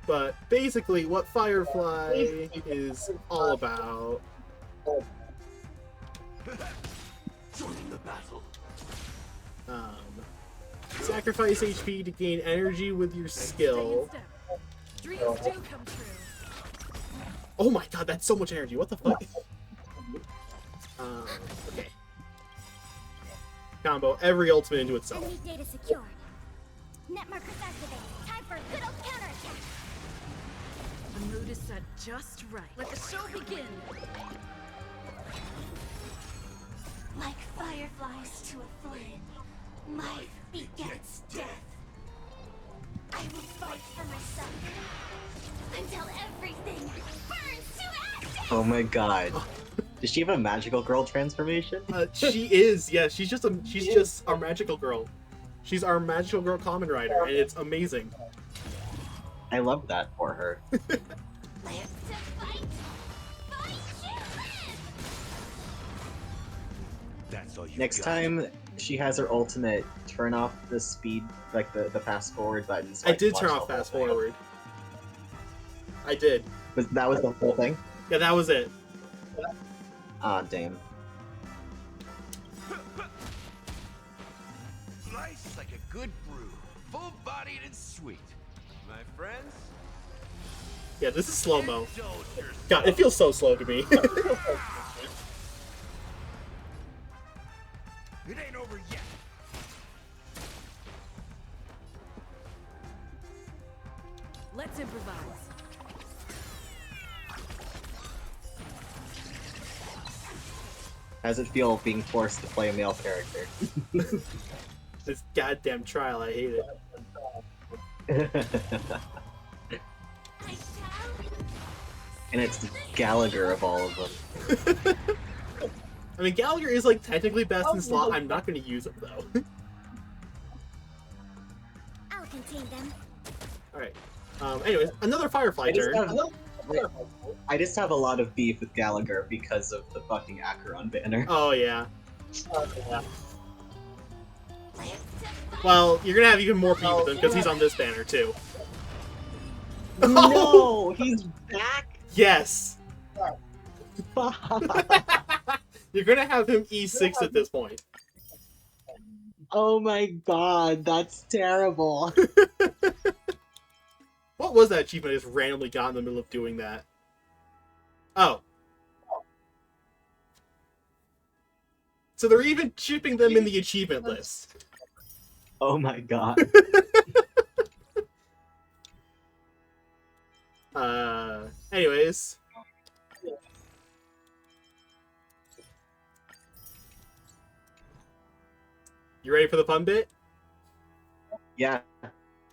But basically, what Firefly is all about. Joining the battle. Sacrifice HP to gain energy with your skill. Dreams do come true. Oh my god, that's so much energy. What the fuck? Okay. Combo every ultimate into itself. Enemy data secured. Net markers activated. Time for a good old counterattack. The mood is set just right. Let the show begin. Like fireflies to a flame, life begets death. I will fight for myself until everything burns to ashes. Oh my god. Does she have a magical girl transformation? She is, yeah. She's just our magical girl. She's our magical girl common rider, and it's amazing. I love that for her. Live to fight, fight to live. That's all you Next got. time she has her ultimate, turn off the speed, like the fast forward button. So I can did watch turn the off whole fast thing. forward. I did. That was the whole thing? Yeah, that was it. Ah, damn. Nice like a good brew, full-bodied and sweet. My friends, Yeah, this is slow-mo. indulge yourself. God, it feels so slow to me. It ain't over yet. Let's improvise. How does it feel being forced to play a male character? This goddamn trial, I hate it. I shall. And it's Gallagher of all of them. I mean, Gallagher is like technically best in slot. I'm not going to use him though. I'll contain them. All right. Anyways, another Firefly turn. I just have a lot of beef with Gallagher because of the fucking Acheron banner. Oh yeah. Live to fight. Well, you're gonna have even more beef with him because he's on this banner too. No, he's back. Yes. Fuck. You're gonna have him E6 at this point. Oh my god, that's terrible. What was that achievement I just randomly got in the middle of doing that? Oh. So they're even shipping them in the achievement list. Oh my god. Anyways. You ready for the fun bit? Yeah.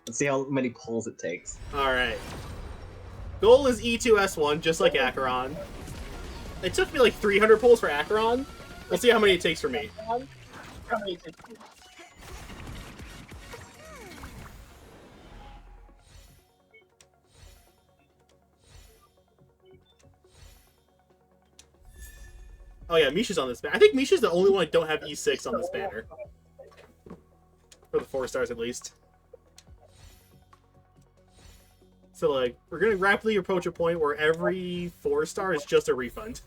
Let's see how many pulls it takes. Alright. Goal is E2S1, just like Acheron. It took me like 300 pulls for Acheron. We'll see how many it takes for me. Oh yeah, Misha's on this banner. I think Misha's the only one I don't have E6 on this banner. For the 4 stars at least. So like, we're gonna rapidly approach a point where every 4 star is just a refund.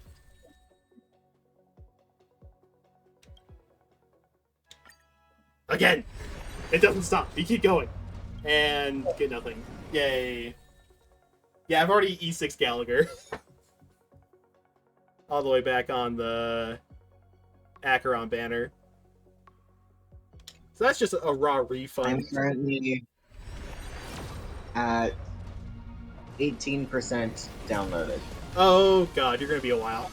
Again! It doesn't stop. You keep going. And get nothing. Yay. Yeah, I've already E6 Gallagher. All the way back on the Acheron banner. So that's just a raw refund. I'm currently at 18% downloaded. Oh god, you're gonna be a while.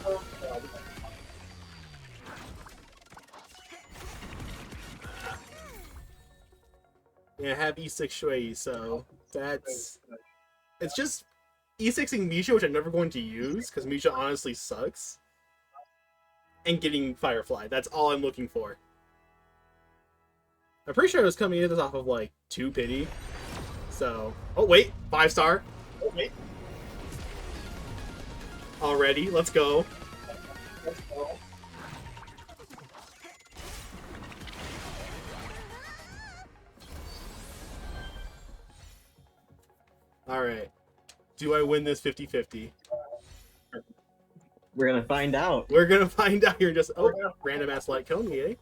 Yeah, I have E6 Shui, so that's... It's just E6ing Misha, which I'm never going to use, because Misha honestly sucks. And getting Firefly, that's all I'm looking for. I'm pretty sure I was coming into this off of, like, 2 pity. So... Oh, wait! 5 star! Oh, wait. Already, let's go. Alright. Do I win this 50-50? We're gonna find out. We're gonna find out here in just... Oh, random ass light cone, yay.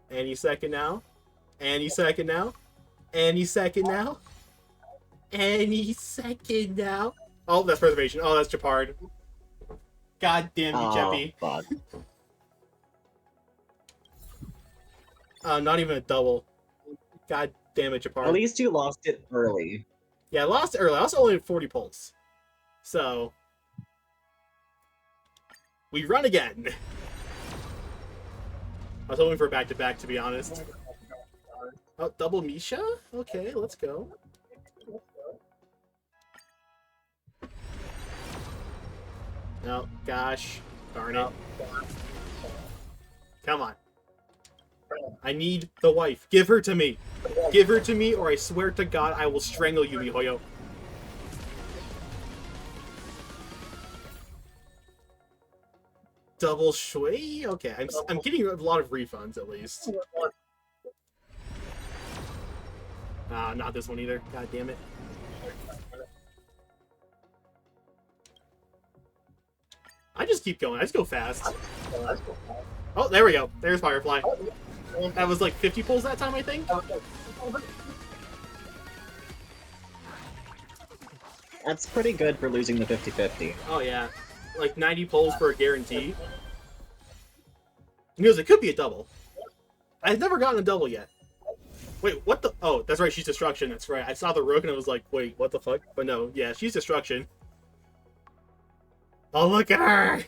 Any second now. Any second now. Any second now. Any second now. Oh, that's preservation. Oh, that's Japard. God damn you, Jeppy. Fuck. Not even a double. God damn it, At Japard. least you lost it early. Yeah, I lost it early. I also only had 40 pulls. So... we run again. I was hoping for a back-to-back, to be honest. Oh, double Misha? Okay, let's go. No, gosh. Darn it. Come on. I need the wife. Give her to me. Give her to me, or I swear to God, I will strangle you, MiHoYo. Double Shui? Okay, I'm getting a lot of refunds, at least. Not this one either. God damn it. I just keep going. I just go fast. Oh, there we go. There's Firefly. That was like 50 pulls that time, I think? That's pretty good for losing the 50-50. Oh, yeah. Like 90 pulls for a guarantee. Because it could be a double. I've never gotten a double yet. Wait, what the? Oh, that's right, she's Destruction. That's right. I saw the Rook and I was like, wait, what the fuck? But no, yeah, she's Destruction. Oh, look at her!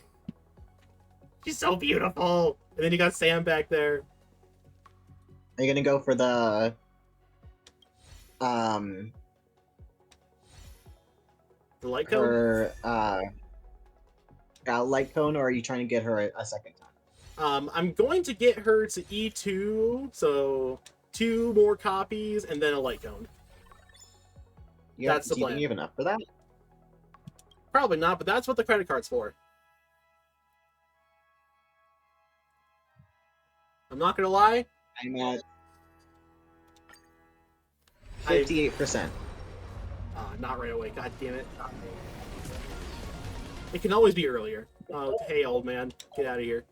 She's so beautiful! And then you got Sam back there. Are you gonna go for the... The light cone? her, light cone, or are you trying to get her a second time? I'm going to get her to E2, so 2 more copies, and then a light cone. That's the do you plan. think you have enough for that? Probably not, but that's what the credit card's for. I'm not gonna lie. I'm at 58%. Not right away. God damn it. It can always be earlier. Oh, hey, old man. Get out of here.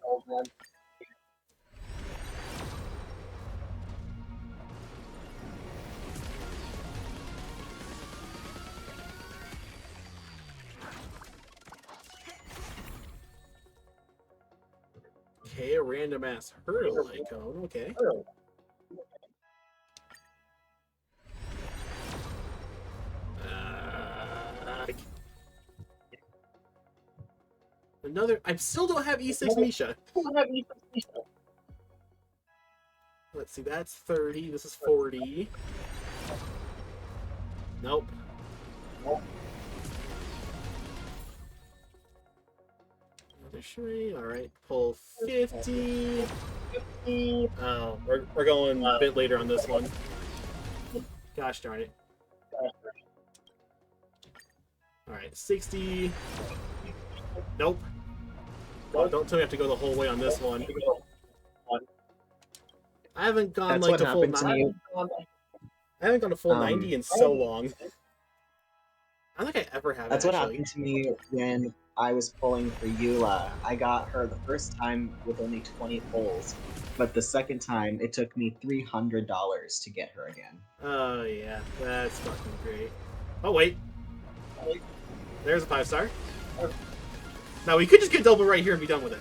Okay, a random ass hurdle icon. Okay. Another. I still don't have E6 Misha. Let's see. That's 30. This is 40. Nope. Another shrine. All right. Pull 50. Oh, we're going a bit later on this one. Gosh darn it. All right. 60. Nope. Oh, don't tell me I have to go the whole way on this one. I haven't gone That's like what the full happened to me. I haven't gone a full 90 in so long. I don't think I ever have. That's actually. what happened to me when I was pulling for Eula. I got her the first time with only 20 pulls, but the second time it took me $300 to get her again. Oh yeah, that's fucking great. Oh wait, there's a 5-star. Now we could just get double right here and be done with it.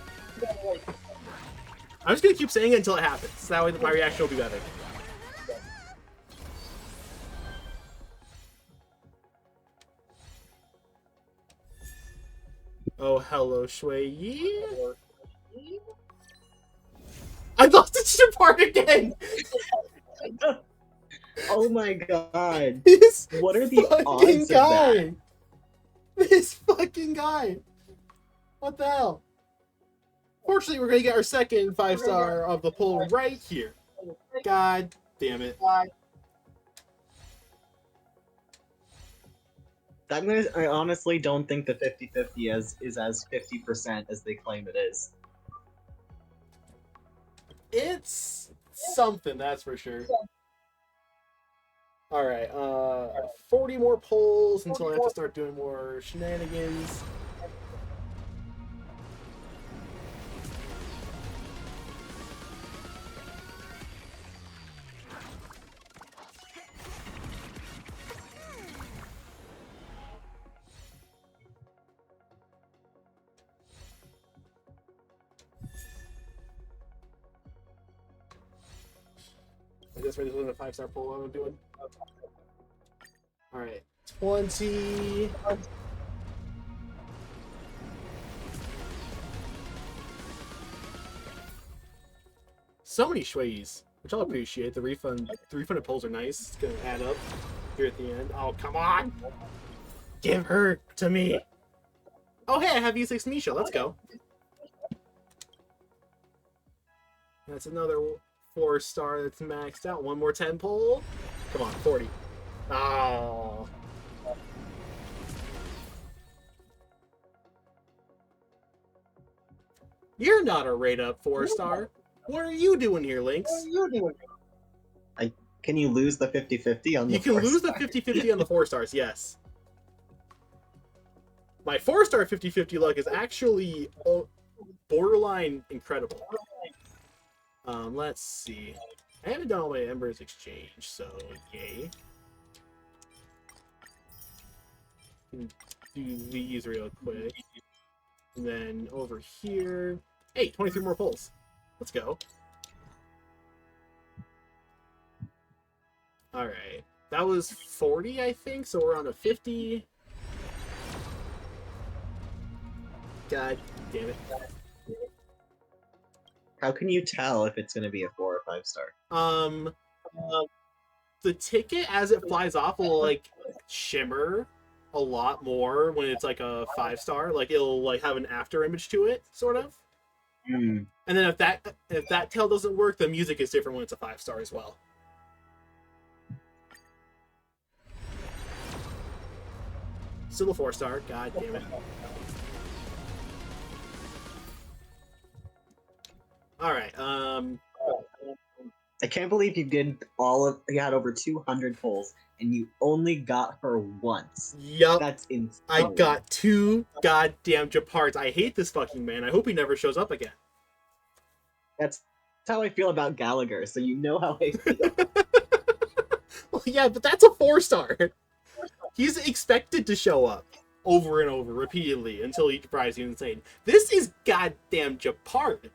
I'm just gonna keep saying it until it happens. That way my reaction will be better. Oh, hello, Shui Yi. I lost the part again! Oh my god. This What are the fucking odds of guy! that? This fucking guy! What the hell? Fortunately, we're gonna get our second 5-star of the pull right here. God damn it. I honestly don't think the 50-50 is as 50% as they claim it is. It's something, that's for sure. Alright, 40 40 more pulls until I have to start doing more shenanigans. I guess this wasn't a 5-star pull. What I'm doing. All right, 20. So many shuis, which I'll appreciate. The refunded pulls are nice. It's gonna add up here at the end. Oh, come on! Give her to me! Oh, hey, I have E6 Misha. Let's go. That's another 4-star that's maxed out. One more 10 pull. Come on, 40. Oh. You're not a rate up 4-star. What are you doing here, Lynx? Can you lose the 50-50 on the You can lose the 50-50 on the 4-stars, yes. My 4-star 50-50 luck is actually borderline incredible. Let's see. I haven't done all my Embers exchange, so yay. Do these real quick. And then over here. Hey, 23 more pulls. Let's go. Alright. That was 40, I think, so we're on a 50. God damn it. How can you tell if it's going to be a 4 or 5-star? The ticket as it flies off will like shimmer a lot more when it's like a 5-star. Like it'll like have an after image to it, sort of. Hmm. And then if that tail doesn't work, the music is different when it's a 5-star as well. Still a 4-star. God damn it. All right. I can't believe you you had over 200 pulls and you only got her once. Yup. That's insane. I got 2 goddamn Japards. I hate this fucking man. I hope he never shows up again. That's how I feel about Gallagher, so you know how I feel. Well, yeah, but that's a 4-star. He's expected to show up over and over repeatedly until he drives you insane. This is goddamn Japard.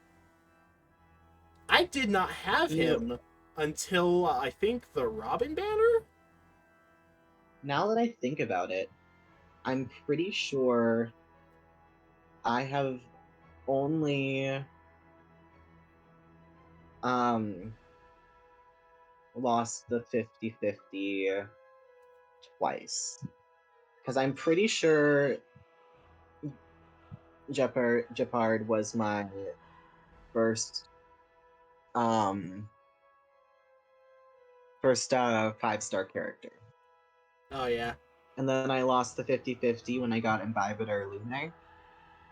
I did not have him until I think the Robin banner. Now that I think about it, I'm pretty sure I have only lost the 50-50 twice. Because I'm pretty sure Japard was my first 5-star character. Oh, yeah. And then I lost the 50-50 when I got Imbibitor Lunar.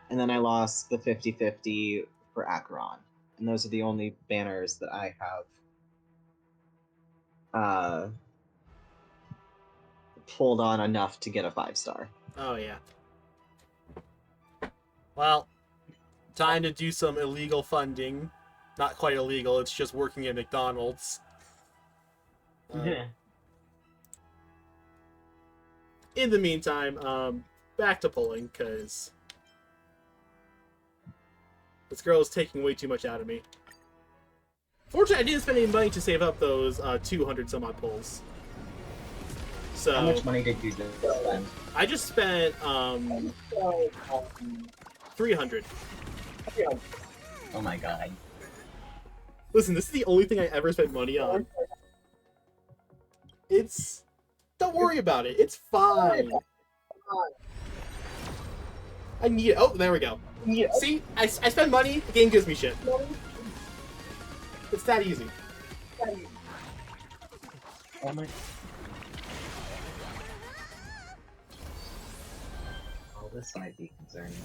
And then I lost the 50-50 for Acheron. And those are the only banners that I have pulled on enough to get a 5-star. Oh, yeah. Well, time to do some illegal funding. Not quite illegal, it's just working at McDonald's. In the meantime, back to pulling, because this girl is taking way too much out of me. Fortunately, I didn't spend any money to save up those 200 some odd pulls. So How much money did you just spend? I just spent 300. Oh my god. Listen, this is the only thing I ever spent money on. Don't worry about it. It's fine. I need it. Oh, there we go. See? I spend money, the game gives me shit. It's that easy. Oh my... Oh, this might be concerning.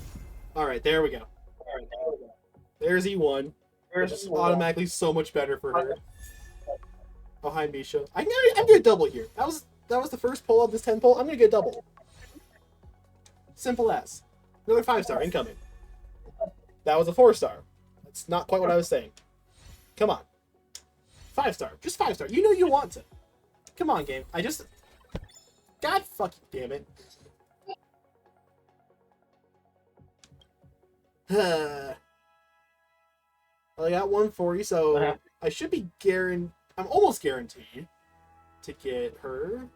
Alright, there we go. There's E1. It's just automatically so much better for her. Oh, hi, Misha. I'm gonna double here. that was the first pull of this 10 pull. I'm gonna get double. Simple as. Another 5-star incoming. That was a 4-star. That's not quite what I was saying. Come on. 5-star. Just 5-star. You know you want to. Come on, game. God fucking damn it. I got 140, so I should be I'm almost guaranteed to get her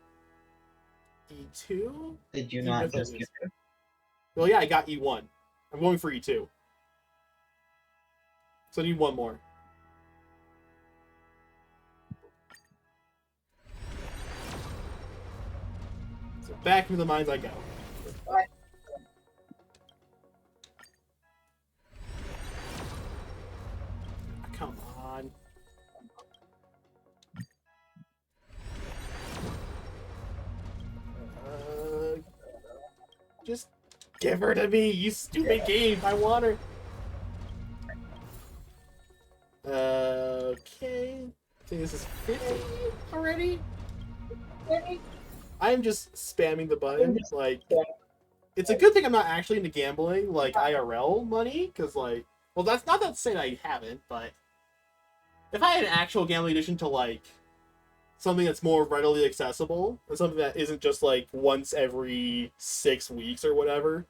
E2. Did you Even not if I just lose. get her? Well, yeah, I got E1. I'm going for E2. So I need one more. So back into the mines I go. Come on. Just give her to me, you stupid game. I want her. Okay. I think this is 50 already. I'm just spamming the button. Like, it's a good thing I'm not actually into gambling, like IRL money, because, like, well, that's not that to say that I haven't, but if I had an actual gambling addiction to, like, something that's more readily accessible, and something that isn't just, like, once every 6 weeks or whatever,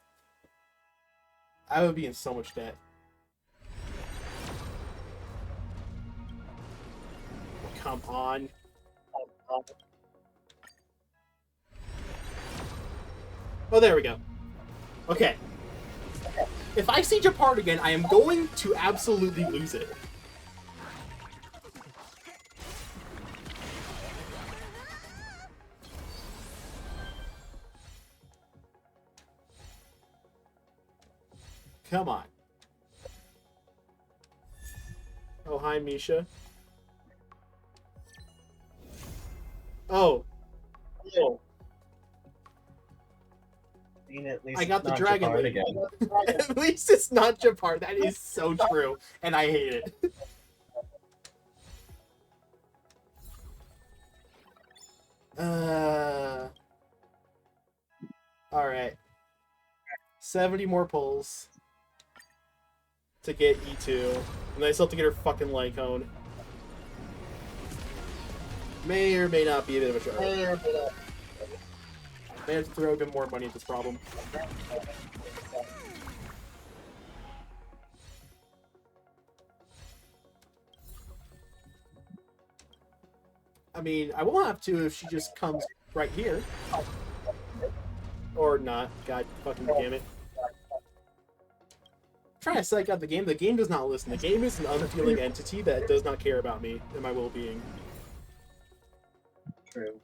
I would be in so much debt. Come on. Oh, there we go. Okay. If I siege apart again, I am going to absolutely lose it. Come on. Oh, hi, Misha. Oh. Oh. I got the dragon lead. Again. At least it's not Japar. That is so true. And I hate it. Alright. 70 more pulls to get E2. And I still have to get her fucking light cone. May or may not be a bit of a trouble. I may have to throw a bit more money at this problem. I mean, I won't have to if she just comes right here. Or not. God fucking damn it. I'm trying to psych out the game. The game does not listen. The game is an unfeeling entity that does not care about me and my well-being. True.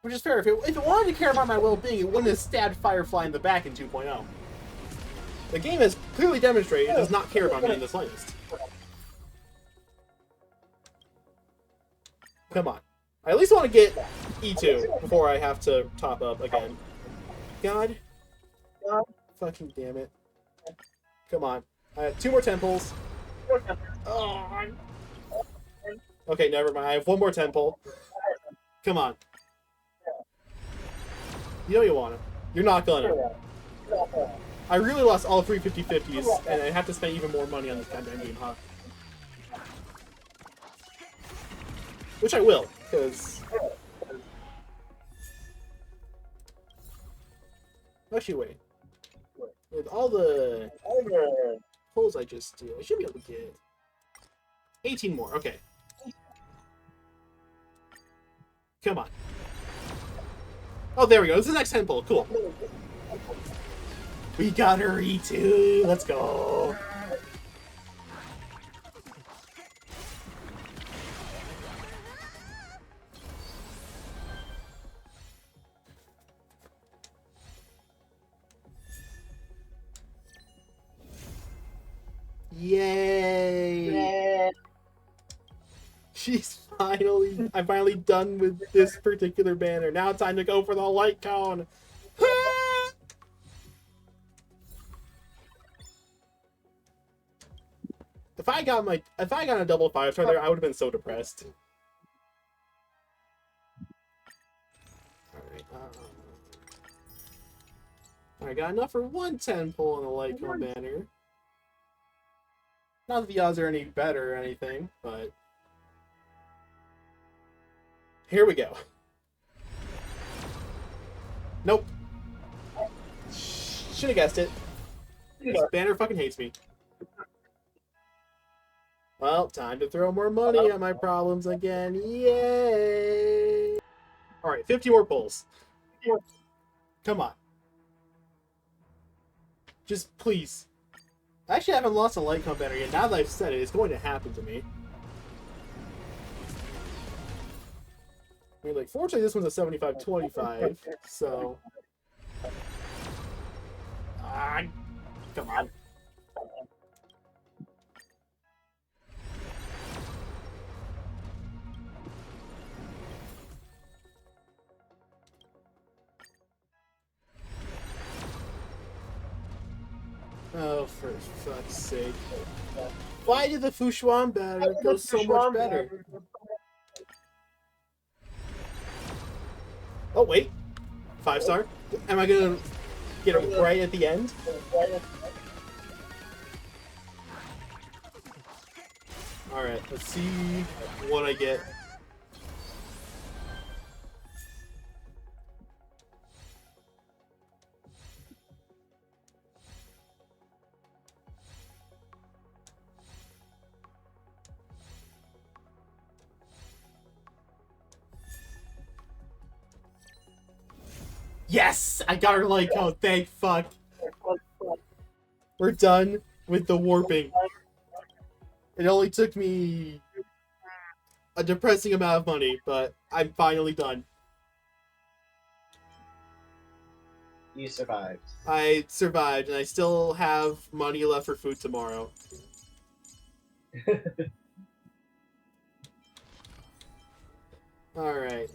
Which is fair. If it wanted to care about my well-being, it wouldn't have stabbed Firefly in the back in 2.0. The game has clearly demonstrated it does not care about me in the slightest. Come on. I at least want to get E2 before I have to top up again. God. Fucking damn it. Come on. I have 2 more temples. Oh. Okay, never mind. I have 1 more temple. Come on. You know you want it. You're not gonna. I really lost all 3 50-50s, and I have to spend even more money on this goddamn game, huh? Which I will, because... Actually, wait. With all the pulls I just do, I should be able to get 18 more. Okay. Come on. Oh, there we go. This is the next 10 pull. Cool. We got her E2. Let's go. Yay! I'm finally done with this particular banner. Now it's time to go for the light cone. If I got a double 5-star there, I would have been so depressed. Alright, got enough for 110 pull on the light cone banner. Not that the odds are any better or anything, but here we go. Nope. Should have guessed it. This banner fucking hates me. Well, time to throw more money at my problems again. Yay! Alright, 50 more pulls. Come on. Just please. Actually, I haven't lost a light cone banner yet. Now that I've said it, it's going to happen to me. I mean, like, fortunately, this one's a 75-25, so... Ah, come on. Oh, for fuck's sake. Why did the Fushuan banner go so much better? Oh, wait. 5-star? Am I gonna get it right at the end? Alright, let's see what I get. Yes! I got her light cone, thank fuck. We're done with the warping. It only took me a depressing amount of money, but I'm finally done. You survived. I survived, and I still have money left for food tomorrow. Alright.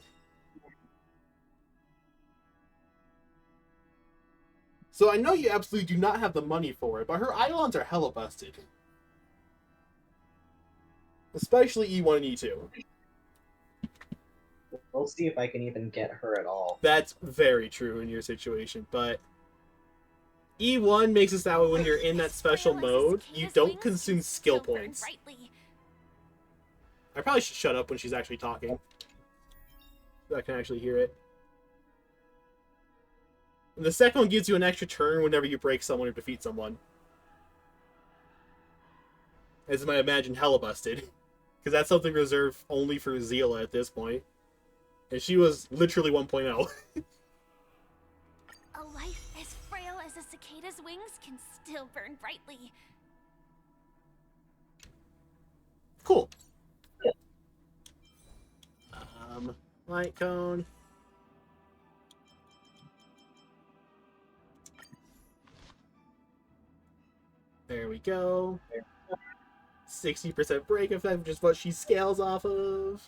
So I know you absolutely do not have the money for it, but her Eidolons are hella busted. Especially E1 and E2. We'll see if I can even get her at all. That's very true in your situation, but E1 makes it that way when you're in that special mode, you don't consume skill points. I probably should shut up when she's actually talking, so I can actually hear it. And the second one gives you an extra turn whenever you break someone or defeat someone. As I imagine, hella busted. Because that's something reserved only for Zeala at this point. And she was literally 1.0. A life as frail as a cicada's wings can still burn brightly. Cool. Light cone. There we go. 60% break effect, which is what she scales off of.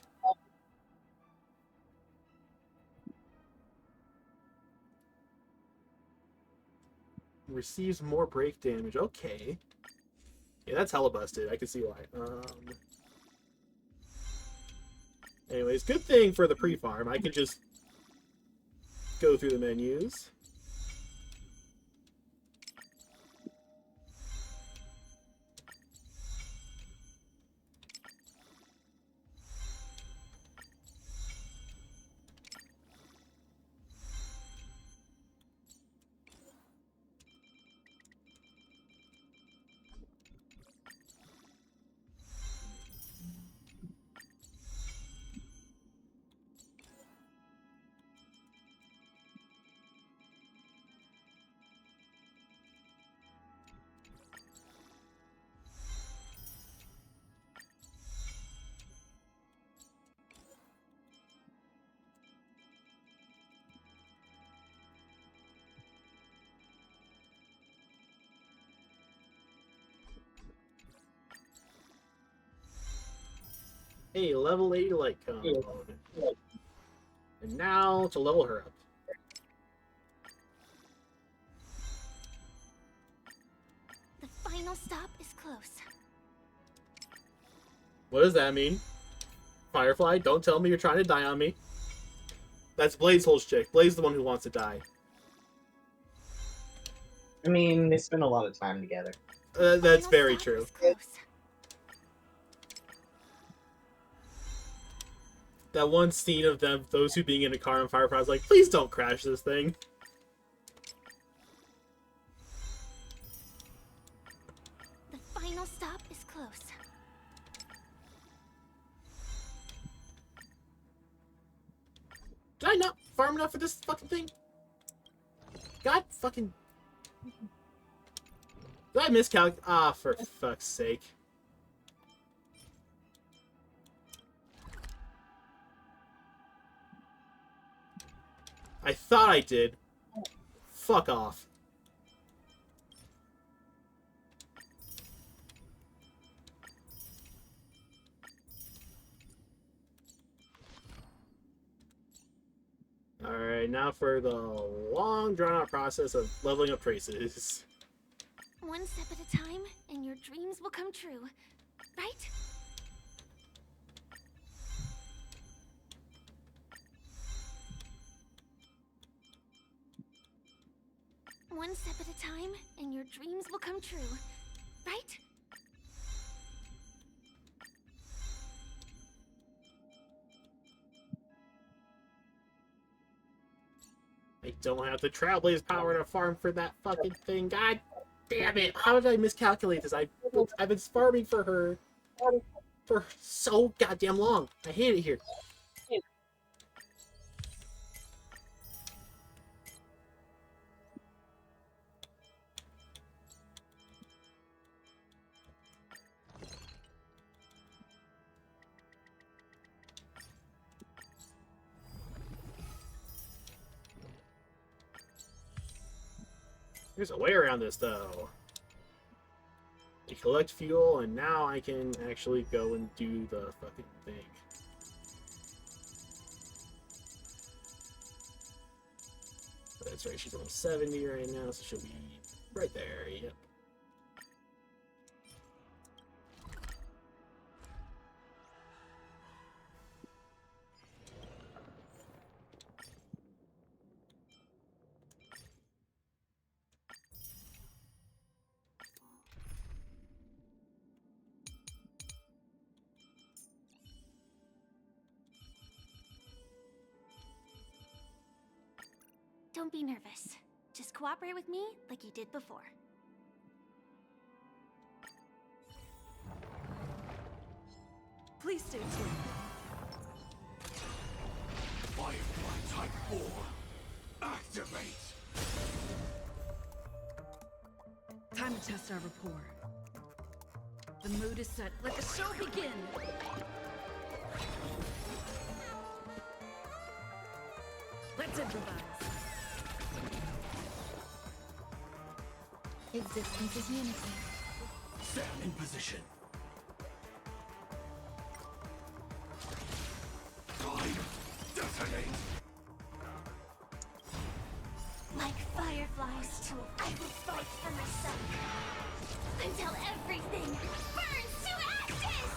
Receives more break damage. Okay. Yeah, that's hella busted. I can see why. Anyways, good thing for the pre-farm. I could just go through the menus. Hey, level 80 light cone. And now to level her up. The final stop is close. What does that mean? Firefly, don't tell me you're trying to die on me. That's Blade's whole shtick. Blade's the one who wants to die. I mean, they spend a lot of time together. That's Final very stop true. is close. That one scene of them, those two being in a car on fire, I was like, please don't crash this thing. The final stop is close. Did I not farm enough for this fucking thing? God fucking... Did I miscalculate? Ah, for fuck's sake. I thought I did. Fuck off. Alright, now for the long drawn-out process of leveling up traces. One step at a time, and your dreams will come true. Right? One step at a time, and your dreams will come true. Right? I don't have the Trailblaze power to farm for that fucking thing. God damn it. How did I miscalculate this? I've been farming for her for so goddamn long. I hate it here. There's a way around this, though. You collect fuel, and now I can actually go and do the fucking thing. That's right, she's almost 70 right now, so she'll be right there, yep. Don't be nervous. Just cooperate with me like you did before. Please stay tuned. Firefly Type 4. Activate! Time to test our rapport. The mood is set. Let the show begin! Let's improvise. Existence is unity. Stand in position. Time. Detonate. Like fireflies, I will fight for myself until everything burns to ashes!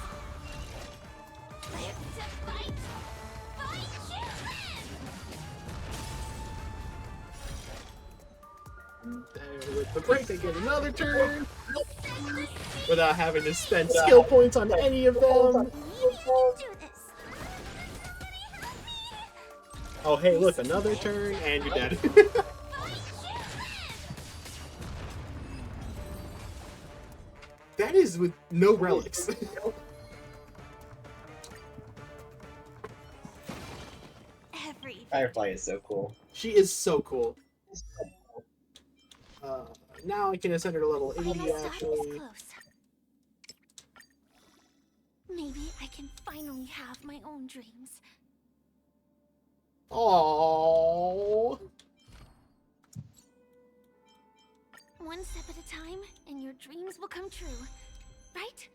Live to fight! Fight to live! There with the break, I get another turn! Without having to spend skill points on any of them! You can do this! Oh hey, look, another turn, and you're dead. That is with no relics. Everything. Firefly is so cool. She is so cool. Now I can send her to level 80, Final stop is actually. close. Maybe I can finally have my own dreams. Aww. One step at a time, and your dreams will come true. Right?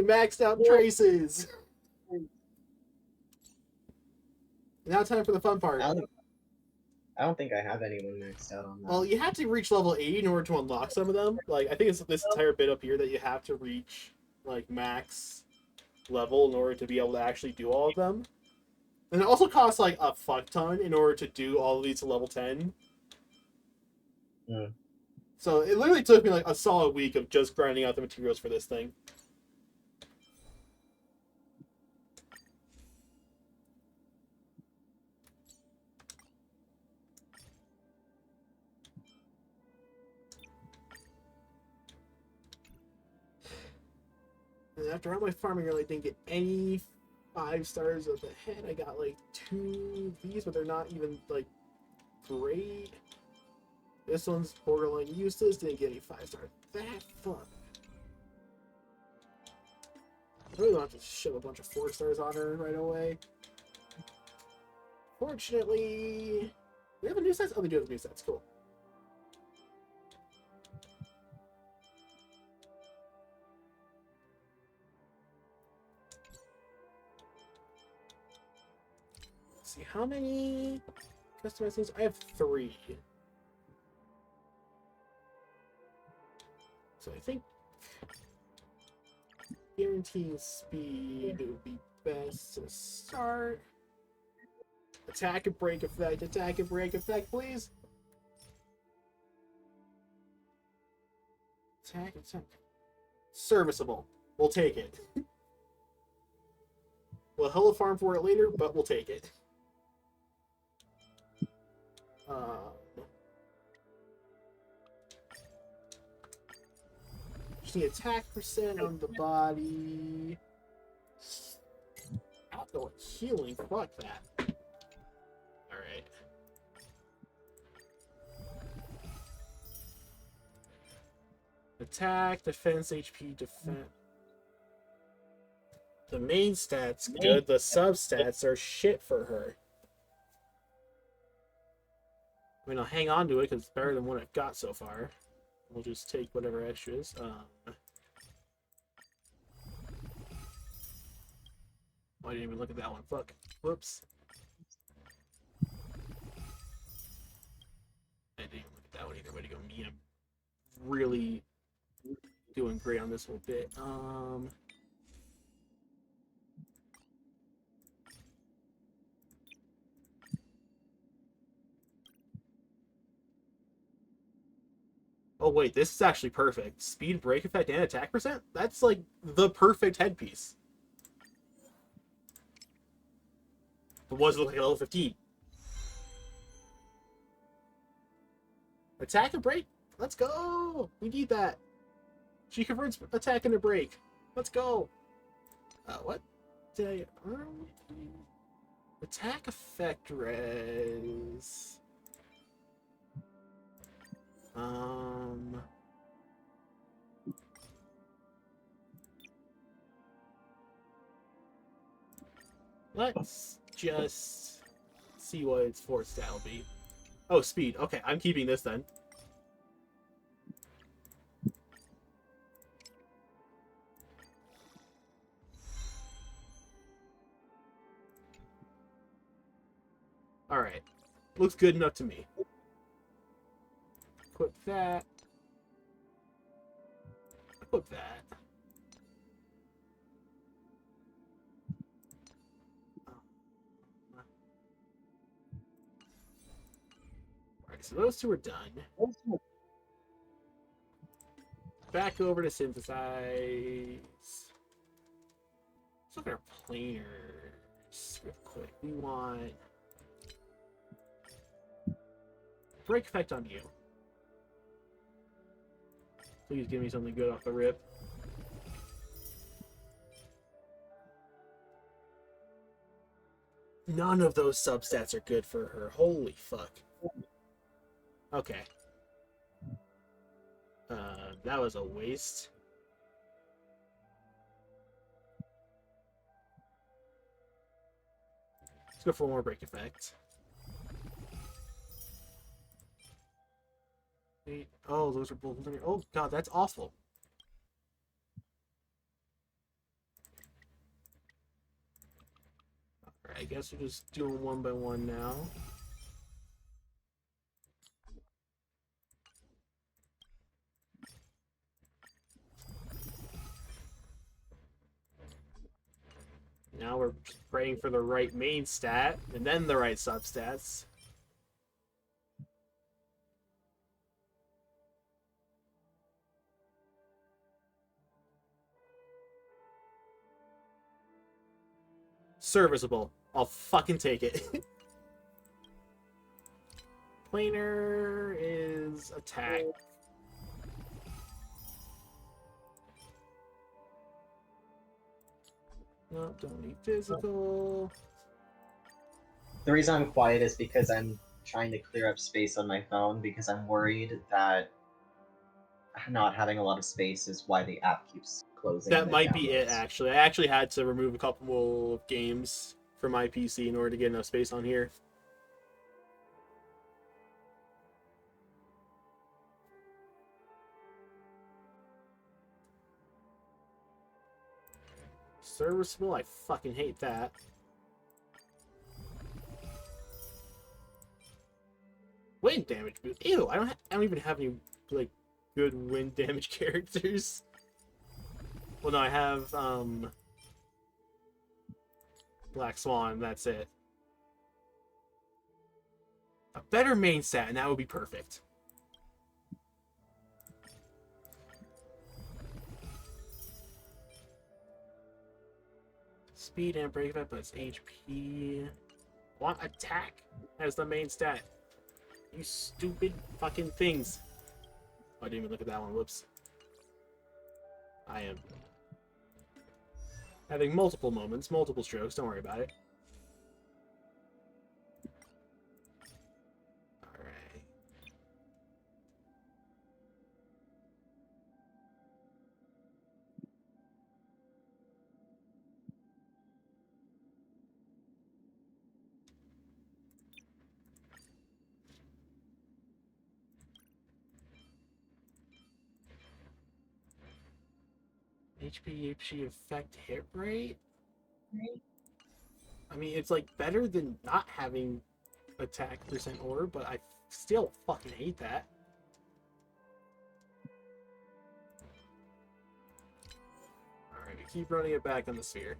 maxed out traces. Now time for the fun part. I don't think I have anyone maxed out on that. Well, you have to reach level 80 in order to unlock some of them. Like, I think it's this entire bit up here that you have to reach, like, max level in order to be able to actually do all of them. And it also costs, like, a fuck ton in order to do all of these to level 10. Mm. So it literally took me, like, a solid week of just grinding out the materials for this thing. And after all my farming, I really didn't get any 5 stars of the head. I got like 2 of these, but they're not even like great. This one's borderline useless. Didn't get any 5 stars. That fuck. I really want to shove a bunch of 4 stars on her right away. Fortunately, we have a new set. Oh, they do have new sets. Cool. See how many customized things I have 3. So I think guaranteeing speed would be best to start. Attack and break effect, please. Attack. Serviceable. We'll take it. We'll hella farm for it later, but we'll take it. Just need attack percent on the body. Outdoor healing, fuck that. Alright. Attack, defense, HP, defense. The main stats good, the sub-stats are shit for her. I mean, I'll hang on to it because it's better than what I've got so far. We'll just take whatever extras. Oh, I didn't even look at that one. Fuck. Whoops. I didn't even look at that one either. Way to go, me. I'm really doing great on this whole bit. Oh wait, this is actually perfect. Speed, break effect, and attack percent? That's like the perfect headpiece. But was it look like a level 15? Attack and break? Let's go! We need that. She converts attack into break. Let's go! What did I earn? Attack effect res. Let's just see what its fourth stat will be. Oh, speed. Okay, I'm keeping this then. Alright. Looks good enough to me. Equip that. Equip that. Alright, so those two are done. Back over to synthesize. Let's look at our planers real quick. We want break effect on you. Please give me something good off the rip. None of those substats are good for her. Holy fuck. Okay. That was a waste. Let's go for one more break effect. Oh, those are both. Oh god, that's awful. Alright, I guess we're just doing one by one now. Now we're praying for the right main stat, and then the right substats. Serviceable. I'll fucking take it. Planer is attack. No, don't need physical. The reason I'm quiet is because I'm trying to clear up space on my phone because I'm worried that not having a lot of space is why the app keeps closing. That might be it, downloads. actually. I actually had to remove a couple of games from my PC in order to get enough space on here. Serviceable? I fucking hate that. Wind damage boost. Ew, I don't even have any like good wind damage characters. Well, no, I have Black Swan. That's it. A better main stat, and that would be perfect. Speed and break effect, but it's HP. Want attack as the main stat. You stupid fucking things. Oh, I didn't even look at that one. Whoops. I am having multiple moments, multiple strokes. Don't worry about it. Alright. HP effect hit rate? I mean, it's like better than not having attack percent orb, but I still fucking hate that. Alright, we keep running it back on the sphere.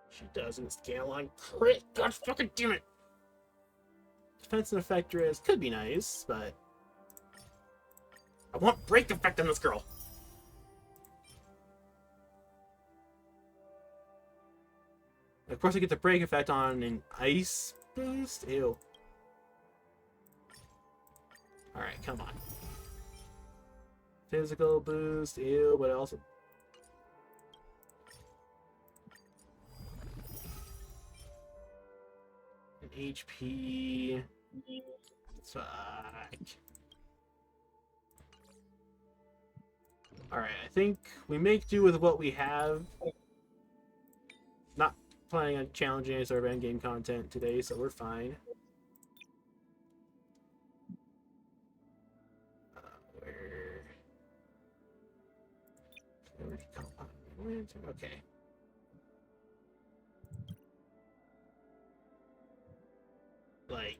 She doesn't scale on crit. God fucking damn it! Defense and effect risk could be nice, but I want break effect on this girl. Of course, I get the break effect on an ice boost. Ew. All right, come on. Physical boost. Ew. What else? An HP. Fuck. Alright, I think we make do with what we have. Not planning on challenging any sort of endgame content today, so we're fine. Okay. Like...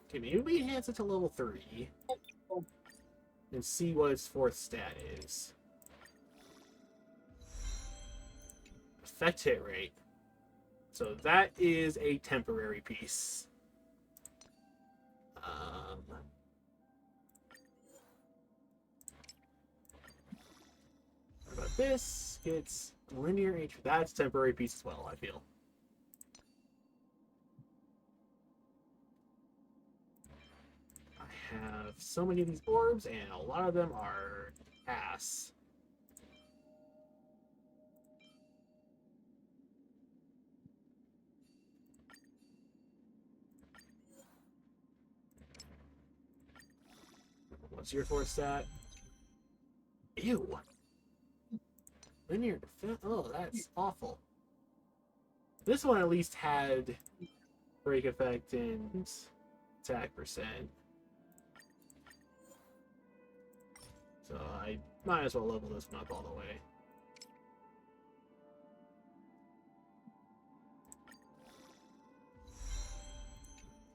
Okay, maybe we enhance it to level 3 and see what its 4th stat is. Effect hit rate. So that is a temporary piece. What about this? It's linear HP. That's a temporary piece as well, I feel. Have so many of these orbs, and a lot of them are ass. What's your 4th stat? Ew. Linear defense. Oh, that's awful. This one at least had break effect and attack percent. So I might as well level this one up all the way.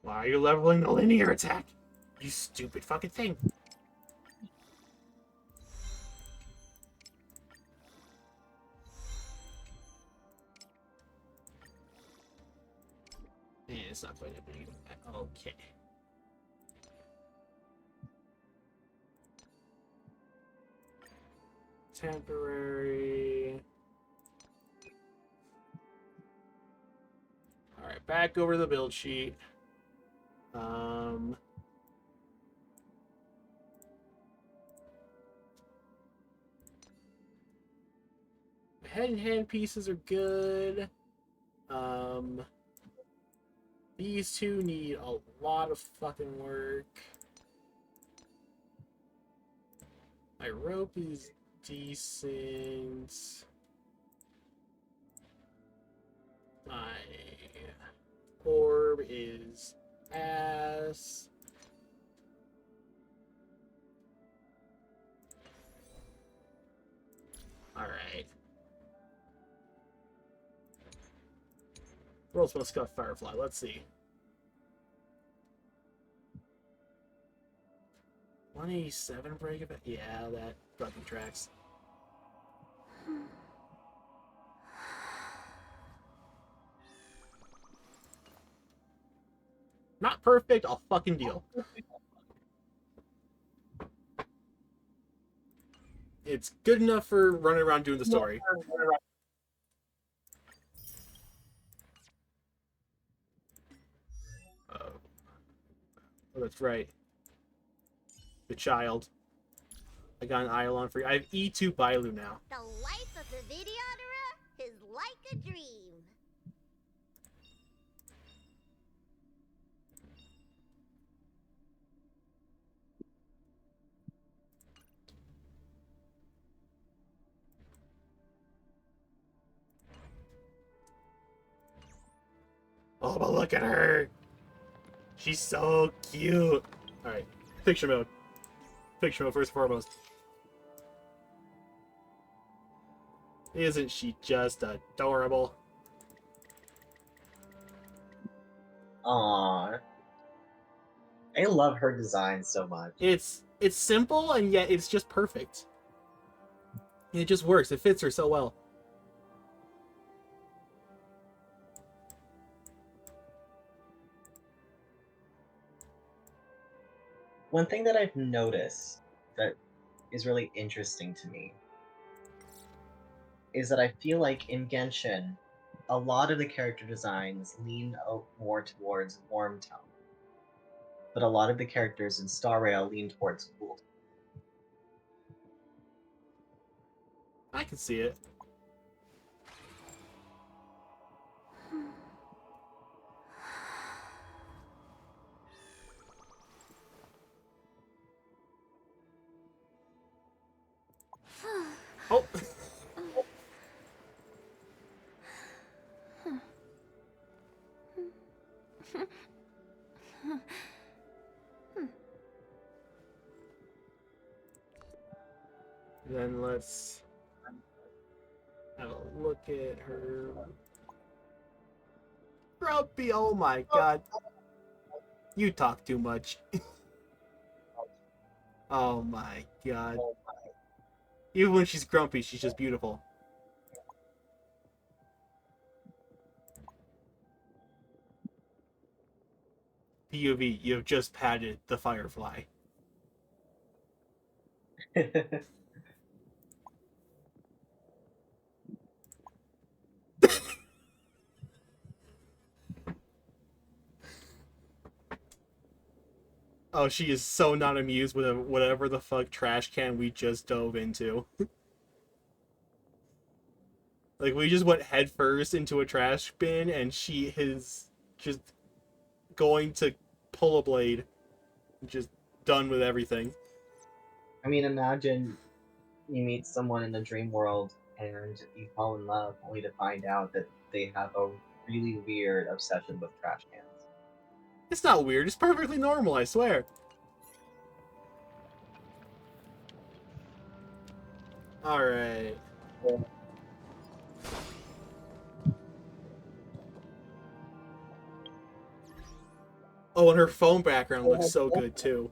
Why are you leveling the linear attack? You stupid fucking thing. And it's not going to be okay. Temporary. Alright, back over to the build sheet. Head and hand pieces are good. These two need a lot of fucking work. My rope is decent. My orb is ass. Alright. World's Most Scuffed Firefly. Let's see. 187 break event? Yeah, that fucking tracks. Not perfect, I'll fucking deal. It's good enough for running around doing the story. Oh, that's right. The child. I got an Eidolon for you. I have E2 Bailu now. The life of the videoterer is like a dream. Oh, but look at her! She's so cute! Alright, picture mode. Picture mode first and foremost. Isn't she just adorable? Aww. I love her design so much. It's simple and yet it's just perfect. It just works. It fits her so well. One thing that I've noticed that is really interesting to me is that I feel like in Genshin, a lot of the character designs lean out more towards warm tone, but a lot of the characters in Star Rail lean towards cool tone. I can see it. Oh! Then let's have a look at her. Grumpy, oh my god. You talk too much. Oh my god. Even when she's grumpy, she's just beautiful. POV, you have just patted the firefly. Oh, she is so not amused with whatever the fuck trash can we just dove into. Like, we just went headfirst into a trash bin, and she is just going to pull a blade. Just done with everything. I mean, imagine you meet someone in the dream world and you fall in love only to find out that they have a really weird obsession with trash cans. It's not weird. It's perfectly normal, I swear. Alright. Oh, and her phone background looks so good, too.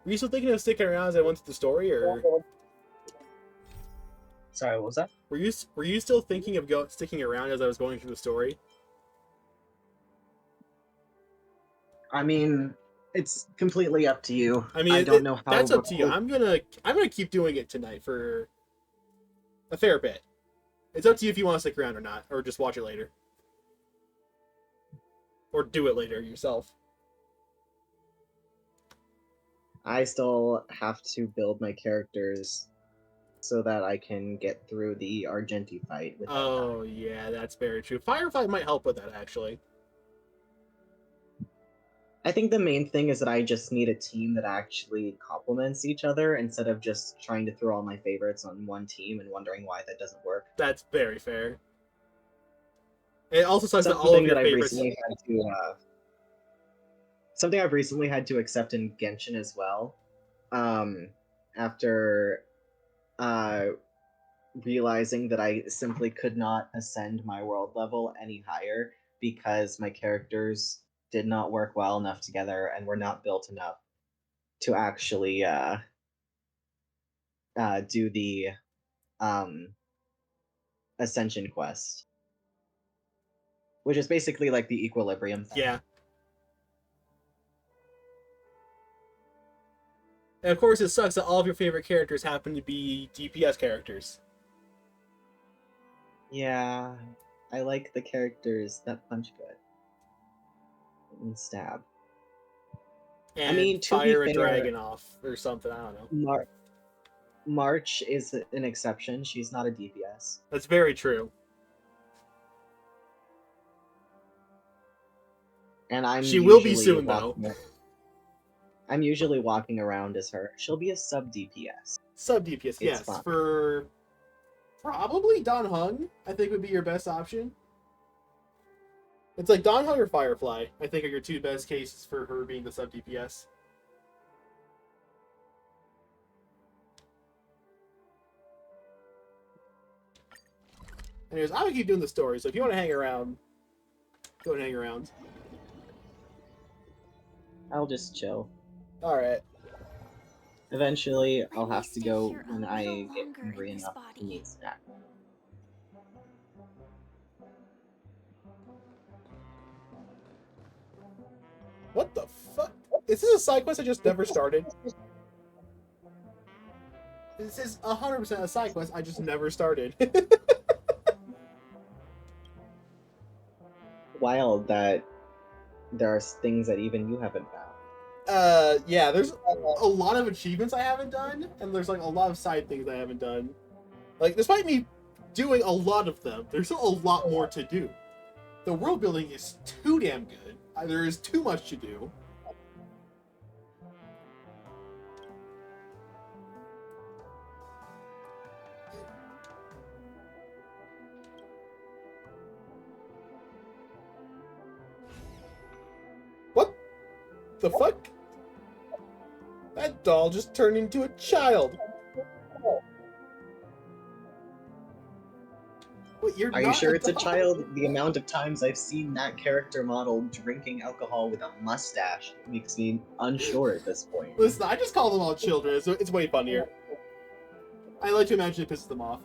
Were you still thinking of sticking around as I went through the story, or Sorry, what was that? were you still thinking of sticking around as I was going through the story? I mean, it's completely up to you. I mean, I don't know how. that's up to you. I'm gonna keep doing it tonight for a fair bit. It's up to you if you want to stick around or not, or just watch it later, or do it later yourself. I still have to build my characters so that I can get through the Argenti fight. Oh yeah, that's very true. Firefight might help with that actually. I think the main thing is that I just need a team that actually complements each other instead of just trying to throw all my favorites on one team and wondering why that doesn't work. That's very fair. It also sucks that all of your favorites. Something I've recently had to accept in Genshin as well. After realizing that I simply could not ascend my world level any higher because my characters did not work well enough together and were not built enough to actually do the ascension quest, which is basically like the equilibrium thing. Yeah. And of course, it sucks that all of your favorite characters happen to be DPS characters. Yeah, I like the characters that punch good and stab. And I mean, to fire be a fair, dragon off or something. I don't know. March is an exception. She's not a DPS. That's very true. And she will be soon, though. I'm usually walking around as her. She'll be a sub DPS. Sub DPS, yes. Fun. For probably Don Hung, I think would be your best option. It's like Don Hung or Firefly, I think are your two best cases for her being the sub DPS. Anyways, I'm gonna keep doing the story, so if you want to hang around, go and hang around. I'll just chill. Alright. Eventually, I'll have to stay go here a when I little get longer hungry in this enough body. to eat snack. What the fuck? Is this a side quest I just never started? This is 100% a side quest I just never started. Wild that there are things that even you haven't found. Yeah, there's a lot of achievements I haven't done, and there's like a lot of side things I haven't done. Like, despite me doing a lot of them, there's still a lot more to do. The world building is too damn good. There is too much to do. What the fuck? That doll just turned into a child. Wait, Are you sure it's a child? The amount of times I've seen that character model drinking alcohol with a mustache makes me unsure at this point. Listen, I just call them all children. It's way funnier. I like to imagine it pisses them off.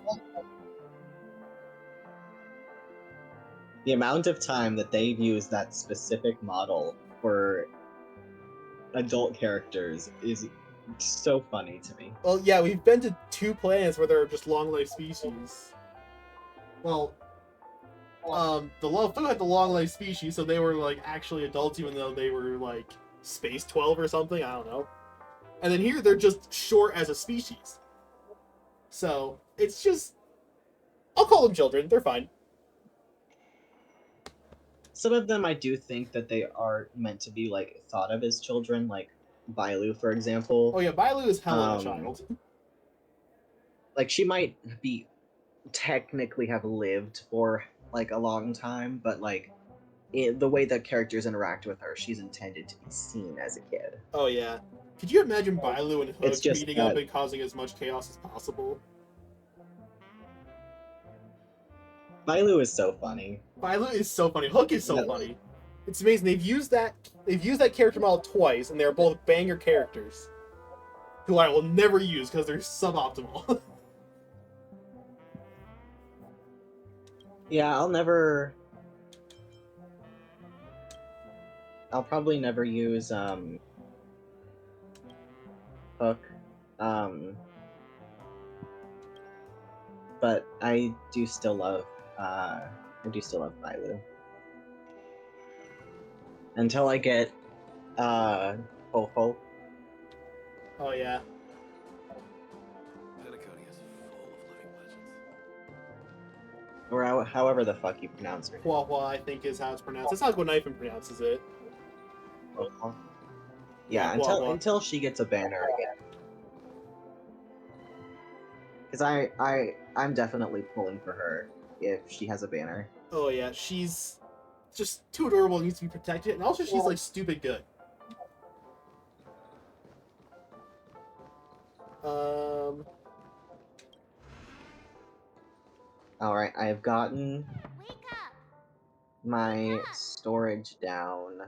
The amount of time that they've used that specific model for adult characters is so funny to me. Well, yeah, we've been to 2 planets where there are just long-life species. Well, the love had the long-life species, so they were like actually adults, even though they were like space 12 or something. I don't know. And then here they're just short as a species. So it's just, I'll call them children. They're fine. Some of them I do think that they are meant to be like thought of as children, like Bailu, for example. Oh yeah, Bailu is hella a child. like she might be technically have lived for like a long time, but like the way that characters interact with her, she's intended to be seen as a kid. Oh yeah. Could you imagine Bailu and It's Hook just meeting that- up and causing as much chaos as possible? Bailu is so funny. Bailu is so funny. Hook is so No. funny. It's amazing. They've used that character model twice, and they're both banger characters. Who I will never use because they're suboptimal. Yeah, I'll probably never use Hook. But I do still love Bailu. Until I get Ho-Ho. Oh yeah. Penacony is full of living legends. Or however the fuck you pronounce her. Hua Hua, I think is how it's pronounced. That's how Gwenaifen pronounces it. Ho-Ho. Yeah, Hua Hua. until she gets a banner again. Because I'm definitely pulling for her if she has a banner. Oh yeah, she's just too adorable and needs to be protected, and also she's like stupid good. Alright, I have gotten Wake up! my storage down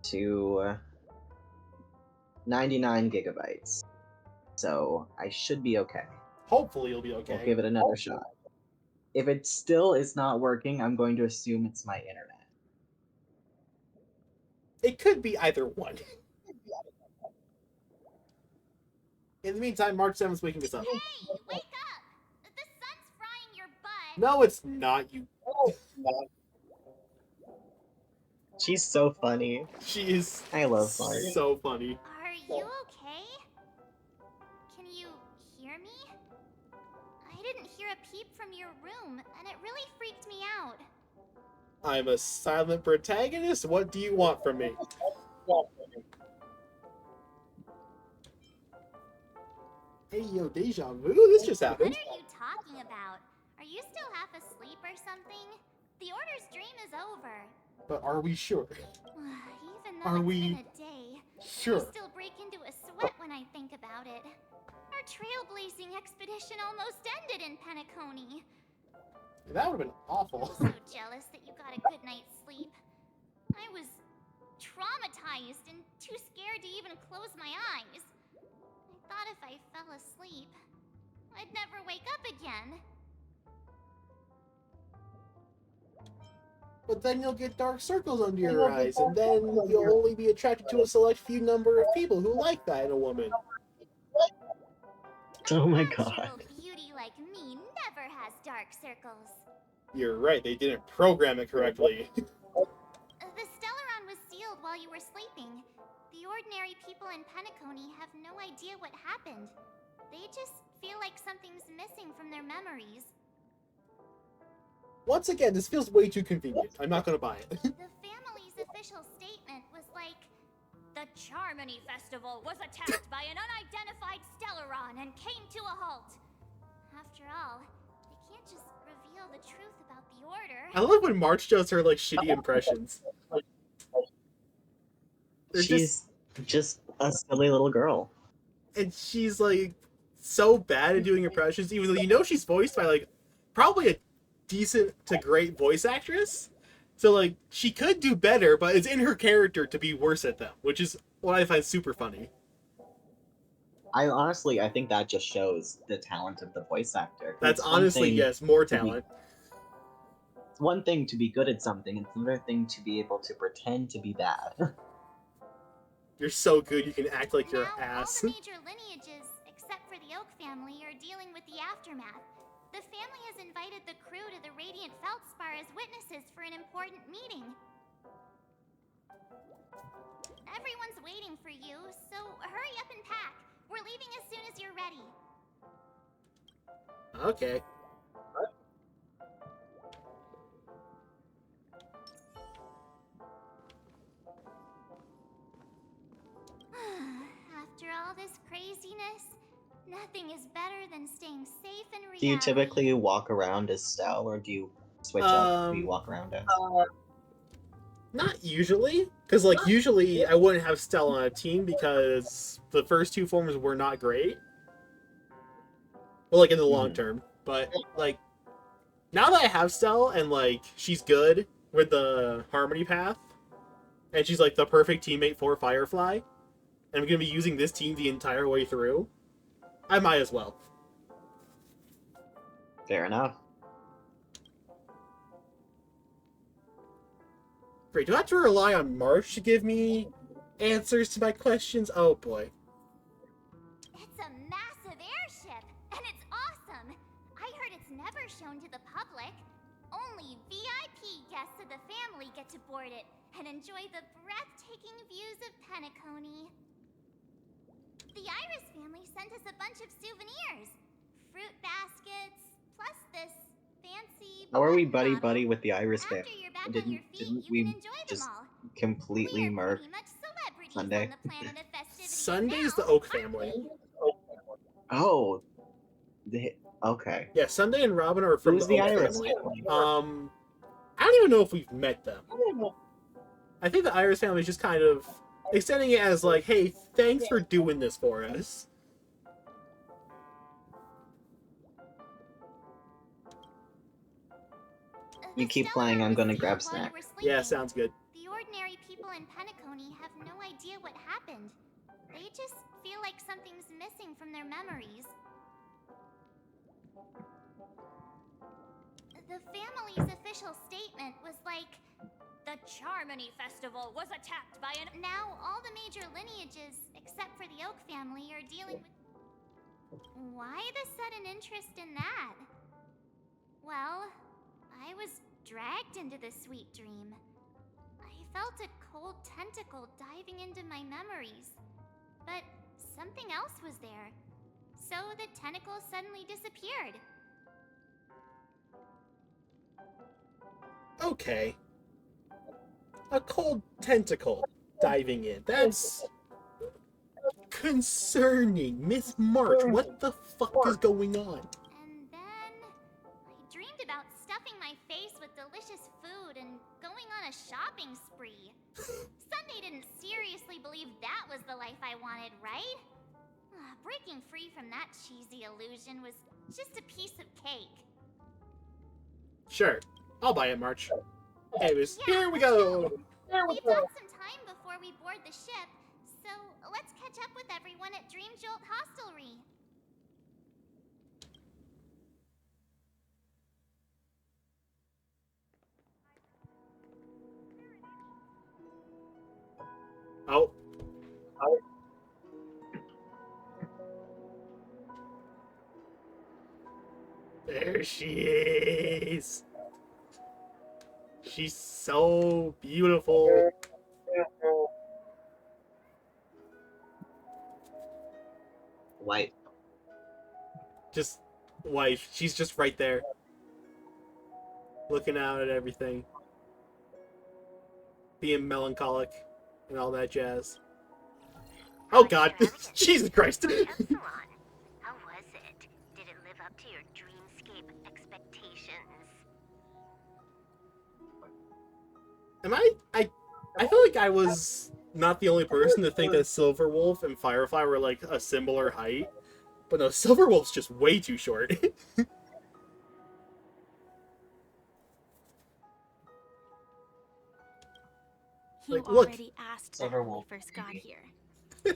to 99 gigabytes. So I should be okay. Hopefully you'll be okay. We'll give it another shot. If it still is not working, I'm going to assume it's my internet. It could be either one. In the meantime, March 7th waking us up. Hey, wake up! The sun's frying your butt. No, it's not, you. She's so funny. She is I love March. so funny. Are you okay? Can you hear me? I didn't hear a peep from your room, and it really freaked me out. I'm a silent protagonist? What do you want from me? Hey yo, deja vu? This just What happened. are you talking about? Are you still half asleep or something? The Order's dream is over. But are we sure? Even Are though it's we been a day, Sure. I still break into a sweat when I think about it. Our trailblazing expedition almost ended in Penacony. That would have been awful. So jealous that you got a good night's sleep. I was traumatized and too scared to even close my eyes. I thought if I fell asleep, I'd never wake up again. But then you'll get dark circles under your eyes, and then you'll only be attracted to a select few number of people who like that in a woman. Oh my Natural god. beauty like me never has dark circles. You're right, they didn't program it correctly. The Stellaron was sealed while you were sleeping. The ordinary people in Penacony have no idea what happened. They just feel like something's missing from their memories. Once again, this feels way too convenient. I'm not gonna buy it. The family's official statement was like, "The Charmony Festival was attacked by an unidentified Stellaron and came to a halt." After all, they can't just reveal the truth about the Order. I love when March does her, like, shitty impressions. They're She's just a silly little girl. and she's, like, so bad at doing impressions, even though you know she's voiced by, like, probably a decent to great voice actress. So, like, she could do better, but it's in her character to be worse at them, which is what I find super funny. I think that just shows the talent of the voice actor. That's It's one honestly, thing- yes, more talent. It's one thing to be good at something, it's another thing to be able to pretend to be bad. You're so good, you can act like you're Now, an ass. all the major lineages, except for the Oak family, are dealing with the aftermath. The family has invited the crew to the Radiant Feldspar as witnesses for an important meeting. Everyone's waiting for you, so hurry up and pack. We're leaving as soon as you're ready. Okay. After all this craziness, Nothing is better than staying safe in reality. Do you typically walk around as Stell, or do you switch up who you walk around as? Not usually, because like usually I wouldn't have Stell on a team because the first two forms were not great. Well, like in the long term, but like now that I have Stell and like she's good with the Harmony path, and she's like the perfect teammate for Firefly, and I'm gonna be using this team the entire way through, I might as well. Fair enough. Great. Do I have to rely on March to give me answers to my questions? Oh boy. It's a massive airship, and it's awesome. I heard it's never shown to the public. Only VIP guests of the family get to board it and enjoy the breathtaking views of Penacony. The Iris family sent us a bunch of souvenirs. Fruit baskets, plus this fancy... How are we bottle. buddy-buddy with the Iris After family? you're back on your feet, Didn't you we can enjoy them just all. completely We're murk pretty much celebrities Sunday? on the planet of festivities Sunday's now, the Oak aren't family. we? Oh, okay. Yeah, Sunday and Robin are from Who's the the Oak Iris family. family? I don't even know if we've met them. I think the Iris family is just kind of extending it as like, hey, thanks for doing this for us. You keep playing, I'm gonna grab snack. Yeah, sounds good. The ordinary people in Penacony have no idea what happened. They just feel like something's missing from their memories. The family's official statement was like, the Charmony Festival was attacked by an... Now all the major lineages, except for the Oak family, are dealing with... Why the sudden interest in that? Well, I was dragged into this sweet dream. I felt a cold tentacle diving into my memories. But something else was there. So the tentacle suddenly disappeared. Okay. A cold tentacle diving in. That's concerning. Miss March, what the fuck is going on? And then I dreamed about stuffing my face with delicious food and going on a shopping spree. Sunday didn't seriously believe that was the life I wanted, right? Breaking free from that cheesy illusion was just a piece of cake. Sure. I'll buy it, March. Anyways, here we go! We've got some time before we board the ship, so let's catch up with everyone at Dream Jolt Hostelry. Oh. There she is! She's so beautiful. White. Just wife. She's just right there. Looking out at everything. Being melancholic and all that jazz. Oh god. Jesus Christ. Epsilon, how was it? Did it live up to your dreamscape expectations? Am I feel like I was not the only person to think that Silverwolf and Firefly were like a similar height. But no, Silverwolf's just way too short. You Like, look. already asked that when we Silverwolf, first got maybe. here.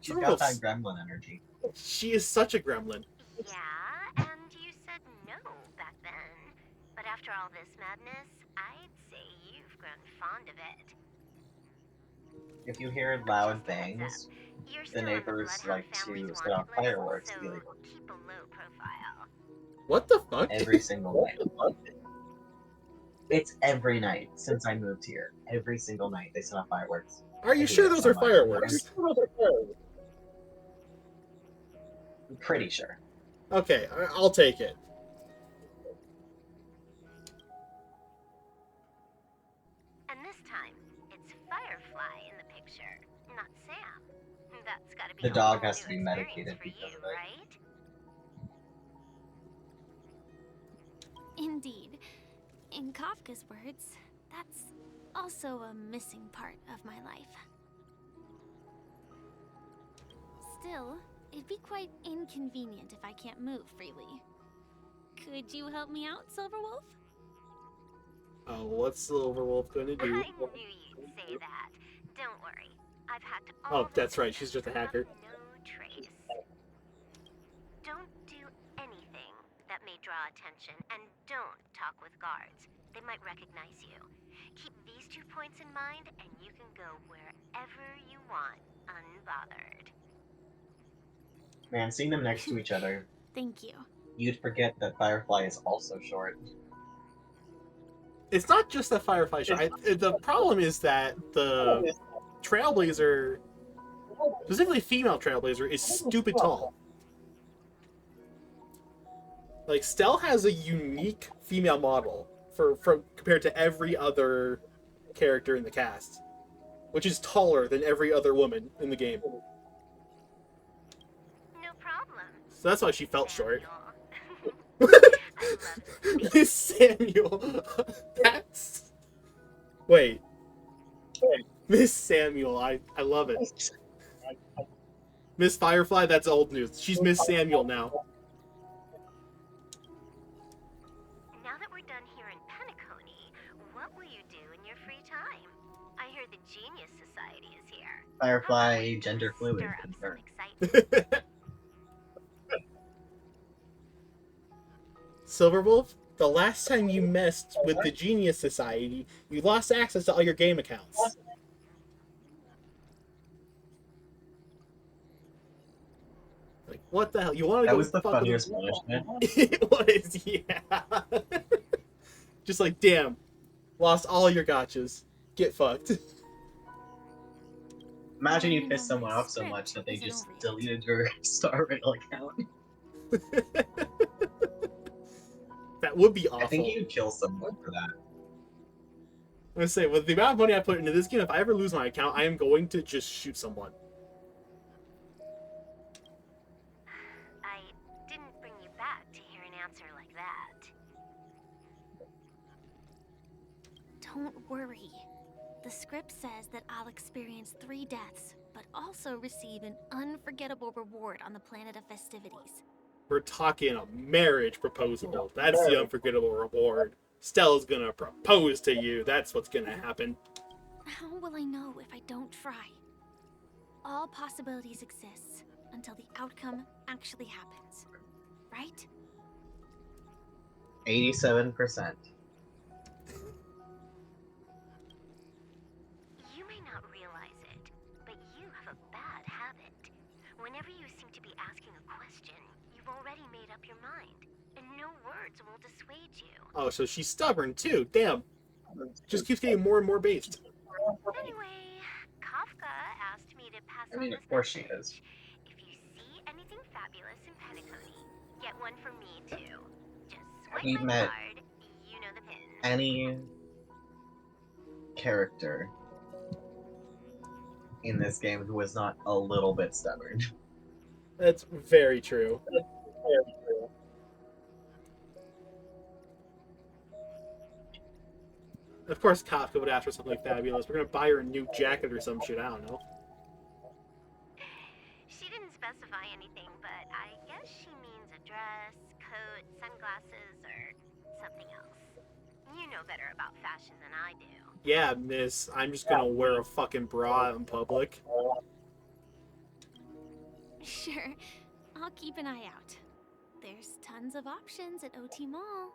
She's got that gremlin energy. She is such a gremlin. Yeah, and you said no back then. But after all this madness, I'd say you've grown fond of it. If you hear loud bangs, You're the still on the neighbors Bloodhound like to family's set off wanted list, fireworks so really keep a low profile. What the fuck? every single night. It's every night since I moved here. Every single night they set off fireworks. Are you sure those are fireworks? I'm pretty sure. Okay, I'll take it. And this time, it's Firefly in the picture, not Sam. That's gotta be The a dog whole has new to be experience medicated for because you, of it. right? Indeed. In Kafka's words, that's also a missing part of my life. Still, it'd be quite inconvenient if I can't move freely. Could you help me out, Silverwolf? Oh, what's Silverwolf gonna do? I knew you'd say that. Don't worry. I've hacked all Oh, the that's right, she's systems just a and left hacker. no trace. Don't do anything that may draw attention, and don't talk with guards. They might recognize you. Keep these 2 points in mind, and you can go wherever you want, unbothered. Man, seeing them next to each other, Thank you. you'd forget that Firefly is also short. It's not just the Firefly shot. The problem is that the Trailblazer, specifically female Trailblazer, is stupid tall. Like, Stell has a unique female model for compared to every other character in the cast, which is taller than every other woman in the game. No problem. So that's why she felt short. Samuel. I love this. Miss Samuel. That's... Wait. Miss Samuel. I love it. Miss Firefly, that's old news. She's Miss Samuel now. Now that we're done here in Penacony, what will you do in your free time? I hear the Genius Society is here. Firefly gender Stir fluid up some confirmed. excitement. Silverwolf, the last time you messed with the Genius Society, you lost access to all your game accounts. Like, what the hell? You want to That go was the fuck with funniest them? punishment. It was, yeah. Just like, damn, lost all your gotchas. Get fucked. Imagine you Even pissed though my someone off so script much that they isn't just over yet. deleted your Star Rail account. That would be awful. I think you'd kill someone for that. I'm gonna say, with the amount of money I put into this game, if I ever lose my account, I am going to just shoot someone. I didn't bring you back to hear an answer like that. Don't worry. The script says that I'll experience 3 deaths, but also receive an unforgettable reward on the planet of festivities. We're talking a marriage proposal. That's the unforgettable reward. Stella's gonna propose to you. That's what's gonna happen. How will I know if I don't try? All possibilities exist until the outcome actually happens. Right? 87%. You may not realize it, but you have a bad habit. Whenever you seem to be asking a question, you've already made up your mind, and no words will dissuade you. Oh, so she's stubborn too. Damn. Just keeps getting more and more based. Anyway, Kafka asked me to pass I mean, on of this course she message. is. If you see anything fabulous in Penacony, get one for me too. Just swipe He my met card, you know the pin. Any character in this game who was not a little bit stubborn. That's very true. Of course, Kafka would ask for something fabulous. We're gonna buy her a new jacket or some shit. I don't know. She didn't specify anything, but I guess she means a dress, coat, sunglasses, or something else. You know better about fashion than I do. Yeah, miss. I'm just gonna wear a fucking bra in public. Sure. I'll keep an eye out. There's tons of options at OT Mall.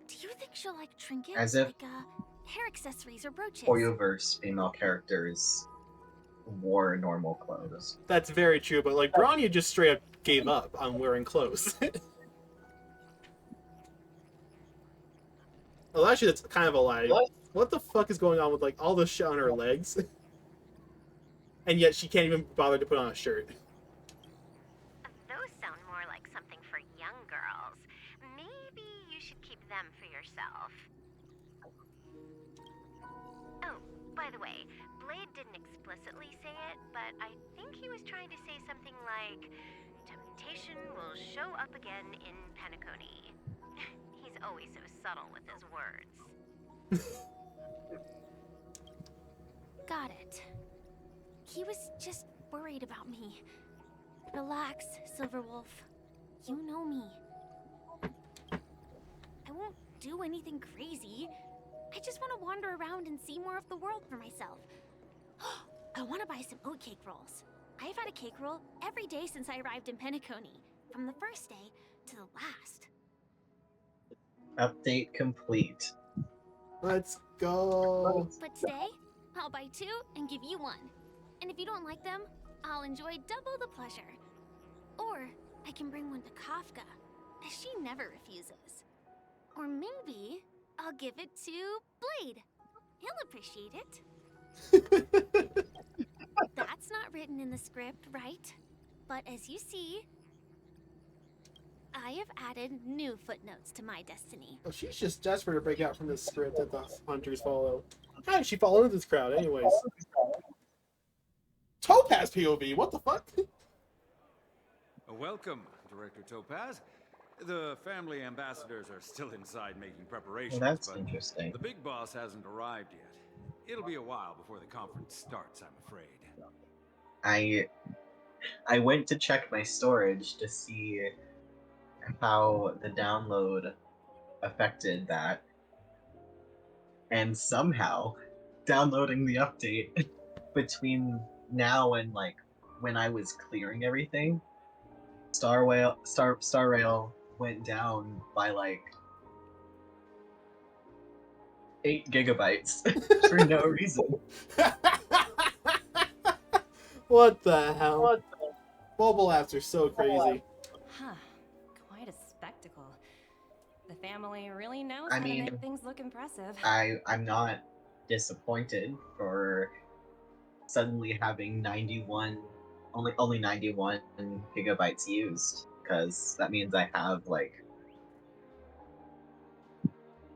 Do you think she'll like trinkets? As if like hair accessories or brooches? Oyoverse female characters wore normal clothes. That's very true, but like Branya just straight up gave up on wearing clothes. Well, actually, that's kind of a lie. What the fuck is going on with like all this shit on her legs? And yet she can't even bother to put on a shirt. Those sound more like something for young girls. Maybe you should keep them for yourself. Oh, by the way, Blade didn't explicitly say it, but I think he was trying to say something like, temptation will show up again in Penacony. He's always so subtle with his words. Got it. He was just worried about me. Relax, Silverwolf. You know me. I won't do anything crazy. I just want to wander around and see more of the world for myself. I want to buy some oat cake rolls. I've had a cake roll every day since I arrived in Penacony, from the first day to the last. Update complete. Let's go. But today, I'll buy 2 and give you 1. And if you don't like them, I'll enjoy double the pleasure. Or I can bring one to Kafka, as she never refuses. Or maybe I'll give it to Blade. He'll appreciate it. That's not written in the script, right? But as you see, I have added new footnotes to my destiny. Oh, she's just desperate to break out from this script that the hunters follow. How did she fall into this crowd, anyways? Topaz POV, what the fuck? Welcome, Director Topaz. The family ambassadors are still inside making preparations, Well, that's but interesting. the big boss hasn't arrived yet. It'll be a while before the conference starts, I'm afraid. I went to check my storage to see how the download affected that, and somehow downloading the update between now and like when I was clearing everything, Star Rail went down by like 8 gigabytes for no reason. What the hell? Mobile apps are so crazy. Huh. Quite a spectacle. The family really knows I how to mean, make things look impressive. I'm not disappointed for suddenly having only 91 gigabytes used, because that means I have like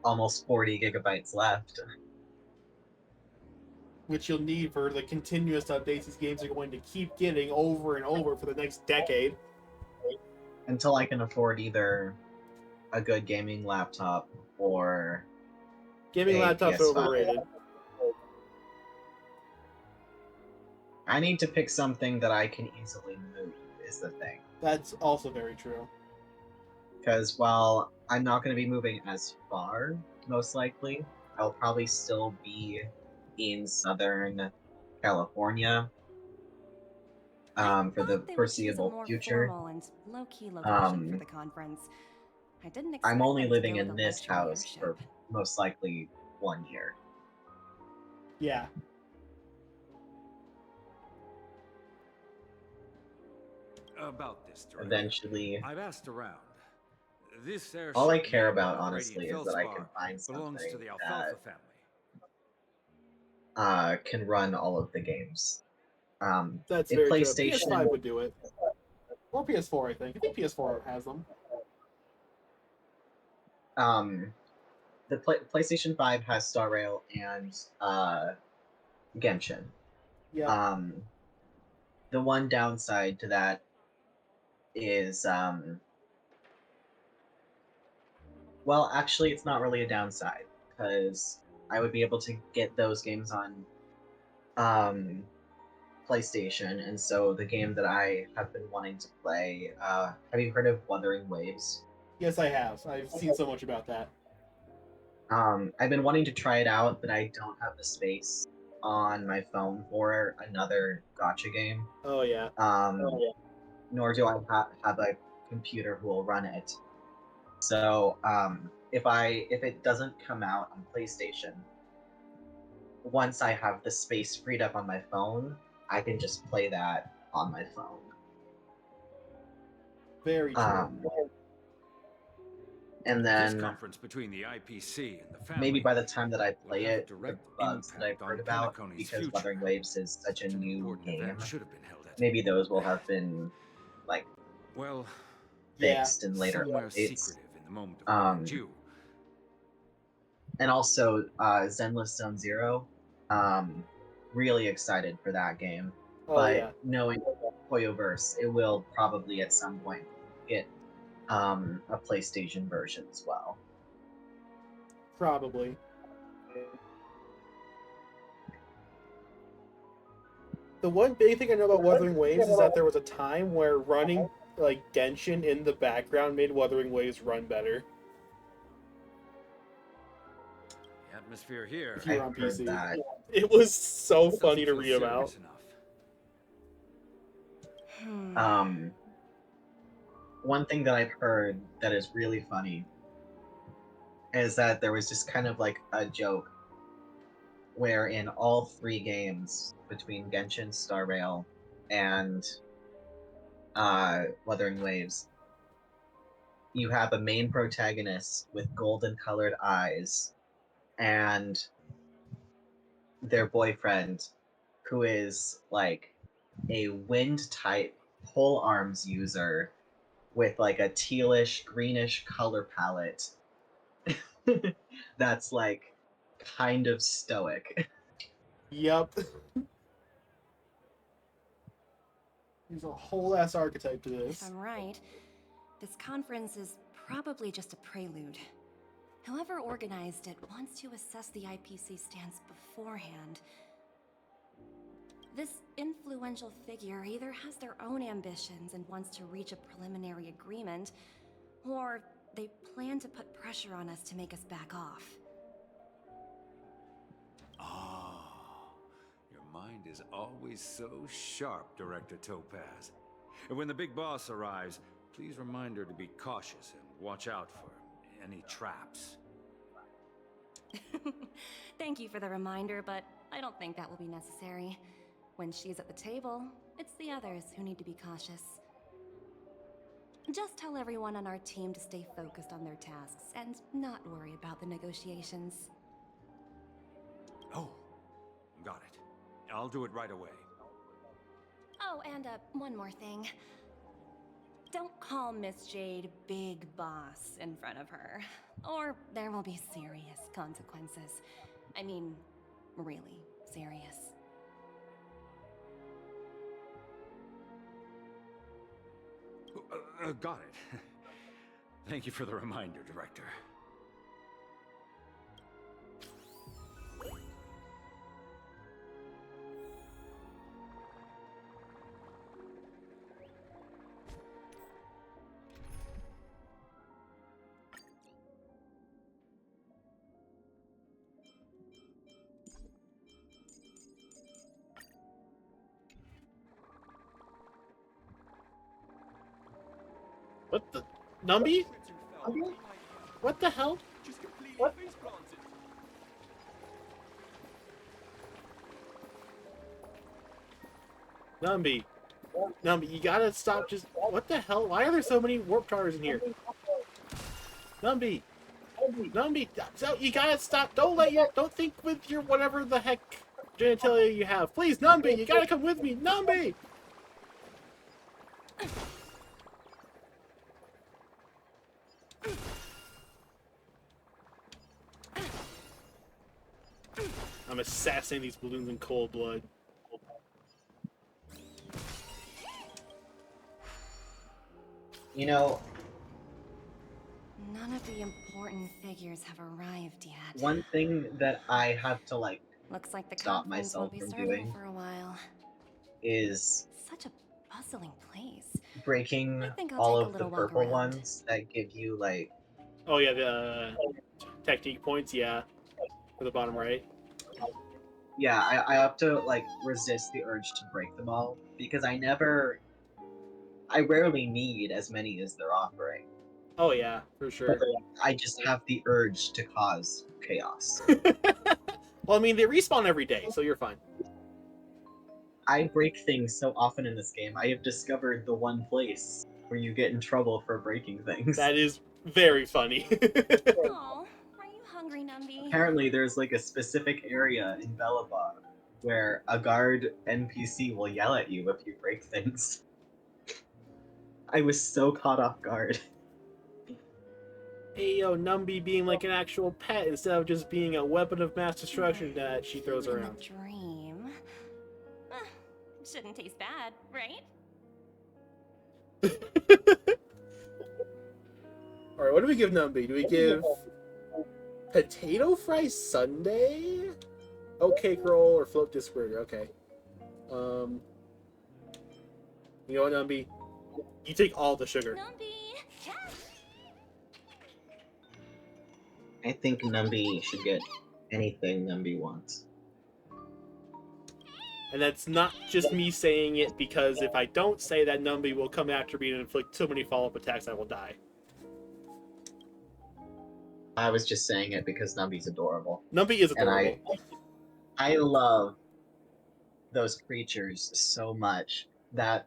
almost 40 gigabytes left. Which you'll need for the continuous updates these games are going to keep getting over and over for the next decade. Until I can afford either a good gaming laptop or Gaming a laptops are PS5. overrated. I need to pick something that I can easily move, is the thing. That's also very true. Because while I'm not going to be moving as far, most likely, I'll probably still be in Southern California for the foreseeable future. More formal and low-key location for the conference. I didn't expect I'm only them to living go in with a this luxury house for airship. most likely 1 year. Yeah. About this, Director. Eventually, I've asked around. This airship all I care named about, the honestly, Radiant is that I can Feldspar find belongs to something the Alfalfa that family. can run all of the games. That's In very true. PlayStation, PS5 would do it. Or PS4, I think. I think PS4 has them. the PlayStation 5 has Star Rail and Genshin. Yeah. The one downside to that is, well, actually, it's not really a downside, because I would be able to get those games on PlayStation, and so the game that I have been wanting to play, have you heard of Wuthering Waves? Yes, I have. I've seen so much about that. I've been wanting to try it out, but I don't have the space on my phone for another gacha game. Oh, yeah. Nor do I have a computer who will run it. So, if it doesn't come out on PlayStation, once I have the space freed up on my phone, I can just play that on my phone. Very true. And This then conference between the IPC and the family maybe by the time that I will play have a it, the direct bugs that I've impact heard on about, Penacony's because future. Wuthering Waves is such a Such an new important game, event should have been held at. maybe those will have been like Well, fixed in later somewhere updates. secretive in the moment of due. And also Zenless Zone Zero. really excited for that game. Oh but yeah. knowing Hoyoverse, it will probably at some point get a PlayStation version as well. Probably. The one big thing I know about Wuthering Waves is that there was a time where running like Genshin in the background made Wuthering Waves run better. The atmosphere here. If you were on I've heard PC. that. It was so doesn't funny to feel read about. serious enough. One thing that I've heard that is really funny is that there was just kind of like a joke where in all 3 games between Genshin, Star Rail, and Wuthering Waves, you have a main protagonist with golden colored eyes and their boyfriend who is like a wind type pole arms user with like a tealish greenish color palette that's like kind of stoic. Yep. There's a whole ass archetype to If this. I'm right, this conference is probably just a prelude. Whoever organized it wants to assess the IPC stance beforehand. This influential figure either has their own ambitions and wants to reach a preliminary agreement, or they plan to put pressure on us to make us back off. Ah, your mind is always so sharp, Director Topaz. And when the big boss arrives, please remind her to be cautious and watch out for any traps. Thank you for the reminder, but I don't think that will be necessary. When she's at the table, it's the others who need to be cautious. Just tell everyone on our team to stay focused on their tasks and not worry about the negotiations. Oh, got it. I'll do it right away. Oh, and one more thing. Don't call Miss Jade Big Boss in front of her, or there will be serious consequences. I mean, really serious. Got it. Thank you for the reminder, Director. What the? Numby? What the hell? Numby. Numby, you gotta stop just... What the hell? Why are there so many warp towers in here? Numby. Numby, so you gotta stop. Don't think with your whatever the heck genitalia you have. Please, Numby, you gotta come with me. Numby! I'm assassinating these balloons in cold blood. You know, None of the important figures have arrived yet. one thing that I have to like Looks like the stop conference myself won't be from starting doing for a while. is Such a bustling place. breaking I think I'll all take a of the little walk purple around. ones that give you like Oh yeah, the technique points, yeah. For the bottom right. yeah, I have to like resist the urge to break them all because I rarely need as many as they're offering. Oh yeah, for sure. I just have the urge to cause chaos. Well, I mean, they respawn every day, so you're fine. I break things so often in this game. I have discovered the one place where you get in trouble for breaking things. That is very funny. Oh, are you hungry, Numby? Apparently, there's like a specific area in Bellabog where a guard NPC will yell at you if you break things. I was so caught off guard. Hey yo, Numby being like an actual pet instead of just being a weapon of mass destruction that she throws In around. a dream. Shouldn't taste bad, right? Alright, what do we give Numby? Do we give potato fry sundae? Oat cake roll or float disc burger? Okay. You know what, Numby? You take all the sugar. Numpy! Yes! I think Numby should get anything Numby wants. And that's not just me saying it, because if I don't say that, Numby will come after me and inflict so many follow-up attacks I will die. I was just saying it because Numby's adorable. Numby is And adorable. I love those creatures so much that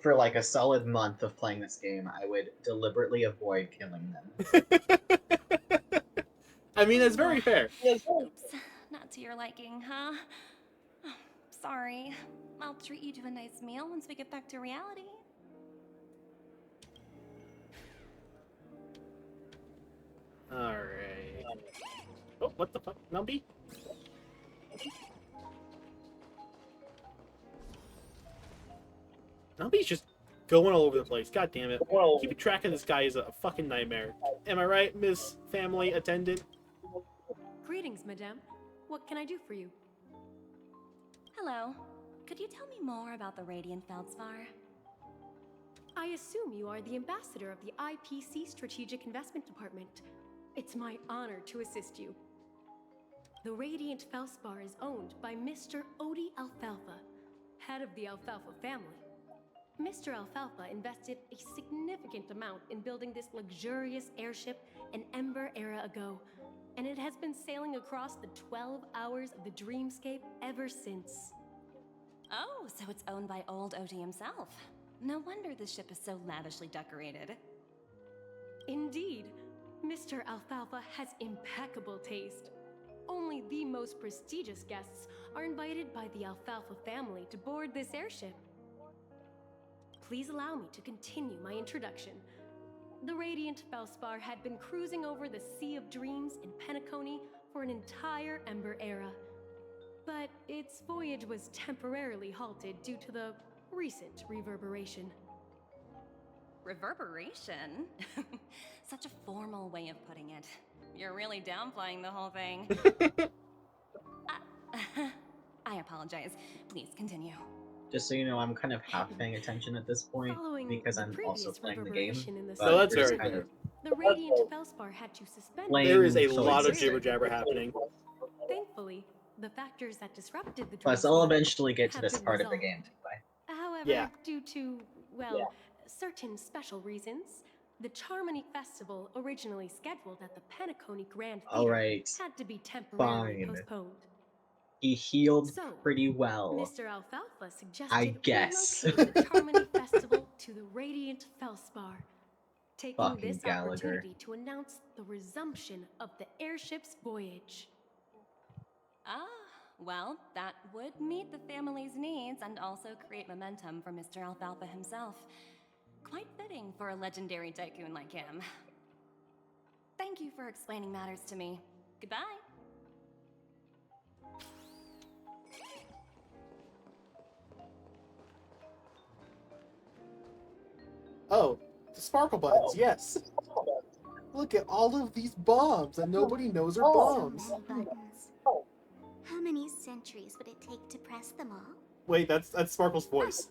for like a solid month of playing this game, I would deliberately avoid killing them. I mean, that's very fair. Oops, not to your liking, huh? Sorry. I'll treat you to a nice meal once we get back to reality. Alright. Oh, what the fuck? Numby? Numby's just going all over the place. God damn it. Keeping track of this guy is a fucking nightmare. Am I right, Miss Family Attendant? Greetings, madame. What can I do for you? Hello. Could you tell me more about the Radiant Feldspar? I assume you are the ambassador of the IPC Strategic Investment Department. It's my honor to assist you. The Radiant Felspar is owned by Mr. Odie Alfalfa, head of the Alfalfa family. Mr. Alfalfa invested a significant amount in building this luxurious airship an Ember era ago, and it has been sailing across the 12 hours of the dreamscape ever since. Oh, so it's owned by old Odie himself. No wonder the ship is so lavishly decorated. Indeed, Mr. Alfalfa has impeccable taste. Only the most prestigious guests are invited by the Alfalfa family to board this airship. Please allow me to continue my introduction. The Radiant Felspar had been cruising over the Sea of Dreams in Penacony for an entire Ember era. But its voyage was temporarily halted due to the recent reverberation. Reverberation? Such a formal way of putting it. You're really downplaying the whole thing. I apologize. Please continue. Just so you know, I'm kind of half paying attention at this point Following because the I'm previous also playing the game. reverberation in the But No, that's we're just very kind fair. of The Radiant Felspar had to suspend. Playing There is a till lot of it's jibber jabber happening. Thankfully, the factors that disrupted the Plus, dream I'll slot eventually get to have this been part of the resolved. game anyway. However, Yeah. due to, well, certain special reasons, the Charmony Festival, originally scheduled at the Penacony Grand Theater, Alright, had to be temporarily fine. postponed. He healed So, pretty well. Mr. Alfalfa suggested I guess. relocating the Charmony Festival to the Radiant Felspar, taking Fucking this Gallagher. opportunity to announce the resumption of the airship's voyage. Ah, well, that would meet the family's needs and also create momentum for Mr. Alfalfa himself. Quite fitting for a legendary tycoon like him. Thank you for explaining matters to me. Goodbye. Oh, the sparkle buttons, yes. Look at all of these bombs and nobody knows are bombs. So many buttons. How many centuries would it take to press them all? Wait, that's Sparkle's voice.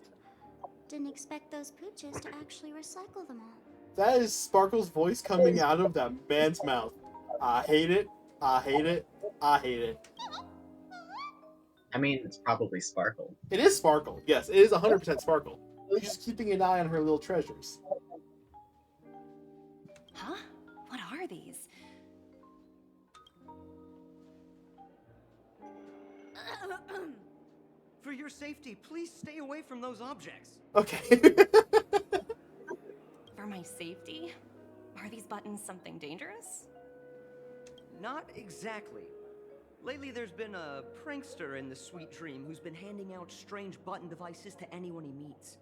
Didn't expect those pooches to actually recycle them all. That is Sparkle's voice coming out of that man's mouth. I hate it. I hate it. I hate it. I mean, it's probably Sparkle. It is Sparkle. Yes, it is 100% Sparkle. She's just keeping an eye on her little treasures. Huh? What are these? For your safety, please stay away from those objects. Okay. For my safety? Are these buttons something dangerous? Not exactly. Lately, there's been a prankster in the Sweet Dream who's been handing out strange button devices to anyone he meets.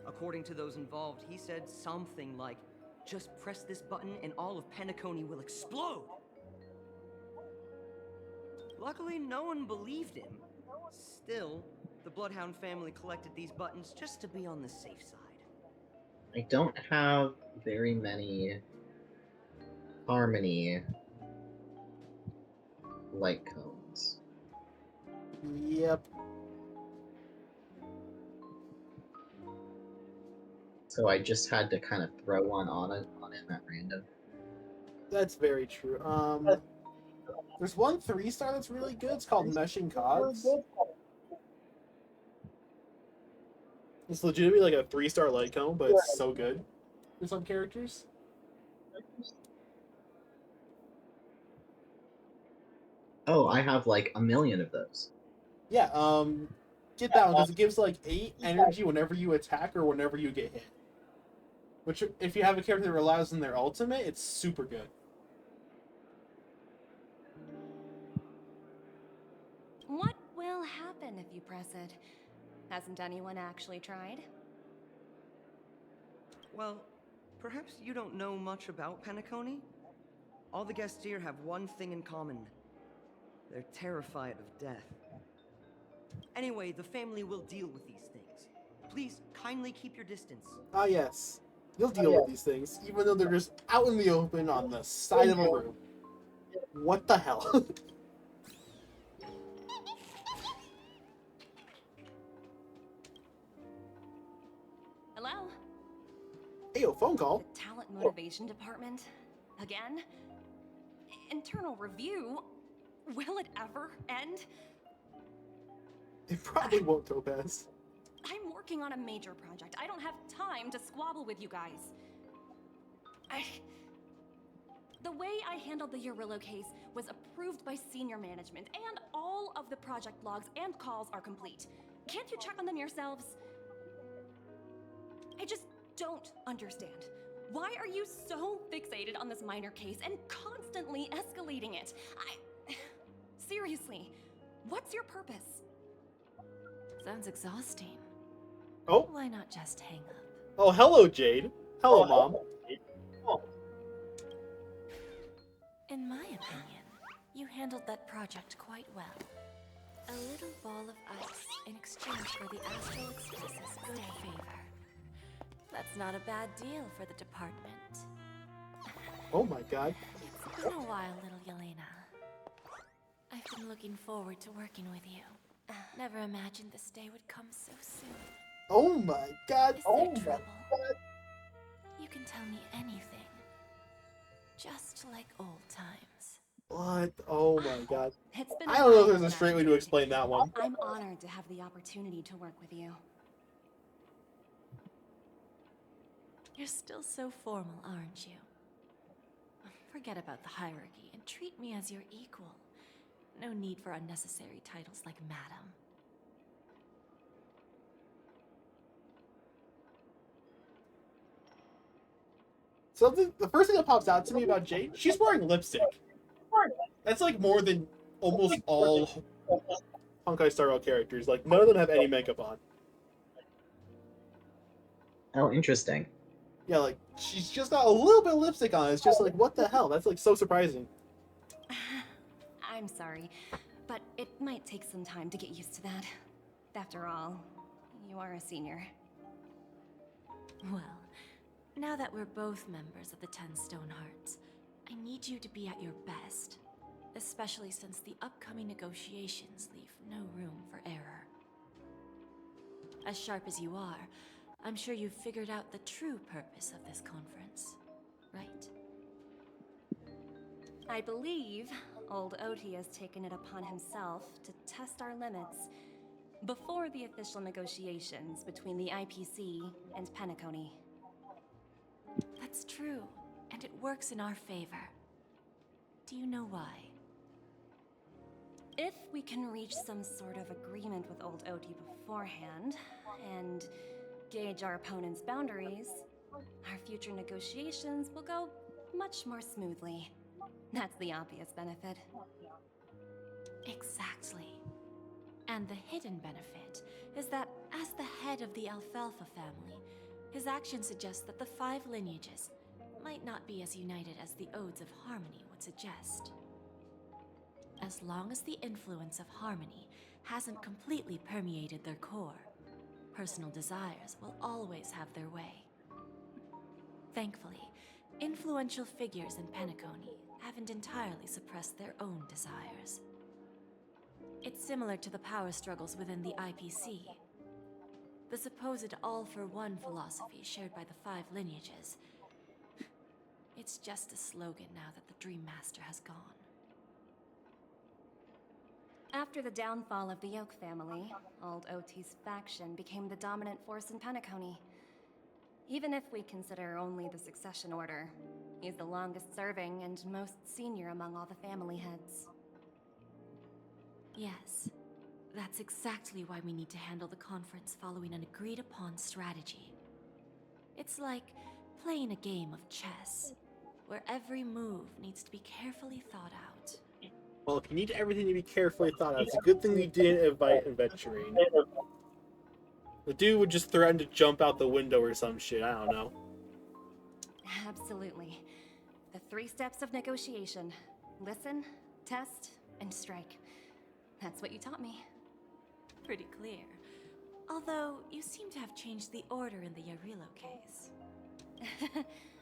According to those involved, he said something like, "Just press this button and all of Penacony will explode." Luckily, no one believed him. Still, the the Bloodhound family collected these buttons just to be on the safe side. I don't have very many Harmony light cones. Yep. So I just had to kind of throw one on it at random. That's very true. There's one 3-star that's really good. It's called Meshing Cogs. It's legitimately like a 3-star light cone, but it's so good for some characters. Oh, I have like a million of those. Yeah, get that one because it gives like 8 energy whenever you attack or whenever you get hit. Which, if you have a character that relies on their ultimate, it's super good. What will happen if you press it? Hasn't anyone actually tried? Well, perhaps you don't know much about Penacony? All the guests here have one thing in common. They're terrified of death. Anyway, the family will deal with these things. Please, kindly keep your distance. Ah, yes. You'll deal with these things, even though they're just out in the open on the side of a room. What the hell? Hello? Hey, phone call. The talent motivation department? Again? Internal review? Will it ever end? It probably won't, Topaz. I'm working on a major project. I don't have time to squabble with you guys. The way I handled the Urillo case was approved by senior management, and all of the project logs and calls are complete. Can't you check on them yourselves? I just don't understand. Why are you so fixated on this minor case and constantly escalating it? Seriously, what's your purpose? Sounds exhausting. Oh. Why not just hang up? Oh, hello, Jade. Hello, Mom. In my opinion, you handled that project quite well. A little ball of ice in exchange for the Astral Express's good favor. That's not a bad deal for the department. Oh my god. It's been a while, little Yelena. I've been looking forward to working with you. Never imagined this day would come so soon. Oh my god. Is there trouble? You can tell me anything. Just like old times. What? Oh my god. It's been I don't know if while, there's a straight way to explain that one. I'm honored to have the opportunity to work with you. You're still so formal, aren't you? Forget about the hierarchy and treat me as your equal. No need for unnecessary titles like Madam. Something. The first thing that pops out to me about Jade, she's wearing lipstick. That's like more than almost all Honkai Star Rail characters. Like none of them have any makeup on. Oh, interesting. Yeah, like she's just got a little bit of lipstick on. It's just like what the hell? That's like so surprising. I'm sorry, but it might take some time to get used to that. After all, you are a senior. Well, now that we're both members of the 10 Stone Hearts, I need you to be at your best. Especially since the upcoming negotiations leave no room for error. As sharp as you are, I'm sure you've figured out the true purpose of this conference, right? I believe old Oti has taken it upon himself to test our limits before the official negotiations between the IPC and Penacony. That's true, and it works in our favor. Do you know why? If we can reach some sort of agreement with old Oti beforehand, and gauge our opponent's boundaries, our future negotiations will go much more smoothly. That's the obvious benefit. Exactly. And the hidden benefit is that as the head of the Alfalfa family, his actions suggest that the 5 lineages might not be as united as the Odes of Harmony would suggest. as long as the influence of harmony hasn't completely permeated their core. Personal desires will always have their way. Thankfully, influential figures in Penacony haven't entirely suppressed their own desires. It's similar to the power struggles within the IPC. The supposed all-for-one philosophy shared by the 5 lineages. It's just a slogan now that the Dream Master has gone. After the downfall of the Yoke family, Old OT's faction became the dominant force in Penacony. Even if we consider only the succession order, he's the longest serving and most senior among all the family heads. Yes, that's exactly why we need to handle the conference following an agreed-upon strategy. It's like playing a game of chess, where every move needs to be carefully thought out. Well, if you need everything to be carefully thought out, it's a good thing you didn't invite Adventuring. The dude would just threaten to jump out the window or some shit, I don't know. Absolutely. The 3 steps of negotiation. Listen, test, and strike. That's what you taught me. Pretty clear. Although, you seem to have changed the order in the Yarilo case.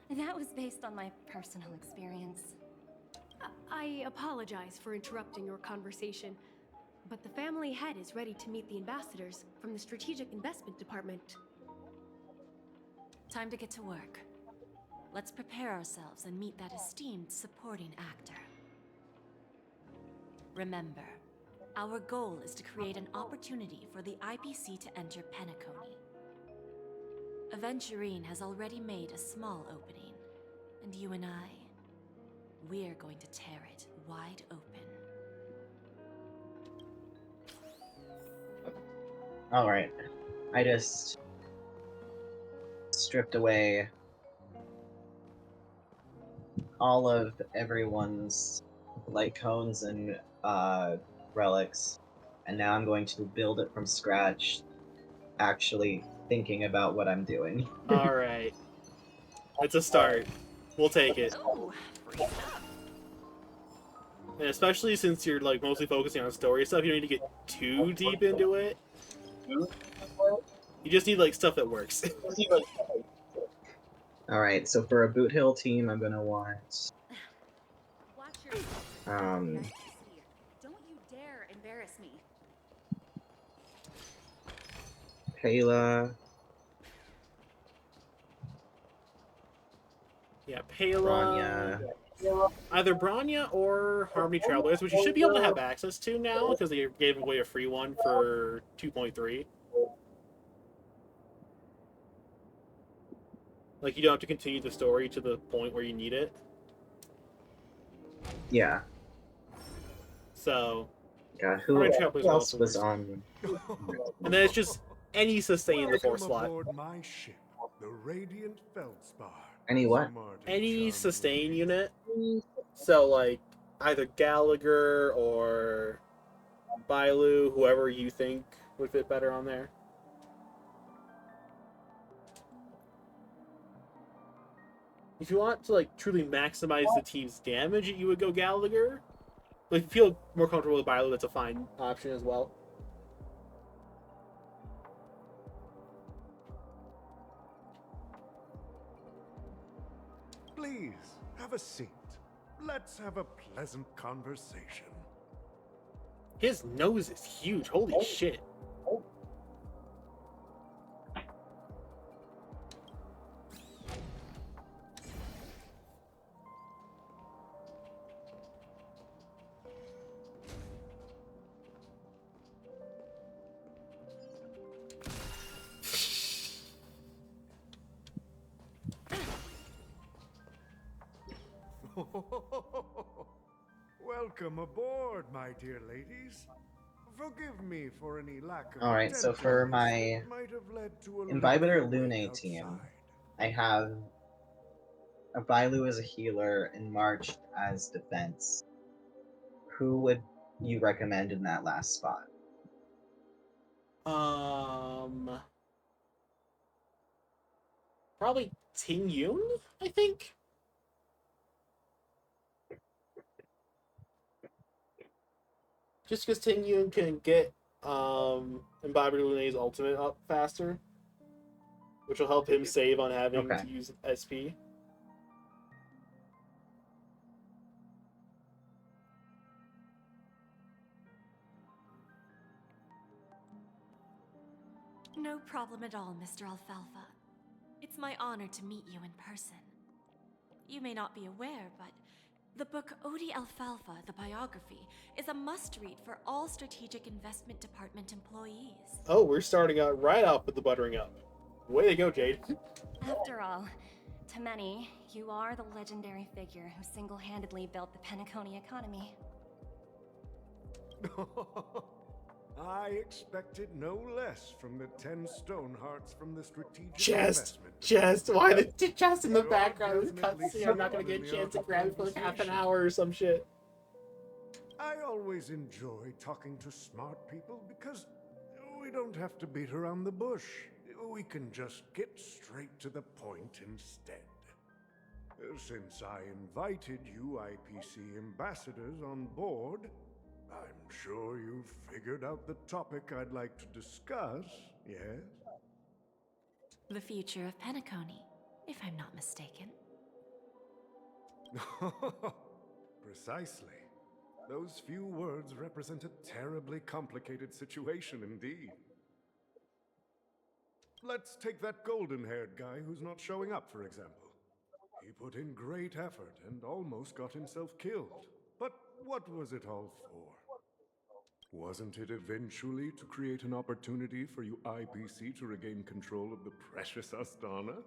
That was based on my personal experience. I apologize for interrupting your conversation, but the family head is ready to meet the ambassadors from the Strategic Investment Department. Time to get to work. Let's prepare ourselves and meet that esteemed supporting actor. Remember, our goal is to create an opportunity for the IPC to enter Penacony. Aventurine has already made a small opening, and you and I, we're going to tear it wide open. Alright. I just stripped away all of everyone's light cones and relics, and now I'm going to build it from scratch, actually thinking about what I'm doing. Alright. It's a start. We'll take it. Ooh, free stuff. And especially since you're like mostly focusing on story stuff, you don't need to get too deep into it. You just need like stuff that works. Alright, so for a Boot Hill team, I'm gonna want Watch your um Don't you dare embarrass me. Pela, Yeah, Pela. Bronya. Either Bronya or Harmony Trailblazers, which you should be able to have access to now because they gave away a free one for 2.3. Like, you don't have to continue the story to the point where you need it. Yeah. So, God, who Harmony Trailblazers else also was works. on? And then it's just any sustain in the 4th Welcome slot. aboard my ship, the Radiant Feldspar. Any what? Smart and Any charming sustain lady. unit. So, like, either Gallagher or Bailu, whoever you think would fit better on there. If you want to, like, truly maximize the team's damage, you would go Gallagher. But if you feel more comfortable with Bailu, that's a fine option as well. Please, have a seat. Let's have a pleasant conversation. His nose is huge. Holy shit. Welcome aboard, my dear ladies. Forgive me for any lack of Alright, so for attentiveness my that might have led to a Imbibitor lengthy Lune wait team, outside. I have a Bailu as a healer and March as defense. Who would you recommend in that last spot? Probably Ting Yun, I think. just because Tingyun can get Embodied Lunae's ultimate up faster, which will help him save on having Okay. to use SP. No problem at all, Mr. Alfalfa. It's my honor to meet you in person. You may not be aware, but the book Odie Alfalfa, the biography, is a must-read for all Strategic Investment Department employees. Oh, we're starting out right off with the buttering up. Way to go, Jade. After all, to many, you are the legendary figure who single-handedly built the Penacony economy. I expected no less from the 10 stone hearts from the strategic Chest! investment. Chest! Why the chest in the You're background is definitely cutscene? I'm not gonna get a chance to grab it for like half an hour or some shit. I always enjoy talking to smart people because we don't have to beat around the bush. We can just get straight to the point instead. Since I invited you IPC ambassadors on board, I'm sure you've figured out the topic I'd like to discuss, yes? The future of Penacony, if I'm not mistaken. Precisely. Those few words represent a terribly complicated situation indeed. Let's take that golden-haired guy who's not showing up, for example. He put in great effort and almost got himself killed. But what was it all for? Wasn't it eventually to create an opportunity for you IPC to regain control of the precious Astana?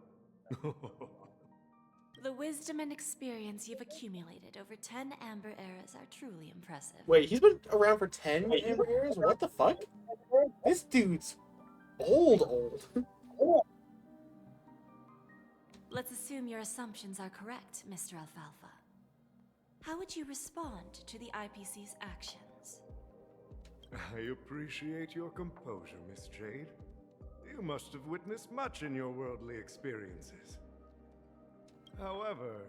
The wisdom and experience you've accumulated over 10 Amber Eras are truly impressive. Wait, he's been around for 10 Amber Eras? What the fuck? This dude's old. Let's assume your assumptions are correct, Mr. Alfalfa. How would you respond to the IPC's actions? I appreciate your composure, Miss Jade. You must have witnessed much in your worldly experiences. However,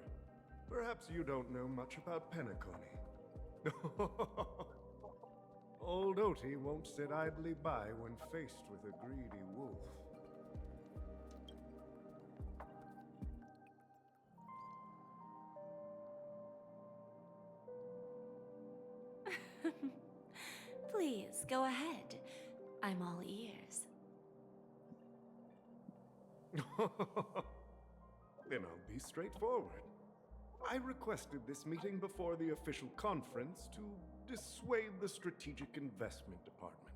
perhaps you don't know much about Penacony. Old Oti won't sit idly by when faced with a greedy wolf. Please, go ahead. I'm all ears. Then I'll be straightforward. I requested this meeting before the official conference to dissuade the Strategic Investment Department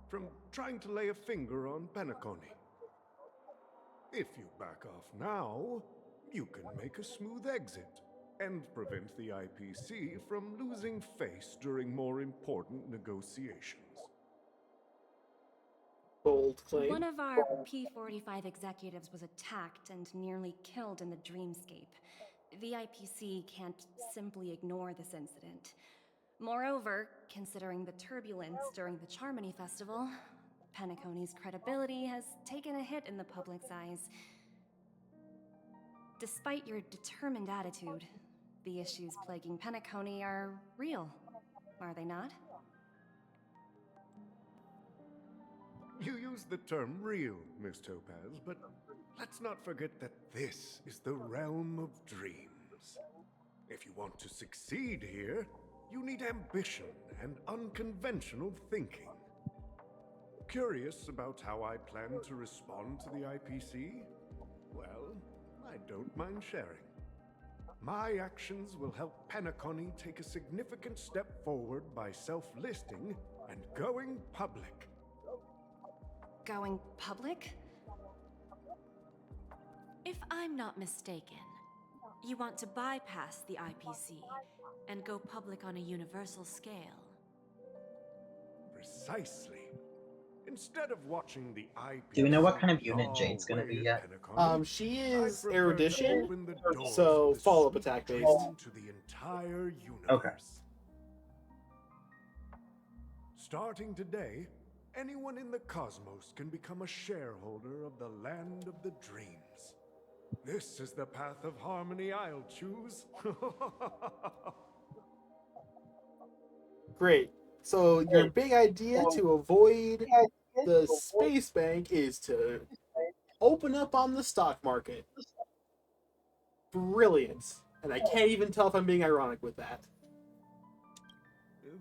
from trying to lay a finger on Penacony. If you back off now, you can make a smooth exit and prevent the IPC from losing face during more important negotiations. Bold claim. One of our P-45 executives was attacked and nearly killed in the dreamscape. The IPC can't simply ignore this incident. Moreover, considering the turbulence during the Charmony Festival, Penacony's credibility has taken a hit in the public's eyes. Despite your determined attitude, the issues plaguing Penacony are real, are they not? You use the term real, Miss Topaz, but let's not forget that this is the realm of dreams. If you want to succeed here, you need ambition and unconventional thinking. Curious about how I plan to respond to the IPC? Well, I don't mind sharing. My actions will help Penacony take a significant step forward by self-listing and going public. Going public? If I'm not mistaken, you want to bypass the IPC and go public on a universal scale. Precisely. Instead of watching the IPC... Do we know what kind of unit Jade's gonna be yet? She is erudition, so follow-up attack based. To the entire universe. Okay. Starting today, anyone in the cosmos can become a shareholder of the land of the dreams. This is the path of harmony I'll choose. Great. So your big idea to avoid the space bank is to open up on the stock market. Brilliant. And I can't even tell if I'm being ironic with that.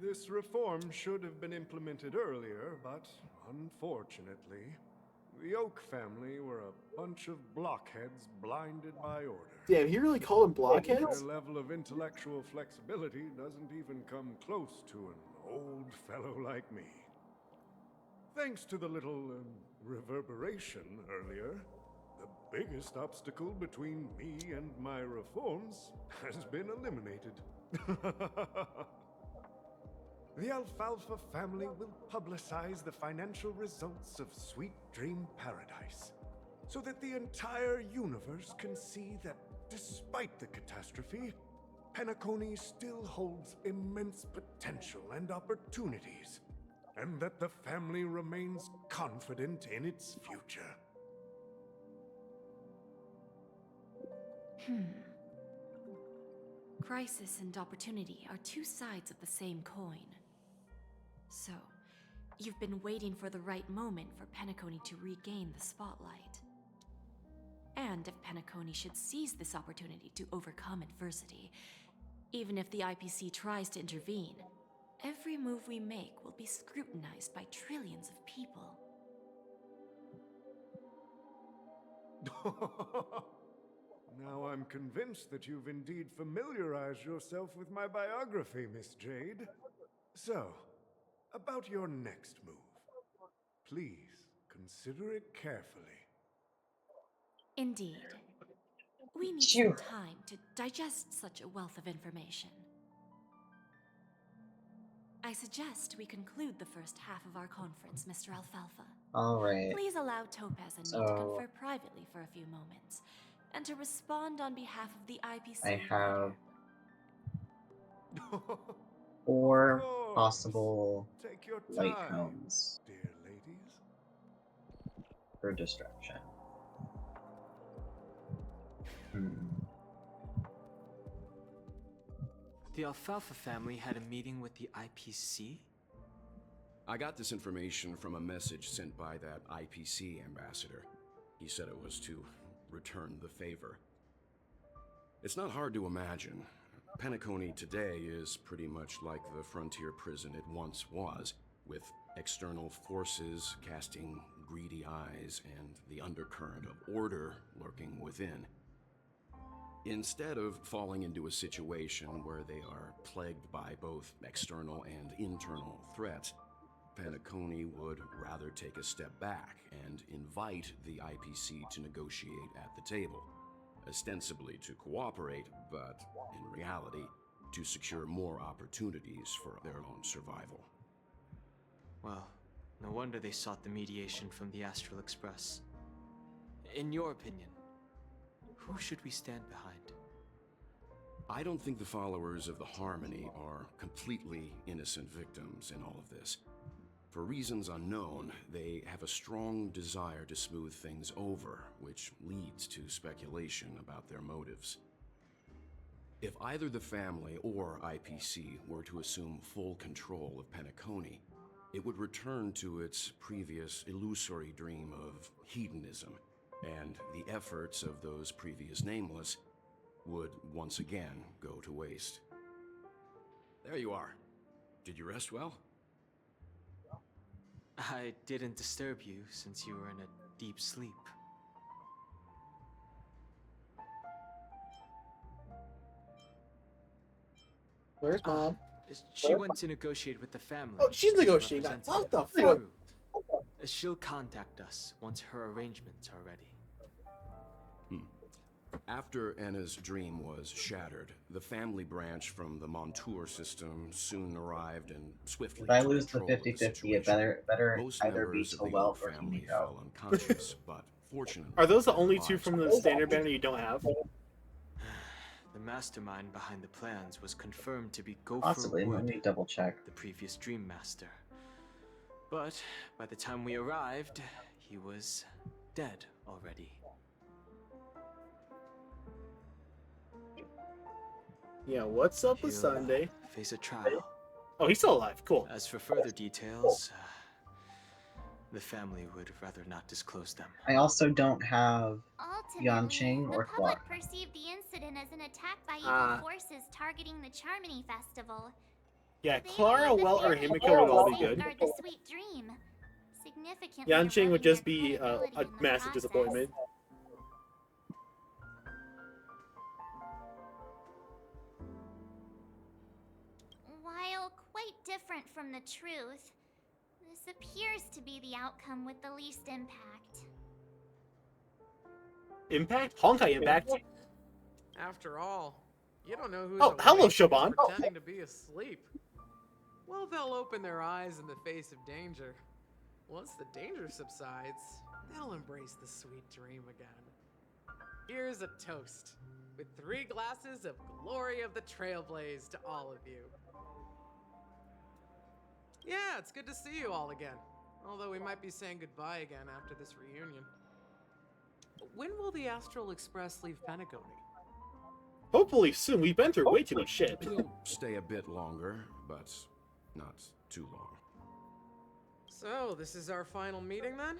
This reform should have been implemented earlier, but unfortunately, the Oak family were a bunch of blockheads blinded by order. Damn, he really called them blockheads? Their level of intellectual flexibility doesn't even come close to an old fellow like me. Thanks to the little reverberation earlier, the biggest obstacle between me and my reforms has been eliminated. The Alfalfa family will publicize the financial results of Sweet Dream Paradise, so that the entire universe can see that despite the catastrophe, Penacony still holds immense potential and opportunities, and that the family remains confident in its future. Crisis and opportunity are two sides of the same coin. So, you've been waiting for the right moment for Penacony to regain the spotlight. And if Penacony should seize this opportunity to overcome adversity, even if the IPC tries to intervene, every move we make will be scrutinized by trillions of people. Now I'm convinced that you've indeed familiarized yourself with my biography, Miss Jade. So, about your next move. Please, consider it carefully. Indeed. We need Phew. some time to digest such a wealth of information. I suggest we conclude the first half of our conference, Mr. Alfalfa. Alright. Please allow Topaz and me to confer privately for a few moments, and to respond on behalf of the IPC. I have Of 4 course. possible Take your light time, cones dear ladies. for distraction. The Alfalfa family had a meeting with the IPC? I got this information from a message sent by that IPC ambassador. He said it was to return the favor. It's not hard to imagine. Penacony today is pretty much like the frontier prison it once was, with external forces casting greedy eyes and the undercurrent of order lurking within. Instead of falling into a situation where they are plagued by both external and internal threats, Penacony would rather take a step back and invite the IPC to negotiate at the table, ostensibly to cooperate, but in reality, to secure more opportunities for their own survival. Well, no wonder they sought the mediation from the Astral Express. In your opinion, who should we stand behind? I don't think the followers of the Harmony are completely innocent victims in all of this. For reasons unknown, they have a strong desire to smooth things over, which leads to speculation about their motives. If either the family or IPC were to assume full control of Penacony, it would return to its previous illusory dream of hedonism, and the efforts of those previous nameless would once again go to waste. There you are. Did you rest well? I didn't disturb you since you were in a deep sleep. Where's Mom? She went to negotiate with the family. Oh, she's negotiating. What the fuck? She'll contact us once her arrangements are ready. After Anna's dream was shattered, the family branch from the Montour system soon arrived and swiftly If I took lose the control of 50-50, it situation. better Most either be members of the Towell Oak or family Kimiko. fell unconscious, but fortunately, Are those the their only two lives from were the standard banner you don't have? The mastermind behind the plans was confirmed to be Gopher Possibly, let Wood, me double check. the previous Dream Master. But by the time we arrived, he was dead already. Yeah, what's up with He'll Sunday? face a trial. Oh, he's still alive. Cool. As for further details, the family would rather not disclose them. I also don't have Ultimately, Yanqing the or public Clara. perceived the incident as an attack by evil Ah. forces targeting the Charmony Festival. Yeah, They Clara, believe the Well, or family Himiko would all be needed to good. safeguard the sweet dream, significantly Yanqing would eroding just their be credibility a in the massive process. disappointment. While quite different from the truth, this appears to be the outcome with the least impact. Impact? Honkai Impact? After all, you don't know who's Oh, awake hello, and Shoban. pretending to be asleep. Well, they'll open their eyes in the face of danger. Once the danger subsides, they'll embrace the sweet dream again. Here's a toast, with 3 glasses of glory of the Trailblaze to all of you. Yeah, it's good to see you all again. Although we might be saying goodbye again after this reunion. When will the Astral Express leave Penacony? Hopefully soon. We've been through way too much shit. We'll stay a bit longer, but not too long. So, this is our final meeting then?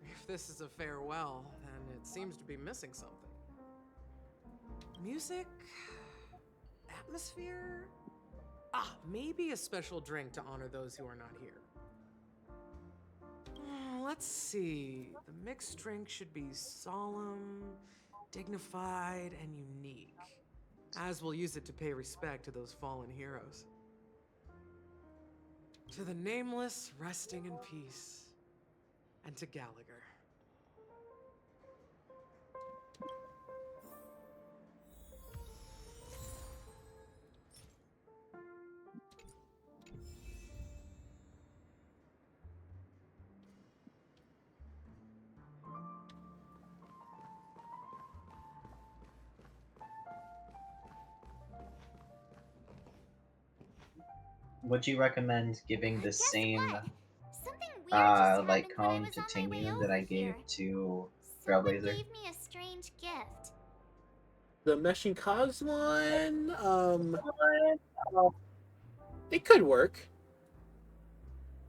If this is a farewell, then it seems to be missing something. Music? Atmosphere? Ah, maybe a special drink to honor those who are not here. Let's see. The mixed drink should be solemn, dignified, and unique. As we'll use it to pay respect to those fallen heroes. To the nameless, resting in peace. And to Gallagher. Would you recommend giving the same Something weird just happened light when I cone was to on my way Tingyun that I over gave here. to Someone Trailblazer? gave me a strange gift. The Meshing Cogs one, it could work.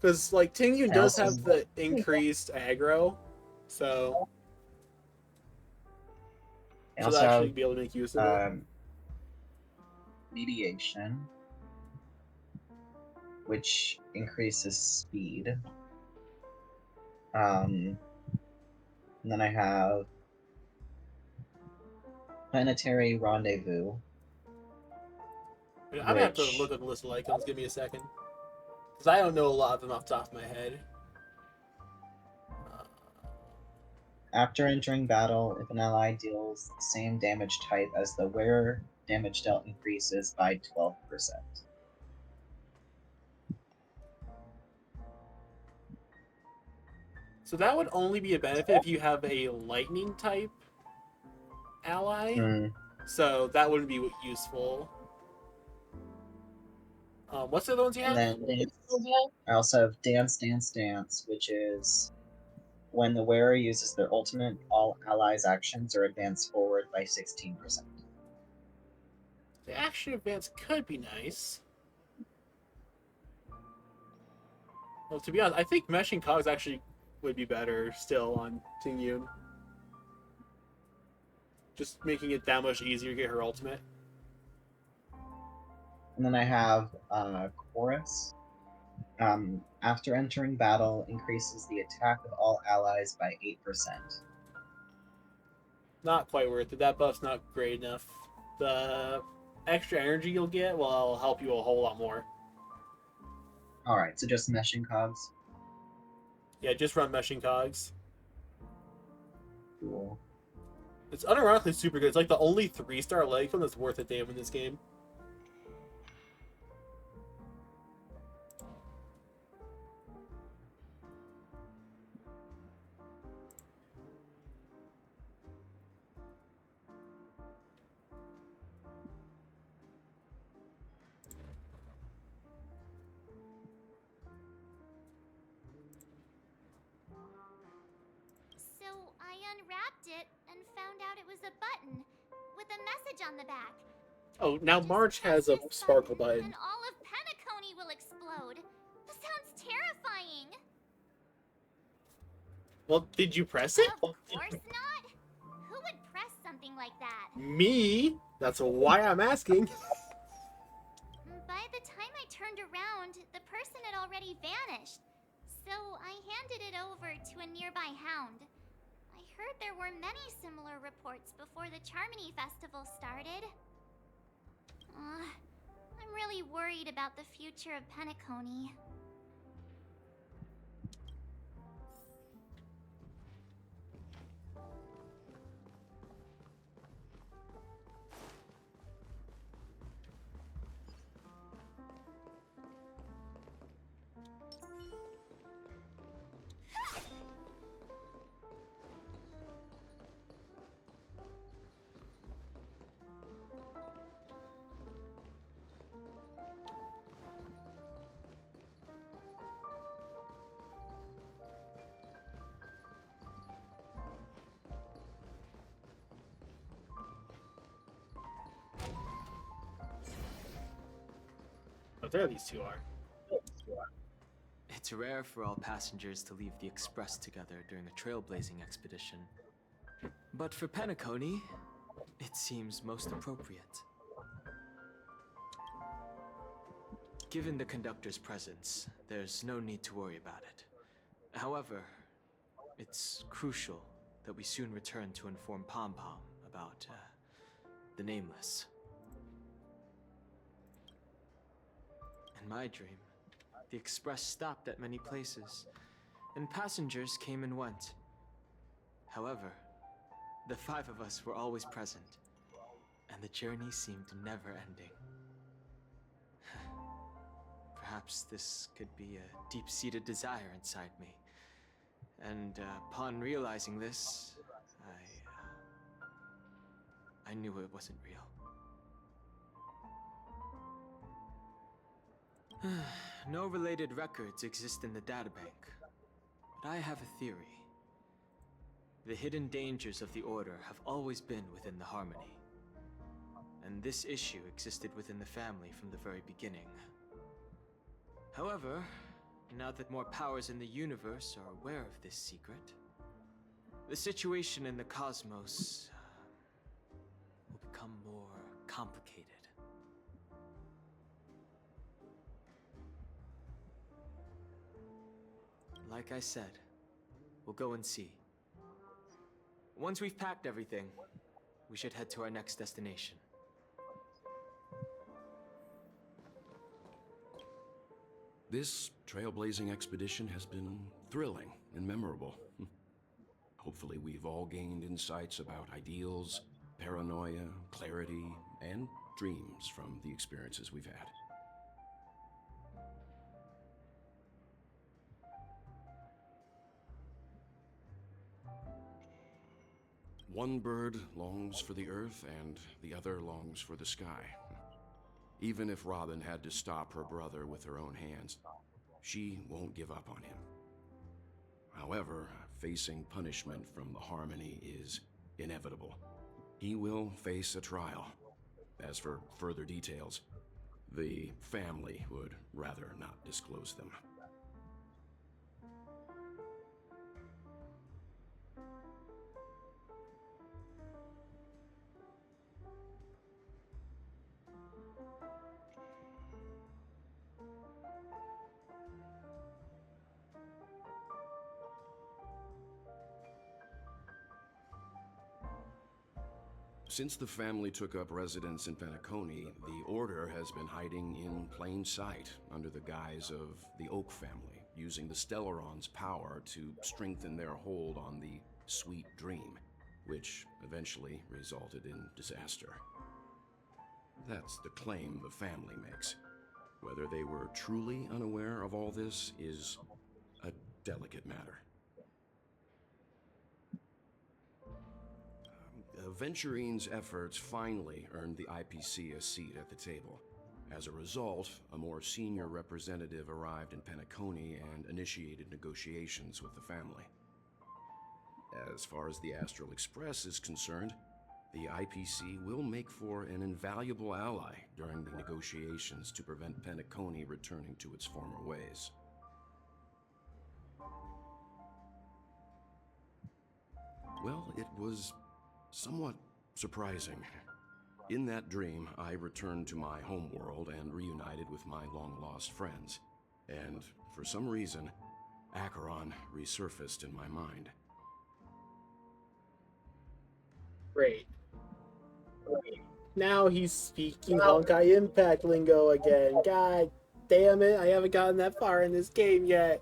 Because, like, Tingyun I does also- have the increased aggro, so I she'll also actually have be able to make use of it. mediation, which increases speed. And then I have planetary rendezvous. I'm gonna have to which- look at the list of icons. Give me a second. Because I don't know a lot of them off the top of my head. After entering battle, if an ally deals the same damage type as the wearer, damage dealt increases by 12%. So that would only be a benefit if you have a lightning type ally. So that wouldn't be useful. What's the other ones you have? And then I also have Dance, Dance, Dance, which is when the wearer uses their ultimate, all allies' actions are advanced forward by 16%. The action advance could be nice. Well, to be honest, I think Meshing Cogs actually would be better still on Tingyun. Just making it that much easier to get her ultimate. And then I have Chorus. After entering battle, increases the attack of all allies by 8%. Not quite worth it. That buff's not great enough. The extra energy you'll get will help you a whole lot more. Alright, so just Meshing Cogs. Yeah, just run Meshing Cogs. Cool. It's unironically super good. It's like the only 3-star leg that's worth a damn in this game. So I unwrapped it and found out it was a button with a message on the back. Oh, now March has a sparkle button. And all of Penacony will explode. This sounds terrifying. Well, did you press it? Of course not. Who would press something like that? Me? That's why I'm asking. By the time I turned around, the person had already vanished. So I handed it over to a nearby hound. I heard there were many similar reports before the Charmony Festival started. I'm really worried about the future of Penacony. Oh, there these two are. It's rare for all passengers to leave the Express together during a trailblazing expedition. But for Penacony, it seems most appropriate. Given the conductor's presence, there's no need to worry about it. However, it's crucial that we soon return to inform Pom Pom about the Nameless. In my dream, the Express stopped at many places, and passengers came and went. However, the five of us were always present, and the journey seemed never ending. Perhaps this could be a deep-seated desire inside me, and upon realizing this, I knew it wasn't real. No related records exist in the databank, but I have a theory. The hidden dangers of the Order have always been within the Harmony, and this issue existed within the family from the very beginning. However, now that more powers in the universe are aware of this secret, the situation in the cosmos will become more complicated. Like I said, we'll go and see. Once we've packed everything, we should head to our next destination. This trailblazing expedition has been thrilling and memorable. Hopefully we've all gained insights about ideals, paranoia, clarity, and dreams from the experiences we've had. One bird longs for the earth, and the other longs for the sky. Even if Robin had to stop her brother with her own hands, she won't give up on him. However, facing punishment from the Harmony is inevitable. He will face a trial. As for further details, the family would rather not disclose them. Since the family took up residence in Penacony, the Order has been hiding in plain sight under the guise of the Oak family, using the Stellaron's power to strengthen their hold on the Sweet Dream, which eventually resulted in disaster. That's the claim the family makes. Whether they were truly unaware of all this is a delicate matter. Venturine's efforts finally earned the IPC a seat at the table. As a result, a more senior representative arrived in Penacony and initiated negotiations with the family. As far as the Astral Express is concerned, The IPC will make for an invaluable ally during the negotiations to prevent Penacony returning to its former ways. Well, it was somewhat surprising. In that dream, I returned to my homeworld and reunited with my long-lost friends. And for some reason, Acheron resurfaced in my mind. Great. Now he's speaking Honkai Impact lingo again. God damn it, I haven't gotten that far in this game yet.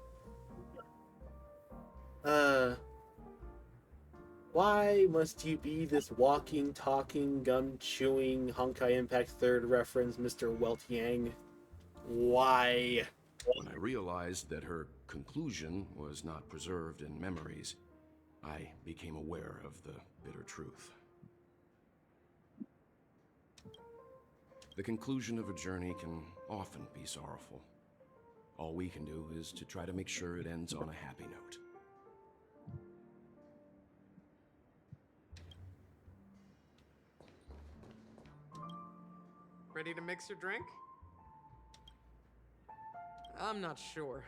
Why must you be this walking, talking, gum-chewing Honkai Impact 3rd reference, Mr. Weltiang? Why? When I realized that her conclusion was not preserved in memories, I became aware of the bitter truth. The conclusion of a journey can often be sorrowful. All we can do is to try to make sure it ends on a happy note. Ready to mix your drink? I'm not sure.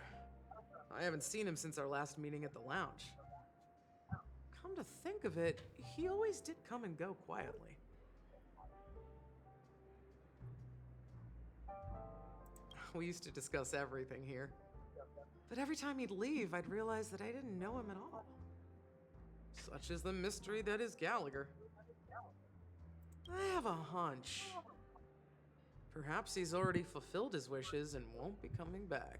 I haven't seen him since our last meeting at the lounge. Come to think of it, he always did come and go quietly. We used to discuss everything here. But every time he'd leave, I'd realize that I didn't know him at all. Such is the mystery that is Gallagher. I have a hunch. Perhaps he's already fulfilled his wishes and won't be coming back.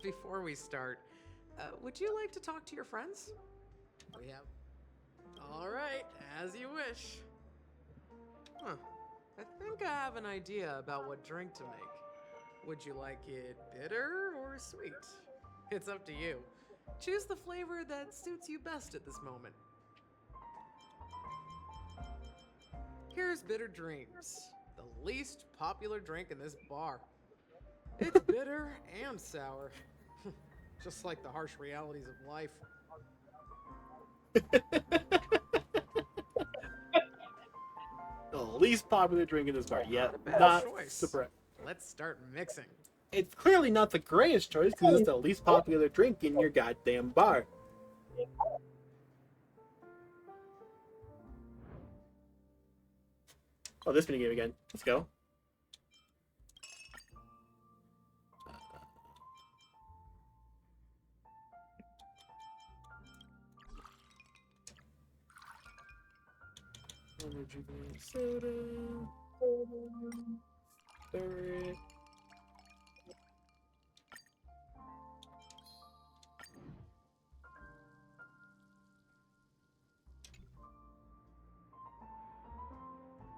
Before we start, would you like to talk to your friends? We have... All right, as you wish. Huh. I think I have an idea about what drink to make. Would you like it bitter or sweet? It's up to you. Choose the flavor that suits you best at this moment. Here's Bitter Dreams, the least popular drink in this bar. It's bitter and sour, just like the harsh realities of life. The least popular drink in this bar. Yeah, Bad not choice. surprised. Let's start mixing. It's clearly not the greatest choice because it's the least popular drink in your goddamn bar. Oh, this minigame again. Let's go. Energy soda. Stir it.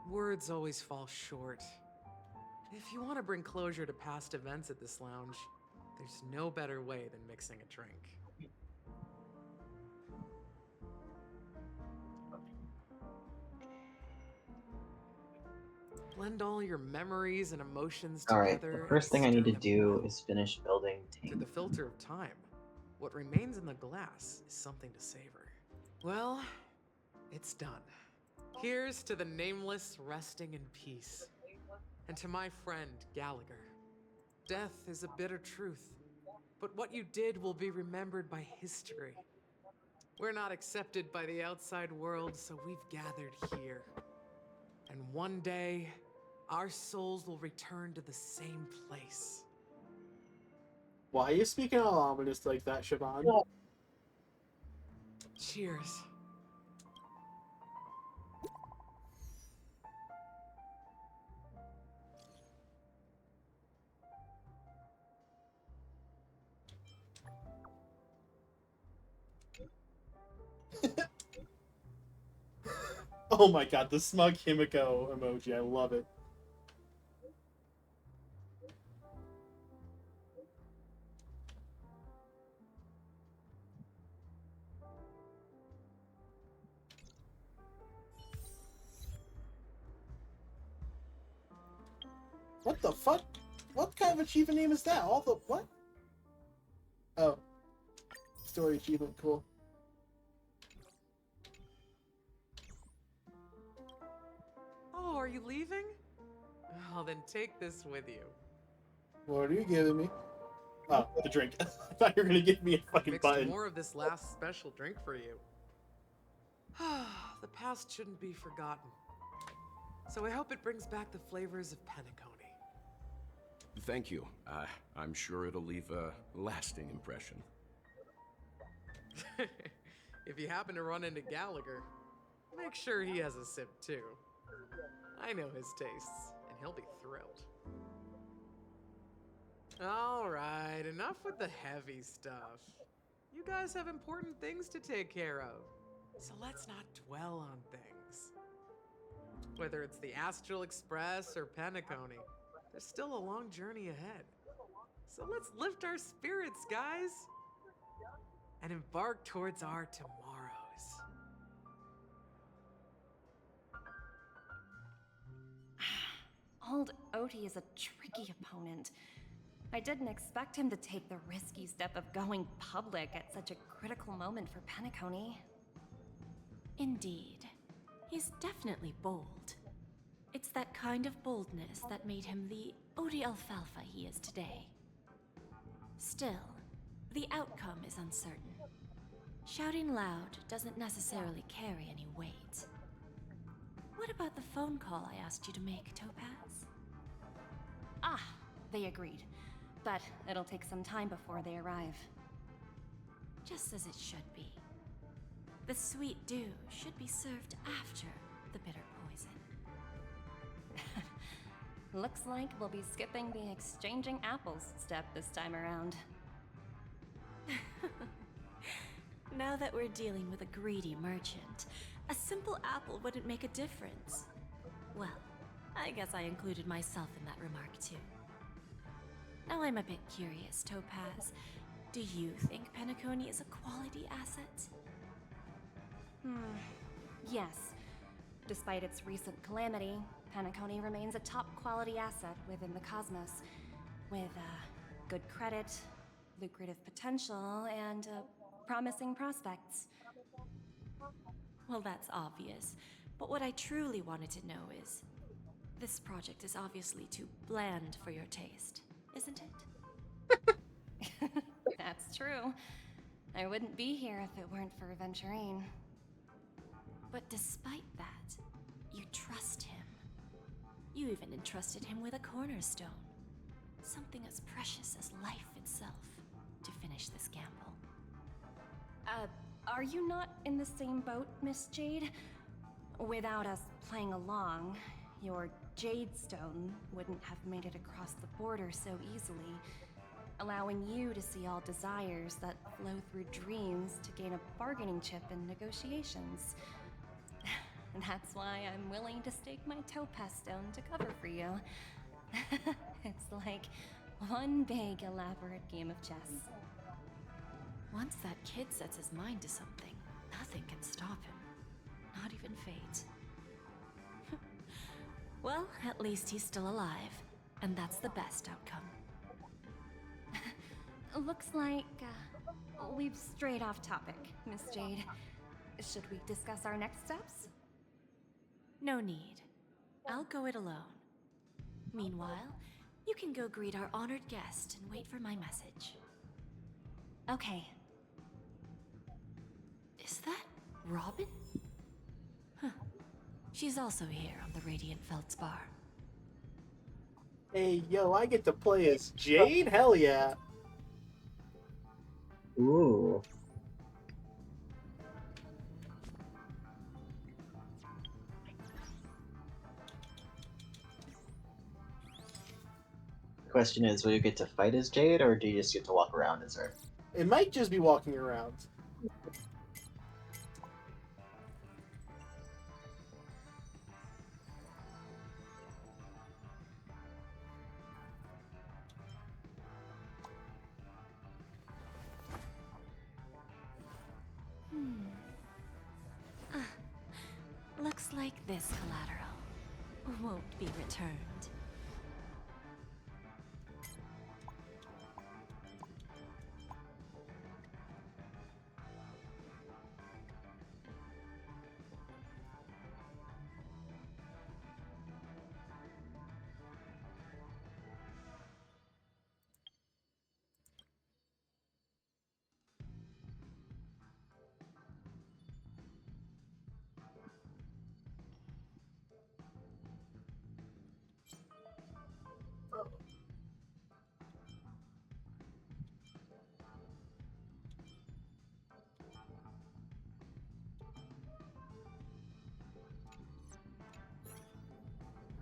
Words always fall short. If you want to bring closure to past events at this lounge, there's no better way than mixing a drink. Blend all your memories and emotions Alright, together. the first thing I need to and stir do them is finish building through the tank. filter of time. What remains in the glass is something to savor. Well, it's done. Here's to the nameless resting in peace. And to my friend, Gallagher. Death is a bitter truth, but what you did will be remembered by history. We're not accepted by the outside world, so we've gathered here. And one day, our souls will return to the same place. Why are you speaking all ominous like that, Siobhan? Cheers. Oh my god, the smug Himiko emoji, I love it. What the fuck? What kind of achievement name is that? All the what? Oh. Story achievement, cool. Oh, are you leaving? Oh, then take this with you. What are you giving me? Oh, the drink. I thought you were gonna give me a fucking Mixed button. more of this last special drink for you. The past shouldn't be forgotten. So I hope it brings back the flavors of Penacony. Thank you. I'm sure it'll leave a lasting impression. If you happen to run into Gallagher, make sure he has a sip too. I know his tastes, and he'll be thrilled. Alright, enough with the heavy stuff. You guys have important things to take care of, so let's not dwell on things. Whether it's the Astral Express or Penacony, there's still a long journey ahead. So let's lift our spirits, guys, and embark towards our tomorrows. Old Odie is a tricky opponent. I didn't expect him to take the risky step of going public at such a critical moment for Penacony. Indeed. He's definitely bold. It's that kind of boldness that made him the Odie Alfalfa he is today. Still, the outcome is uncertain. Shouting loud doesn't necessarily carry any weight. What about the phone call I asked you to make, Topaz? Ah, they agreed. But it'll take some time before they arrive. Just as it should be. The sweet dew should be served after the bitter poison. Looks like we'll be skipping the exchanging apples step this time around. Now that we're dealing with a greedy merchant, a simple apple wouldn't make a difference. Well, I guess I included myself in that remark too. Now I'm a bit curious, Topaz. Do you think Penacony is a quality asset? Yes. Despite its recent calamity, Penacony remains a top quality asset within the cosmos, with good credit, lucrative potential, and promising prospects. Well, that's obvious, but what I truly wanted to know is, this project is obviously too bland for your taste, isn't it? That's true. I wouldn't be here if it weren't for Venturine. But despite that, you trust him. You even entrusted him with a cornerstone. Something as precious as life itself, to finish this gamble. Are you not in the same boat, Miss Jade? Without us playing along, your Jade Stone wouldn't have made it across the border so easily, allowing you to see all desires that flow through dreams to gain a bargaining chip in negotiations. That's why I'm willing to stake my topaz stone to cover for you. It's like one big elaborate game of chess. Once that kid sets his mind to something, nothing can stop him. Not even fate. Well, at least he's still alive, and that's the best outcome. Looks like we've strayed off topic, Miss Jade. Should we discuss our next steps? No need. I'll go it alone. Meanwhile, you can go greet our honored guest and wait for my message. Okay. Is that Robin? Huh. She's also here on the Radiant Feldspar. Hey, yo, I get to play as Jade? Hell yeah. Ooh. Question is, will you get to fight as Jade, or do you just get to walk around as her? It might just be walking around. Looks like this collateral won't be returned.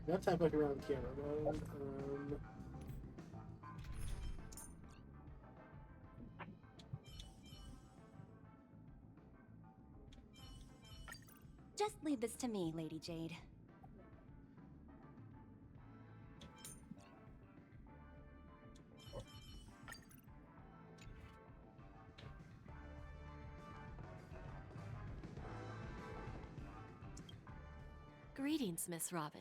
Enough time looking around the camera mode. Just leave this to me, Lady Jade. Greetings, Miss Robin.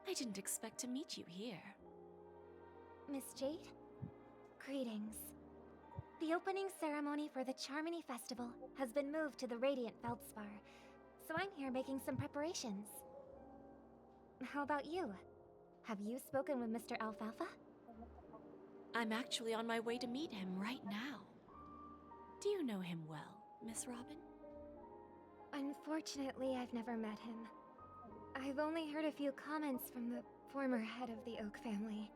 I didn't expect to meet you here. Miss Jade? Greetings. The opening ceremony for the Charmony Festival has been moved to the Radiant Feldspar, so I'm here making some preparations. How about you? Have you spoken with Mr. Alfalfa? I'm actually on my way to meet him right now. Do you know him well, Miss Robin? Unfortunately, I've never met him. I've only heard a few comments from the former head of the Oak family.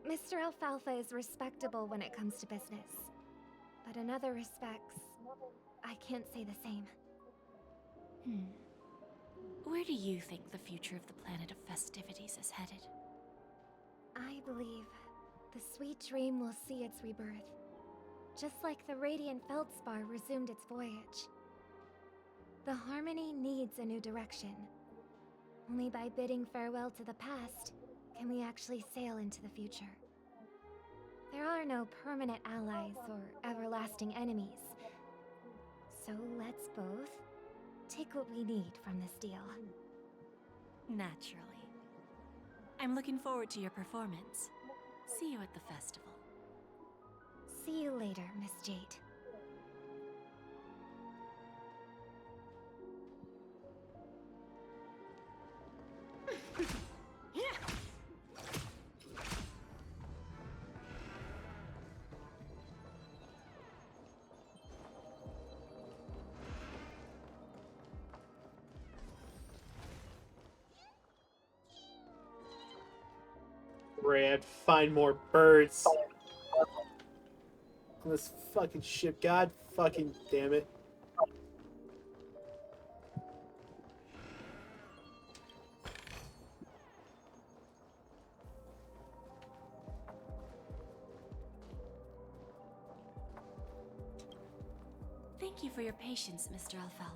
Mr. Alfalfa is respectable when it comes to business, but in other respects, I can't say the same. Where do you think the future of the planet of festivities is headed? I believe the sweet dream will see its rebirth, just like the Radiant Feldspar resumed its voyage. The Harmony needs a new direction. Only by bidding farewell to the past can we actually sail into the future. There are no permanent allies or everlasting enemies. So let's both take what we need from this deal. Naturally. I'm looking forward to your performance. See you at the festival. See you later, Miss Jade. Brad, find more birds. On this fucking ship, god fucking damn it. Thank you for your patience, Mr. Alfalfa.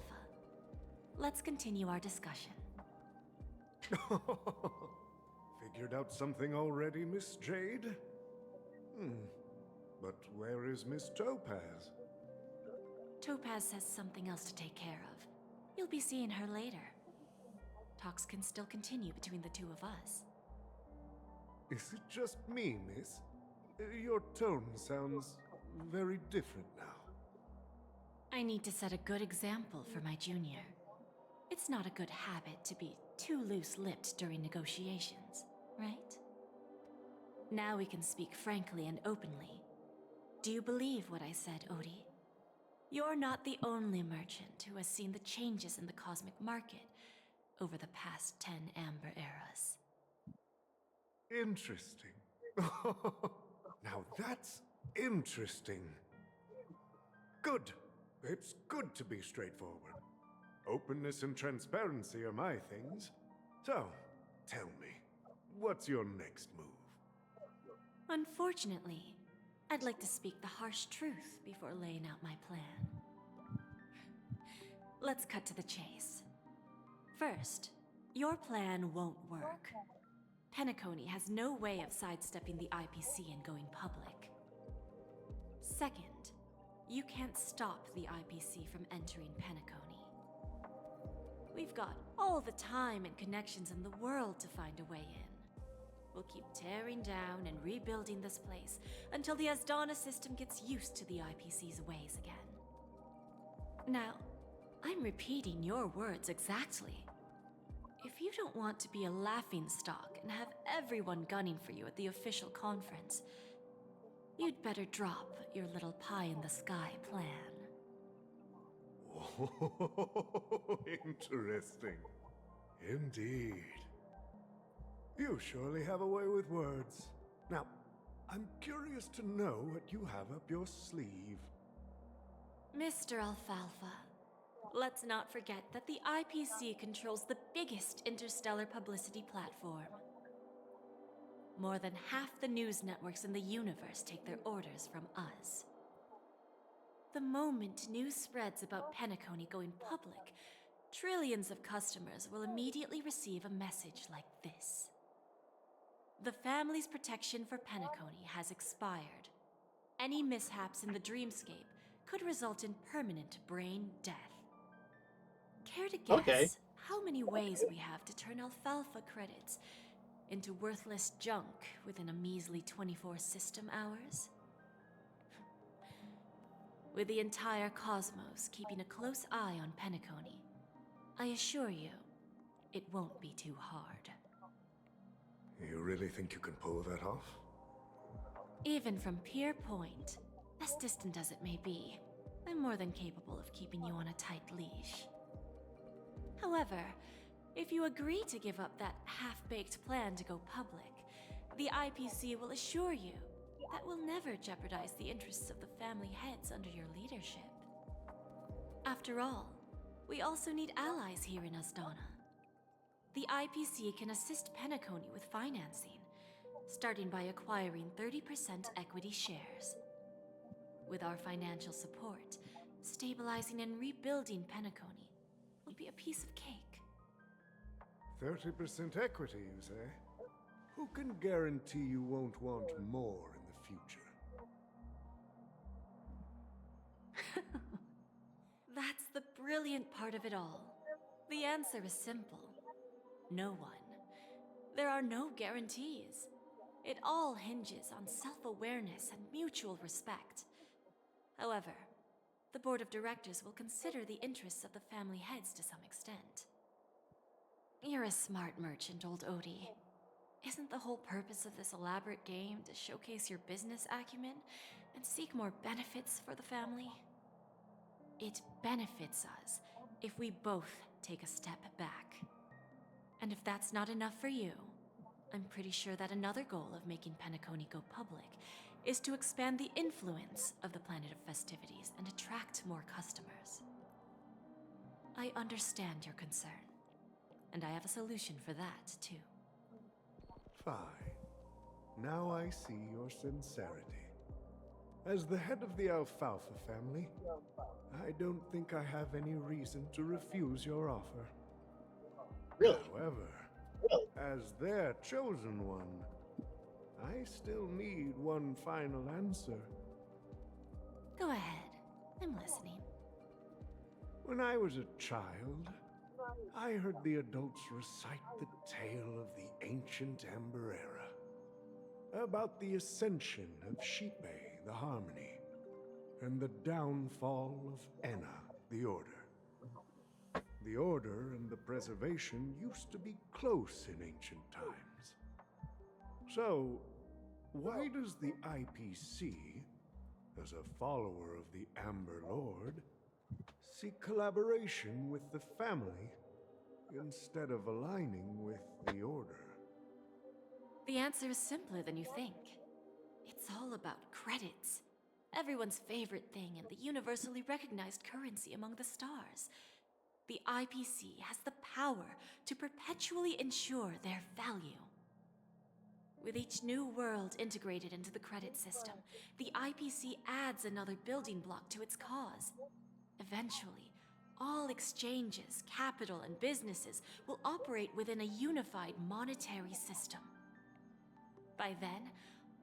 Let's continue our discussion. Figured out something already, Miss Jade? But where is Miss Topaz? Topaz has something else to take care of. You'll be seeing her later. Talks can still continue between the two of us. Is it just me, miss? Your tone sounds very different now. I need to set a good example for my junior. It's not a good habit to be too loose-lipped during negotiations, right? Now we can speak frankly and openly. Do you believe what I said, Odie? You're not the only merchant who has seen the changes in the cosmic market over the past 10 Amber Eras. Interesting. Now that's interesting. Good. It's good to be straightforward. Openness and transparency are my things. So, tell me, what's your next move? Unfortunately, I'd like to speak the harsh truth before laying out my plan. Let's cut to the chase. First, your plan won't work. Penacony has no way of sidestepping the IPC and going public. Second, you can't stop the IPC from entering Penacony. We've got all the time and connections in the world to find a way in. We'll keep tearing down and rebuilding this place until the Asdana system gets used to the IPC's ways again. Now, I'm repeating your words exactly. If you don't want to be a laughingstock and have everyone gunning for you at the official conference, you'd better drop your little pie-in-the-sky plan. Oh, interesting. Indeed. You surely have a way with words. Now, I'm curious to know what you have up your sleeve. Mr. Alfalfa, Let's not forget that the IPC controls the biggest interstellar publicity platform. More than half the news networks in the universe take their orders from us. The moment news spreads about Penacony going public, trillions of customers will immediately receive a message like this. The family's protection for Penacony has expired. Any mishaps in the dreamscape could result in permanent brain death. Care to guess Okay. how many ways we have to turn alfalfa credits into worthless junk within a measly 24 system hours? With the entire cosmos keeping a close eye on Penacony, I assure you, it won't be too hard. You really think you can pull that off? Even from Pier Point, as distant as it may be, I'm more than capable of keeping you on a tight leash. However, if you agree to give up that half-baked plan to go public, the IPC will assure you that we'll never jeopardize the interests of the family heads under your leadership. After all, we also need allies here in Asdana. The IPC can assist Penacony with financing, starting by acquiring 30% equity shares. With our financial support, stabilizing and rebuilding Penacony will be a piece of cake. 30% equity, you say? Who can guarantee you won't want more in the future? That's the brilliant part of it all. The answer is simple. No one. There are no guarantees. It all hinges on self-awareness and mutual respect. However, the board of directors will consider the interests of the family heads to some extent. You're a smart merchant, old Odie. Isn't the whole purpose of this elaborate game to showcase your business acumen and seek more benefits for the family? It benefits us if we both take a step back. And if that's not enough for you, I'm pretty sure that another goal of making Penacony go public is to expand the influence of the Planet of Festivities and attract more customers. I understand your concern, and I have a solution for that, too. Fine. Now I see your sincerity. As the head of the Alfalfa family, I don't think I have any reason to refuse your offer. Really? However, as their chosen one, I still need one final answer. Go ahead. I'm listening. When I was a child, I heard the adults recite the tale of the ancient Amber Era, about the ascension of Sheepay, the Harmony, and the downfall of Enna, the Order. The Order and the Preservation used to be close in ancient times. So, why does the IPC, as a follower of the Amber Lord, seek collaboration with the family instead of aligning with the Order? The answer is simpler than you think. It's all about credits. Everyone's favorite thing and the universally recognized currency among the stars. The IPC has the power to perpetually ensure their value. With each new world integrated into the credit system, the IPC adds another building block to its cause. Eventually, all exchanges, capital, and businesses will operate within a unified monetary system. By then,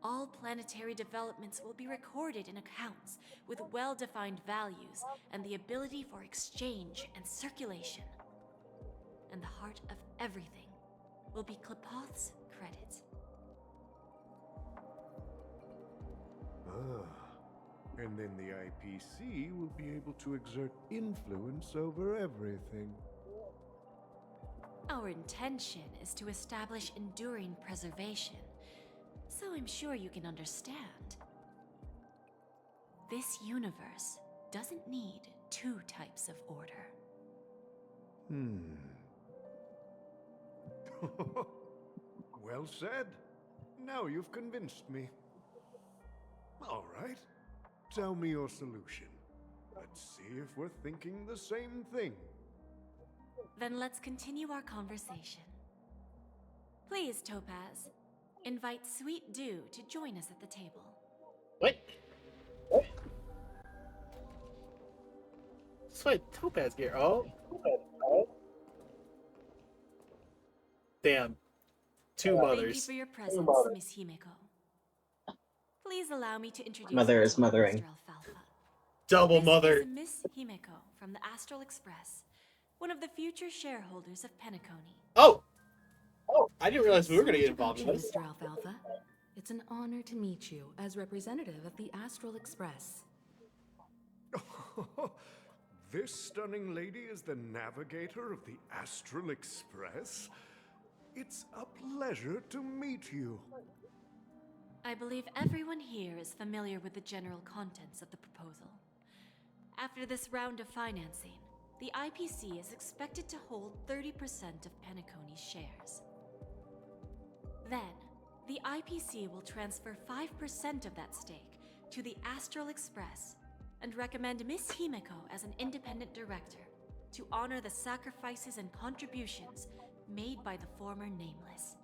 all planetary developments will be recorded in accounts with well-defined values and the ability for exchange and circulation. And the heart of everything will be Klepoth's credit. And then the IPC will be able to exert influence over everything. Our intention is to establish enduring preservation, so I'm sure you can understand. This universe doesn't need two types of order. Well said. Now you've convinced me. All right. Tell me your solution. A Let's see if we're thinking the same thing. Then let's continue our conversation. Please, Topaz, invite Sweet Dew to join us at the table. What? Sweet Topaz gear. Oh. Damn. Two mothers. Thank you for your presence, Miss Himeko. Please allow me to introduce Mother you is to mothering. Mr. Alfalfa. Double mother. This is Miss Himeko from the Astral Express, one of the future shareholders of Penacony. Oh! I didn't realize we were going to get Sorry involved in about you, this. Mr. Alfalfa. It's an honor to meet you as representative of the Astral Express. This stunning lady is the navigator of the Astral Express? It's a pleasure to meet you. I believe everyone here is familiar with the general contents of the proposal. After this round of financing, the IPC is expected to hold 30% of Penacony's shares. Then, the IPC will transfer 5% of that stake to the Astral Express and recommend Miss Himeko as an independent director to honor the sacrifices and contributions made by the former Nameless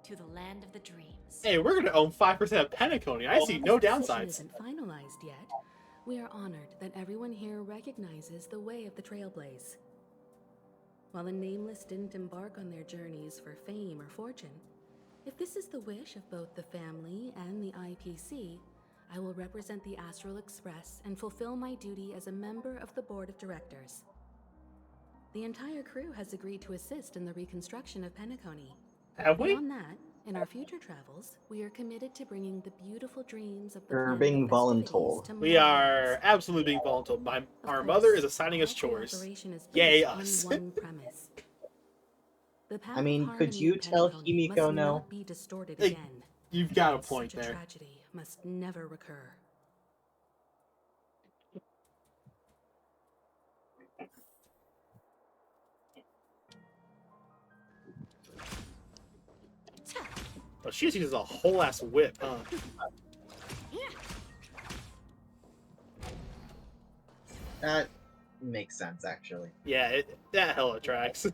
to the land of the dreams. Hey, we're going to own 5% of Penacony. I see no This decision downsides. isn't finalized yet. We are honored that everyone here recognizes the way of the Trailblaze. While the Nameless didn't embark on their journeys for fame or fortune, if this is the wish of both the family and the IPC, I will represent the Astral Express and fulfill my duty as a member of the board of directors. The entire crew has agreed to assist in the reconstruction of Penacony. Have we? Beyond that, in our future travels, we are committed to bringing the beautiful dreams of the We're planet being of festivities voluntold. to We more are lives. absolutely being voluntold. Our Of mother course, is assigning us all chores. cooperation is Yay, based us. on one premise. The path I of mean, could harmony you in tell Penacony Himiko must no? not be distorted Like, again. You've got a point Such a there. tragedy must never recur. Oh, she just uses a whole ass whip, huh? That makes sense, actually. Yeah, that hella tracks.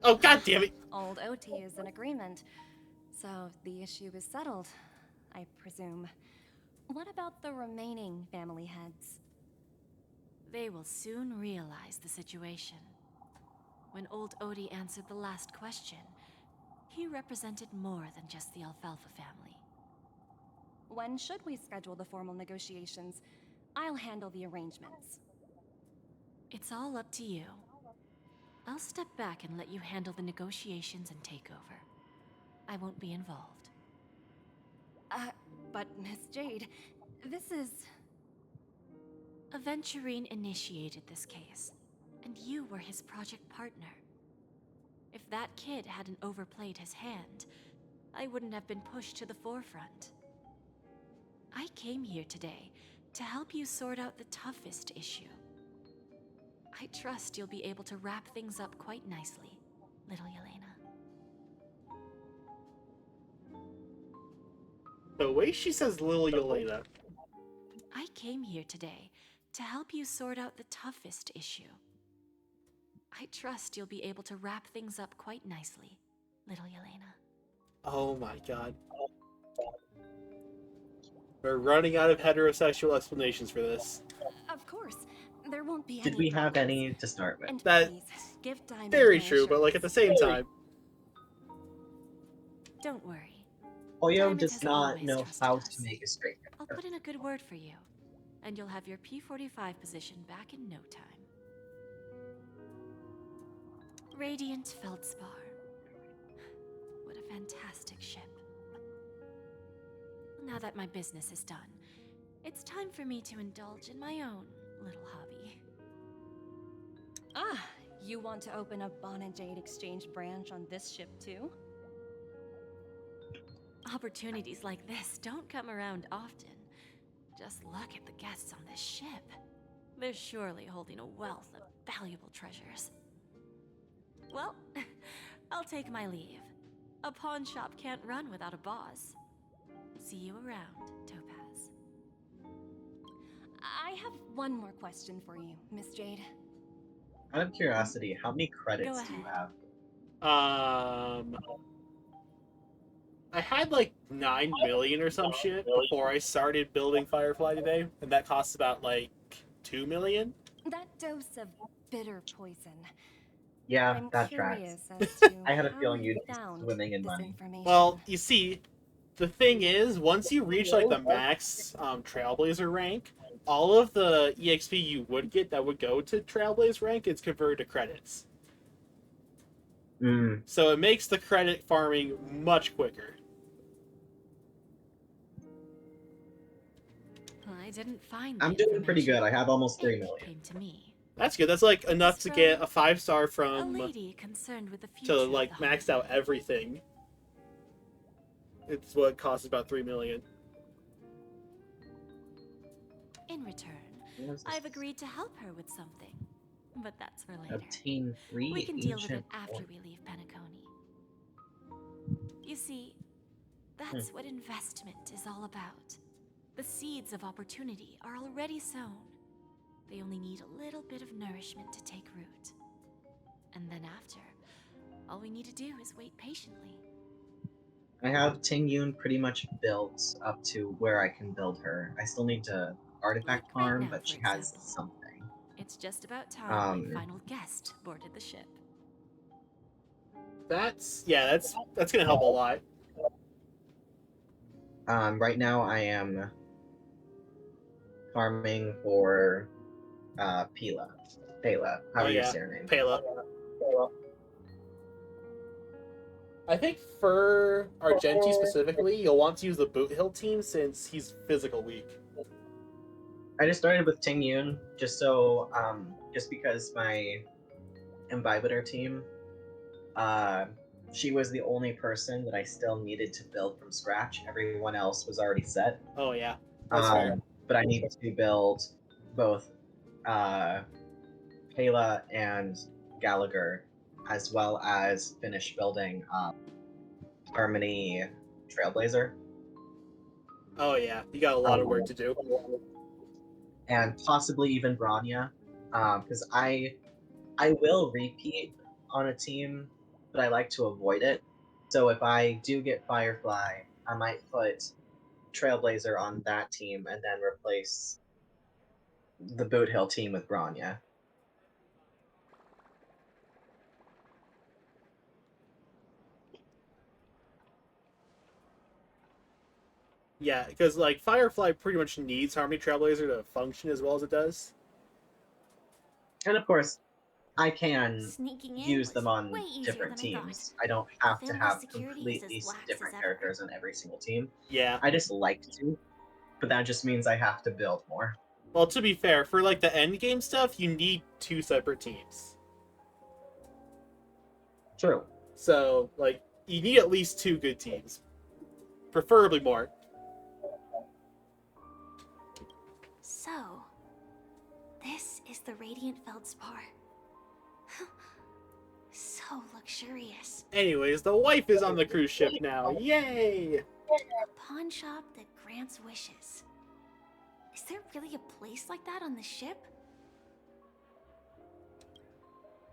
Oh, god damn it! Old OT is in agreement, so the issue is settled, I presume. What about the remaining family heads? They will soon realize the situation. When old Odie answered the last question, he represented more than just the Alfalfa family. When should we schedule the formal negotiations? I'll handle the arrangements. It's all up to you. I'll step back and let you handle the negotiations and takeover. I won't be involved. But Miss Jade, this is... Aventurine initiated this case, and you were his project partner. If that kid hadn't overplayed his hand, I wouldn't have been pushed to the forefront. I came here today to help you sort out the toughest issue. I trust you'll be able to wrap things up quite nicely, little Yelena. The way she says Lil Yelena. I came here today to help you sort out the toughest issue. I trust you'll be able to wrap things up quite nicely, little Yelena. Oh my god. We're running out of heterosexual explanations for this. Of course, there won't be Did any we have problems. any to start with? And That- please, give Diamond Very my true, but like at the same assurance. time. Don't worry. Oyo Diamond does has not always know trusted how us. to make a straight I'll put in a good word for you, and you'll have your P-45 position back in no time. Radiant Feldspar. What a fantastic ship. Now that my business is done, it's time for me to indulge in my own little hobby. Ah, you want to open a Bon and Jade exchange branch on this ship too? Opportunities like this don't come around often. Just look at the guests on this ship. They're surely holding a wealth of valuable treasures. Well, I'll take my leave. A pawn shop can't run without a boss. See you around, Topaz. I have one more question for you, Miss Jade. Out of curiosity, how many credits do you have? I had like 9 million or some shit before I started building Firefly today, and that costs about like 2 million. That dose of bitter poison. Yeah, I'm that curious tracks. as to I had a how feeling you you'd be found swimming in this money. information. Well, you see, the thing is, once you reach like the max Trailblazer rank, all of the EXP you would get that would go to Trailblaze rank is converted to credits. So it makes the credit farming much quicker. I didn't find. I'm doing pretty good. I have almost 3 million. Came to me. That's good. That's like enough to get a 5-star A from lady concerned with the future to of like the max out everything. It's what costs about 3 million. In return, I've agreed to help her with something. But that's for later. Obtain 3 We can deal with it ancient after ore. we leave Penacony. You see, that's what investment is all about. The seeds of opportunity are already sown. They only need a little bit of nourishment to take root. And then after, all we need to do is wait patiently. I have Ting Yun pretty much built up to where I can build her. I still need to artifact farm, but she has something. It's just about time my final guest boarded the ship. That's gonna help a lot. Right now I am farming for Pela, however you say her name. Pela. I think for Argenti specifically, you'll want to use the Boot Hill team since he's physical weak. I just started with Ting Yun just so just because my Imbibitor team, she was the only person that I still needed to build from scratch. Everyone else was already set. Oh yeah, that's fair. But I needed to build both Pela and Gallagher, as well as finish building Harmony Trailblazer. Oh yeah, you got a lot of work to do. And possibly even Branya, because I will repeat on a team, but I like to avoid it. So if I do get Firefly, I might put Trailblazer on that team and then replace the Boot Hill team with Branya. Yeah, because like Firefly pretty much needs Harmony Trailblazer to function as well as it does. And of course, I can Sneaking in use them was on way easier different than I teams. I don't have to Family have security is completely as lax different as ever. characters on every single team. Yeah. I just like to, but that just means I have to build more. Well, to be fair, for like the end game stuff, you need 2 separate teams. True. So, like, you need at least 2 good teams. Preferably more. So, this is the Radiant Feldspar. So luxurious. Anyways, the wife is on the cruise ship now. Yay! A pawn shop that grants wishes. Is there really a place like that on the ship?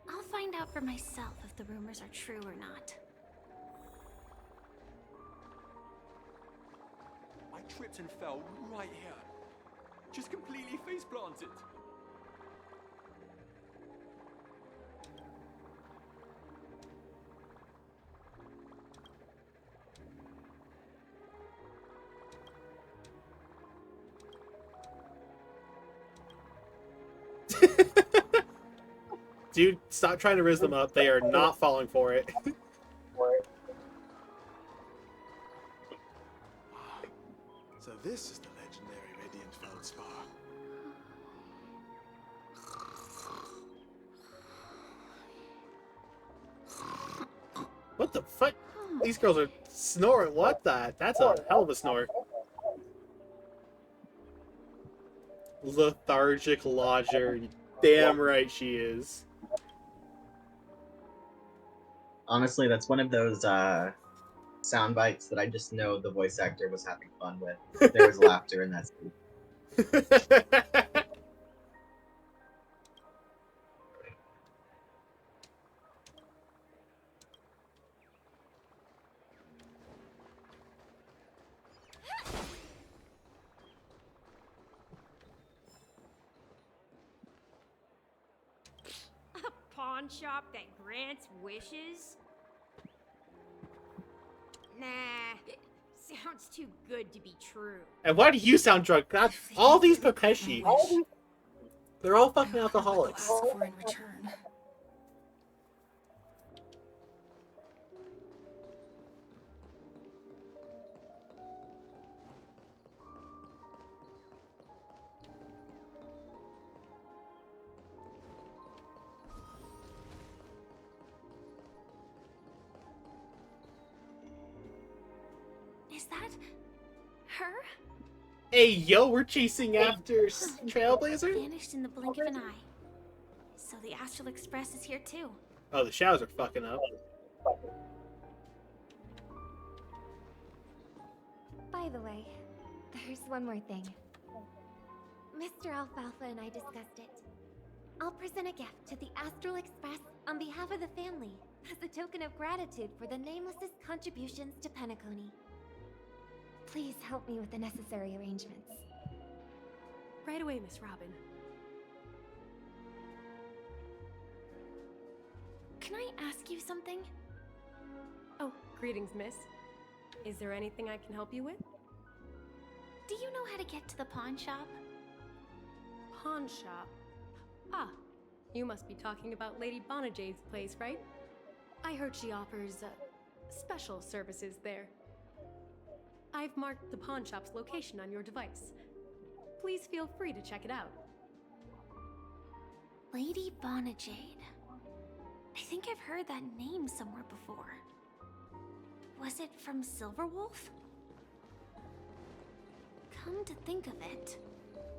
I'll find out for myself if the rumors are true or not. I tripped and fell right here. Just completely face planted. Dude, stop trying to riz them up. They are not falling for it. So this is the legendary Radiant Feldspar. What the fuck? These girls are snoring. What the? That's a hell of a snore. Lethargic lodger. Damn right she is. Honestly, that's one of those sound bites that I just know the voice actor was having fun with. There was laughter in that scene. A pawn shop that grants wishes? Nah, it sounds too good to be true. And why do you sound drunk? God, all these Pepeshi. They're all fucking alcoholics. Ask for in return. Is that her? Hey, yo, we're chasing after Trailblazer? Vanished in the blink of an eye. So the Astral Express is here too. Oh, the shadows are fucking up. By the way, there's one more thing. Mr. Alfalfa and I discussed it. I'll present a gift to the Astral Express on behalf of the family as a token of gratitude for the Nameless's contributions to Penacony. Please help me with the necessary arrangements. Right away, Miss Robin. Can I ask you something? Oh, greetings, miss. Is there anything I can help you with? Do you know how to get to the pawn shop? Pawn shop? Ah, you must be talking about Lady Bonajade's place, right? I heard she offers special services there. I've marked the pawn shop's location on your device. Please feel free to check it out. Lady Bonajade. I think I've heard that name somewhere before. Was it from Silverwolf? Come to think of it,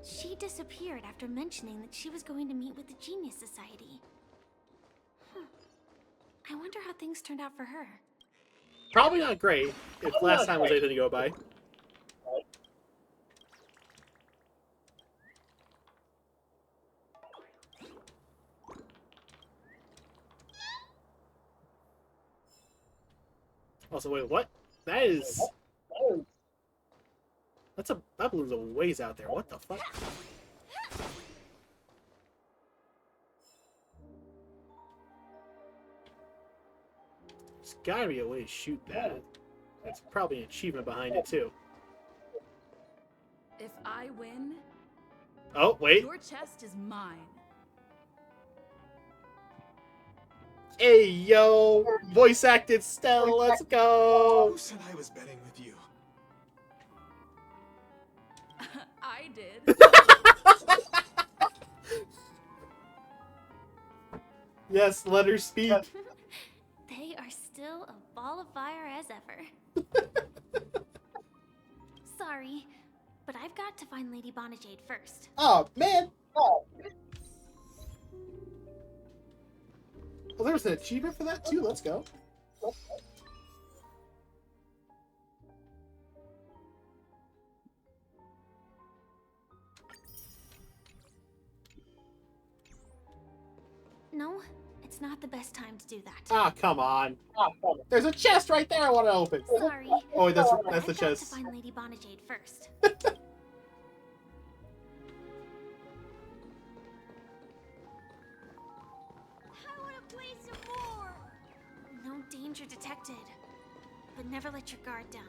she disappeared after mentioning that she was going to meet with the Genius Society. I wonder how things turned out for her. Probably not great, if last time was anything to go by. Also, wait, what? That is... That balloon's a ways out there. What the fuck? There's gotta be a way to shoot that. There's probably an achievement behind it, too. If I win, oh, wait. Your chest is mine. Hey, yo! Voice acted Stella, let's go! Who said I was betting with you? I did. Yes, let her speak. They are still a ball of fire as ever. Sorry, but I've got to find Lady Bonajade first. Oh, man! Oh. Well, there's an achievement for that, too. Let's go. No, it's not the best time to do that. Ah, come on. There's a chest right there I want to open. Sorry. Oh, wait, that's the I've got chest. to find Lady Bonajade first. I want to play some more. No danger detected, but never let your guard down.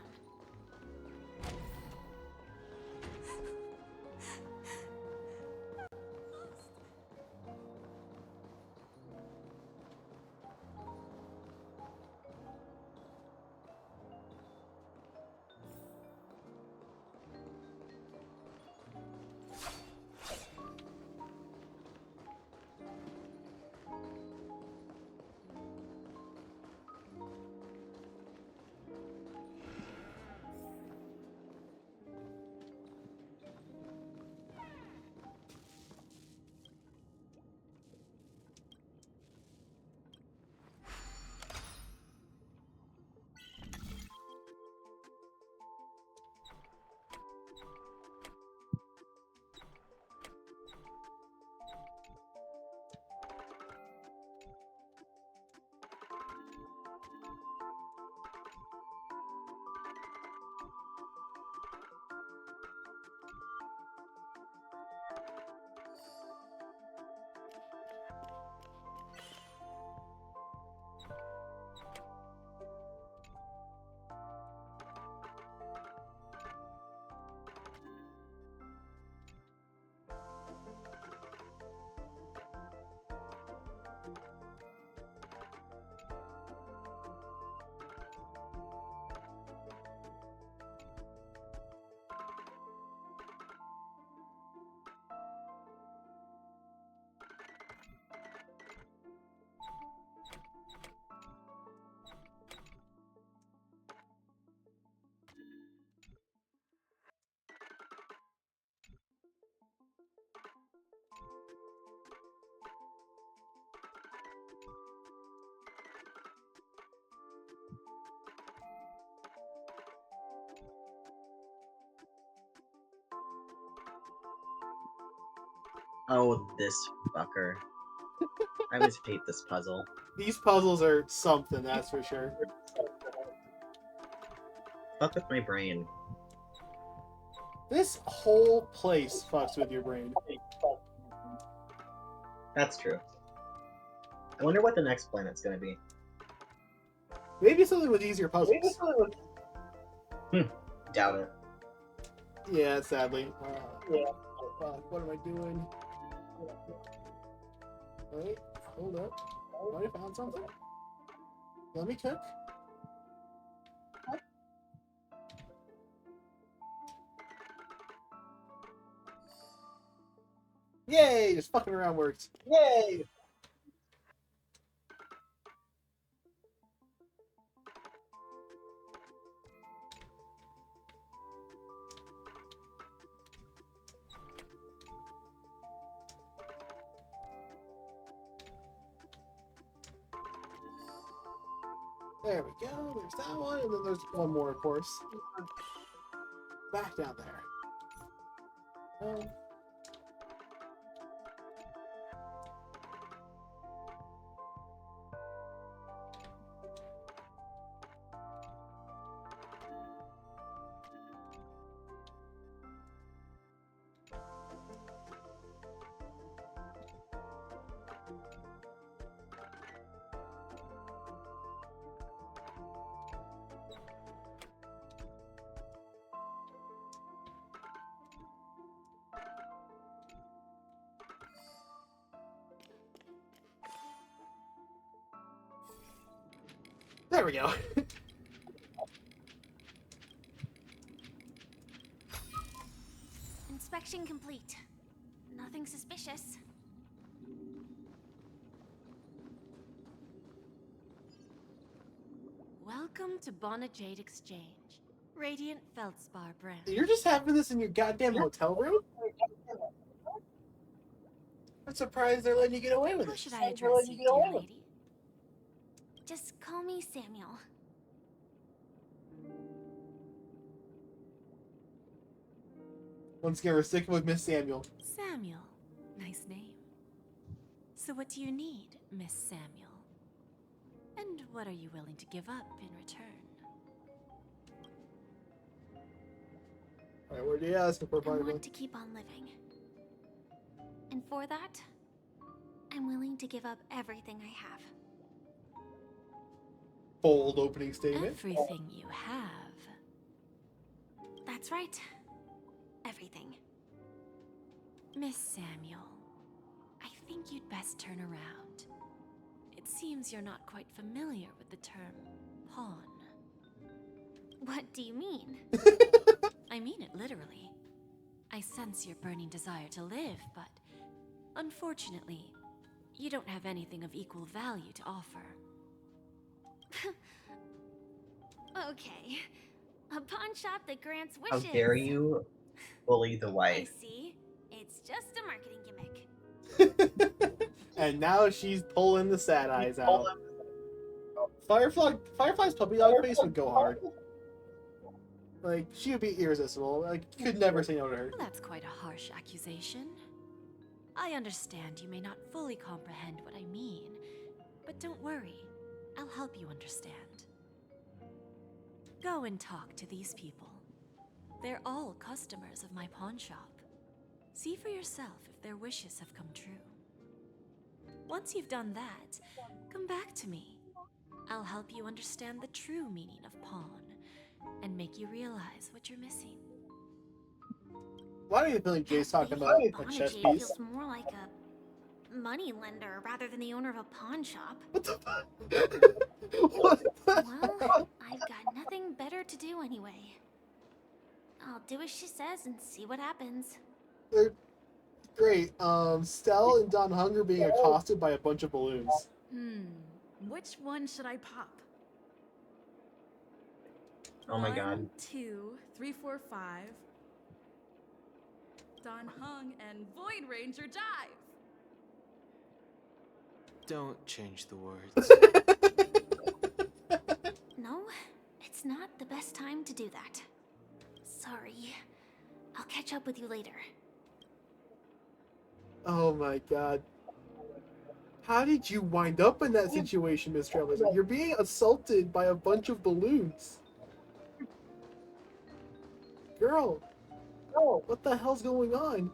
Oh, this fucker. I always hate this puzzle. These puzzles are something, that's for sure. Fuck with my brain. This whole place fucks with your brain. That's true. I wonder what the next planet's gonna be. Maybe something with easier puzzles. Doubt it. Yeah, sadly. Fuck, what am I doing? Wait, hold up. Might have found something? Let me cook. Yay! Just fucking around works. Yay! There we go. There's that one, and then there's one more, of course. Back down there. There we go. Inspection complete. Nothing suspicious. Welcome to Jade Exchange. Radiant Feldspar brand. You're just having this in your goddamn hotel room? I'm surprised they're letting you get away with How it. should I address you, dear lady? Just call me Samuel. Once again, we're sticking with Miss Samuel. Samuel. Nice name. So what do you need, Miss Samuel? And what are you willing to give up in return? Alright, what do you ask for, I Barnaby? want to keep on living. And for that, I'm willing to give up everything I have. Bold opening statement. Everything you have. That's right. Everything. Miss Samuel, I think you'd best turn around. It seems you're not quite familiar with the term pawn. What do you mean? I mean it literally. I sense your burning desire to live, but unfortunately, you don't have anything of equal value to offer. Okay. A pawn shop that grants wishes. How dare you bully the I wife? see. It's just a marketing gimmick. And now she's pulling the sad eyes out. Firefly's puppy dog face would go hard. Like, she would be irresistible. Like, you could never say no to her. Well, that's quite a harsh accusation. I understand you may not fully comprehend what I mean, but don't worry. I'll help you understand. Go and talk to these people. They're all customers of my pawn shop. See for yourself if their wishes have come true. Once you've done that, come back to me. I'll help you understand the true meaning of pawn and make you realize what you're missing. Why are you feeling Jay's talking about a chess Jade piece? feels more like a money lender rather than the owner of a pawn shop. What the fuck? Well, I've got nothing better to do anyway. I'll do as she says and see what happens. They're great. Stell and Don Hunger being accosted by a bunch of balloons. Which one should I pop? Oh my god. 1, 2, 3, 4, 5. Don Hung and Void Ranger jive. Don't change the words. No, it's not the best time to do that. Sorry. I'll catch up with you later. Oh my god. How did you wind up in that situation, Miss Travis? You're being assaulted by a bunch of balloons. Girl, what the hell's going on?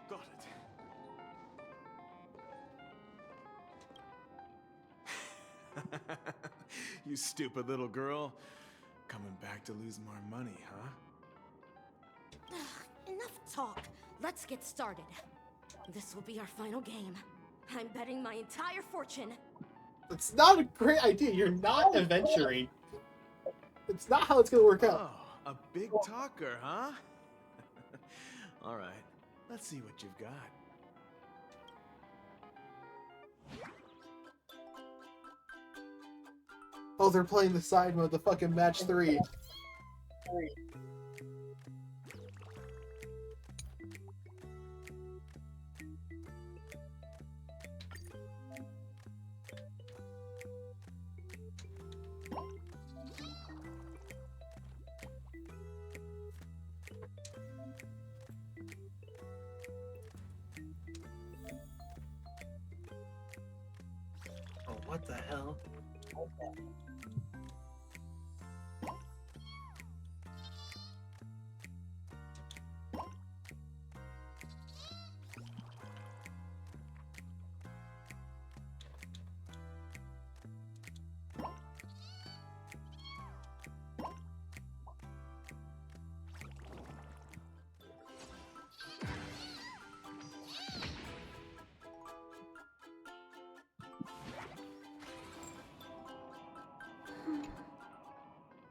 Got it. You stupid little girl. Coming back to lose more money, huh? Enough talk. Let's get started. This will be our final game. I'm betting my entire fortune. It's not a great idea. You're not adventuring. It's not how it's gonna work out. Oh, a big talker, huh? All right, let's see what you've got. Oh, they're playing the side mode, the fucking match 3. Oh, what the hell?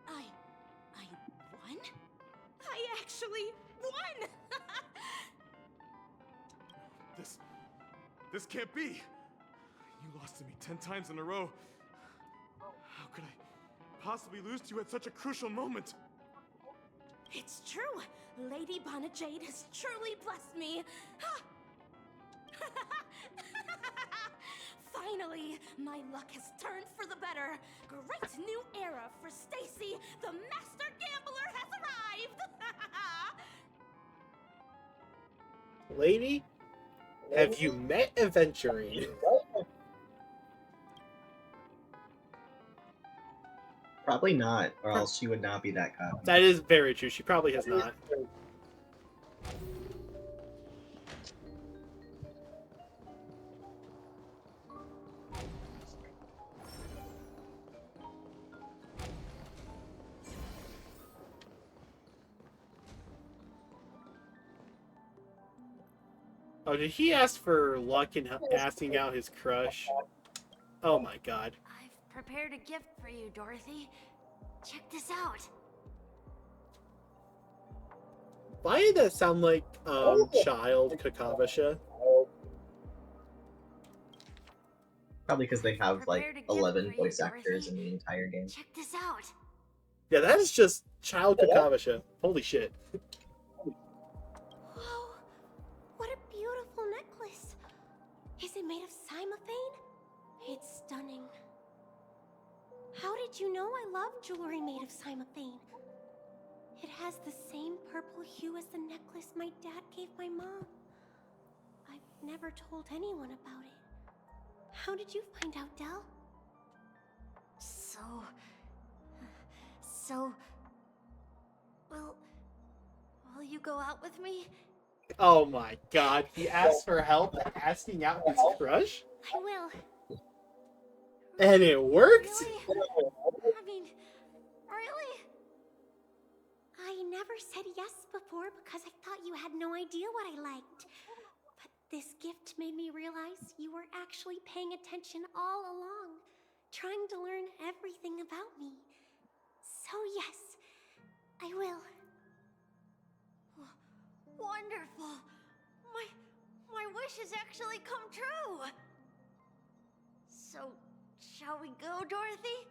I won? I actually won! This can't be. You lost to me 10 times in a row. How could I possibly lose to you at such a crucial moment? It's true. Lady Bonajade has truly blessed me. Finally, my luck has turned for the better. Great new era for Stacy. The master gambler has arrived. Lady, have you met adventuring? Probably not, or else she would not be that cocky. That is very true. She probably has not. Oh, did he ask for luck in asking out his crush? Oh my god. I've prepared a gift for you, Dorothy. Check this out. Why did that sound like child Kakavasha? Probably because they have like 11 voice actors in the entire game. Check this out. Yeah, that is just child Kakavasha. Holy shit. Whoa, what a beautiful necklace. Is it made of cymophane? It's stunning. How did you know I love jewelry made of cymophane? It has the same purple hue as the necklace my dad gave my mom. I've never told anyone about it. How did you find out, Del? Will you go out with me? Oh my god, he asked for help asking out his crush? I will. And it worked? I mean, really? I never said yes before because I thought you had no idea what I liked. But this gift made me realize you were actually paying attention all along, trying to learn everything about me. So yes, I will. Wonderful. My wish has actually come true. So, shall we go, Dorothy?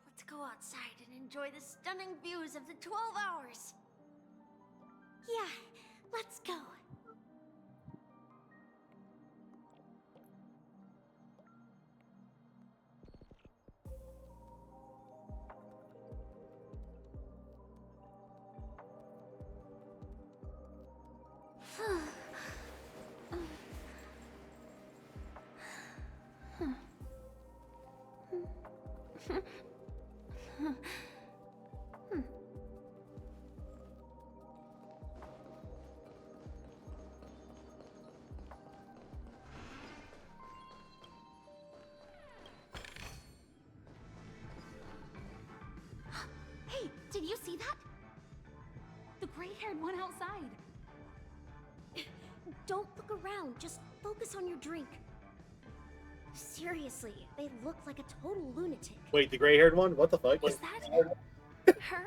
Let's go outside and enjoy the stunning views of the 12 hours. Yeah, let's go. gray-haired one outside. Don't look around, just focus on your drink. Seriously, they look like a total lunatic. Wait, the gray-haired one? What the fuck? Is that her?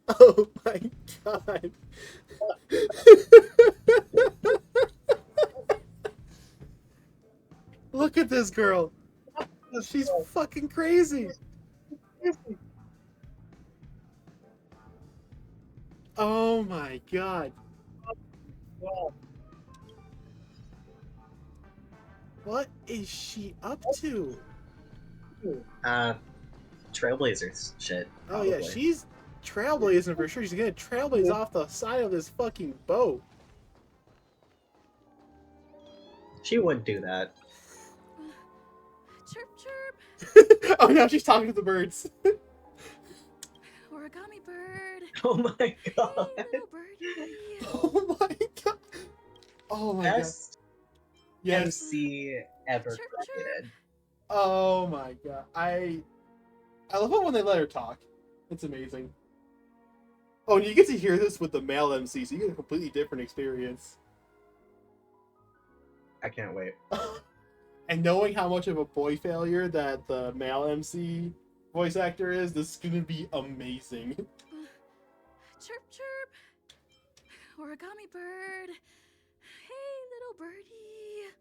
Oh my god. Look at this girl. She's fucking crazy. Oh my god. What is she up to? Trailblazers shit. Oh yeah, probably. she's trailblazing for sure. She's gonna trailblaze off the side of this fucking boat. She would do that. Chirp chirp. Oh, now she's talking to the birds. Origami bird. Oh my god. Hey, little birdie. Oh my god. Oh my Best god. Yes. MC ever created. Oh my god. I love it when they let her talk. It's amazing. Oh, and you get to hear this with the male MC, so you get a completely different experience. I can't wait. And knowing how much of a boy failure that the male MC voice actor is, this is gonna be amazing. Chirp chirp. Origami bird. Hey, little birdie.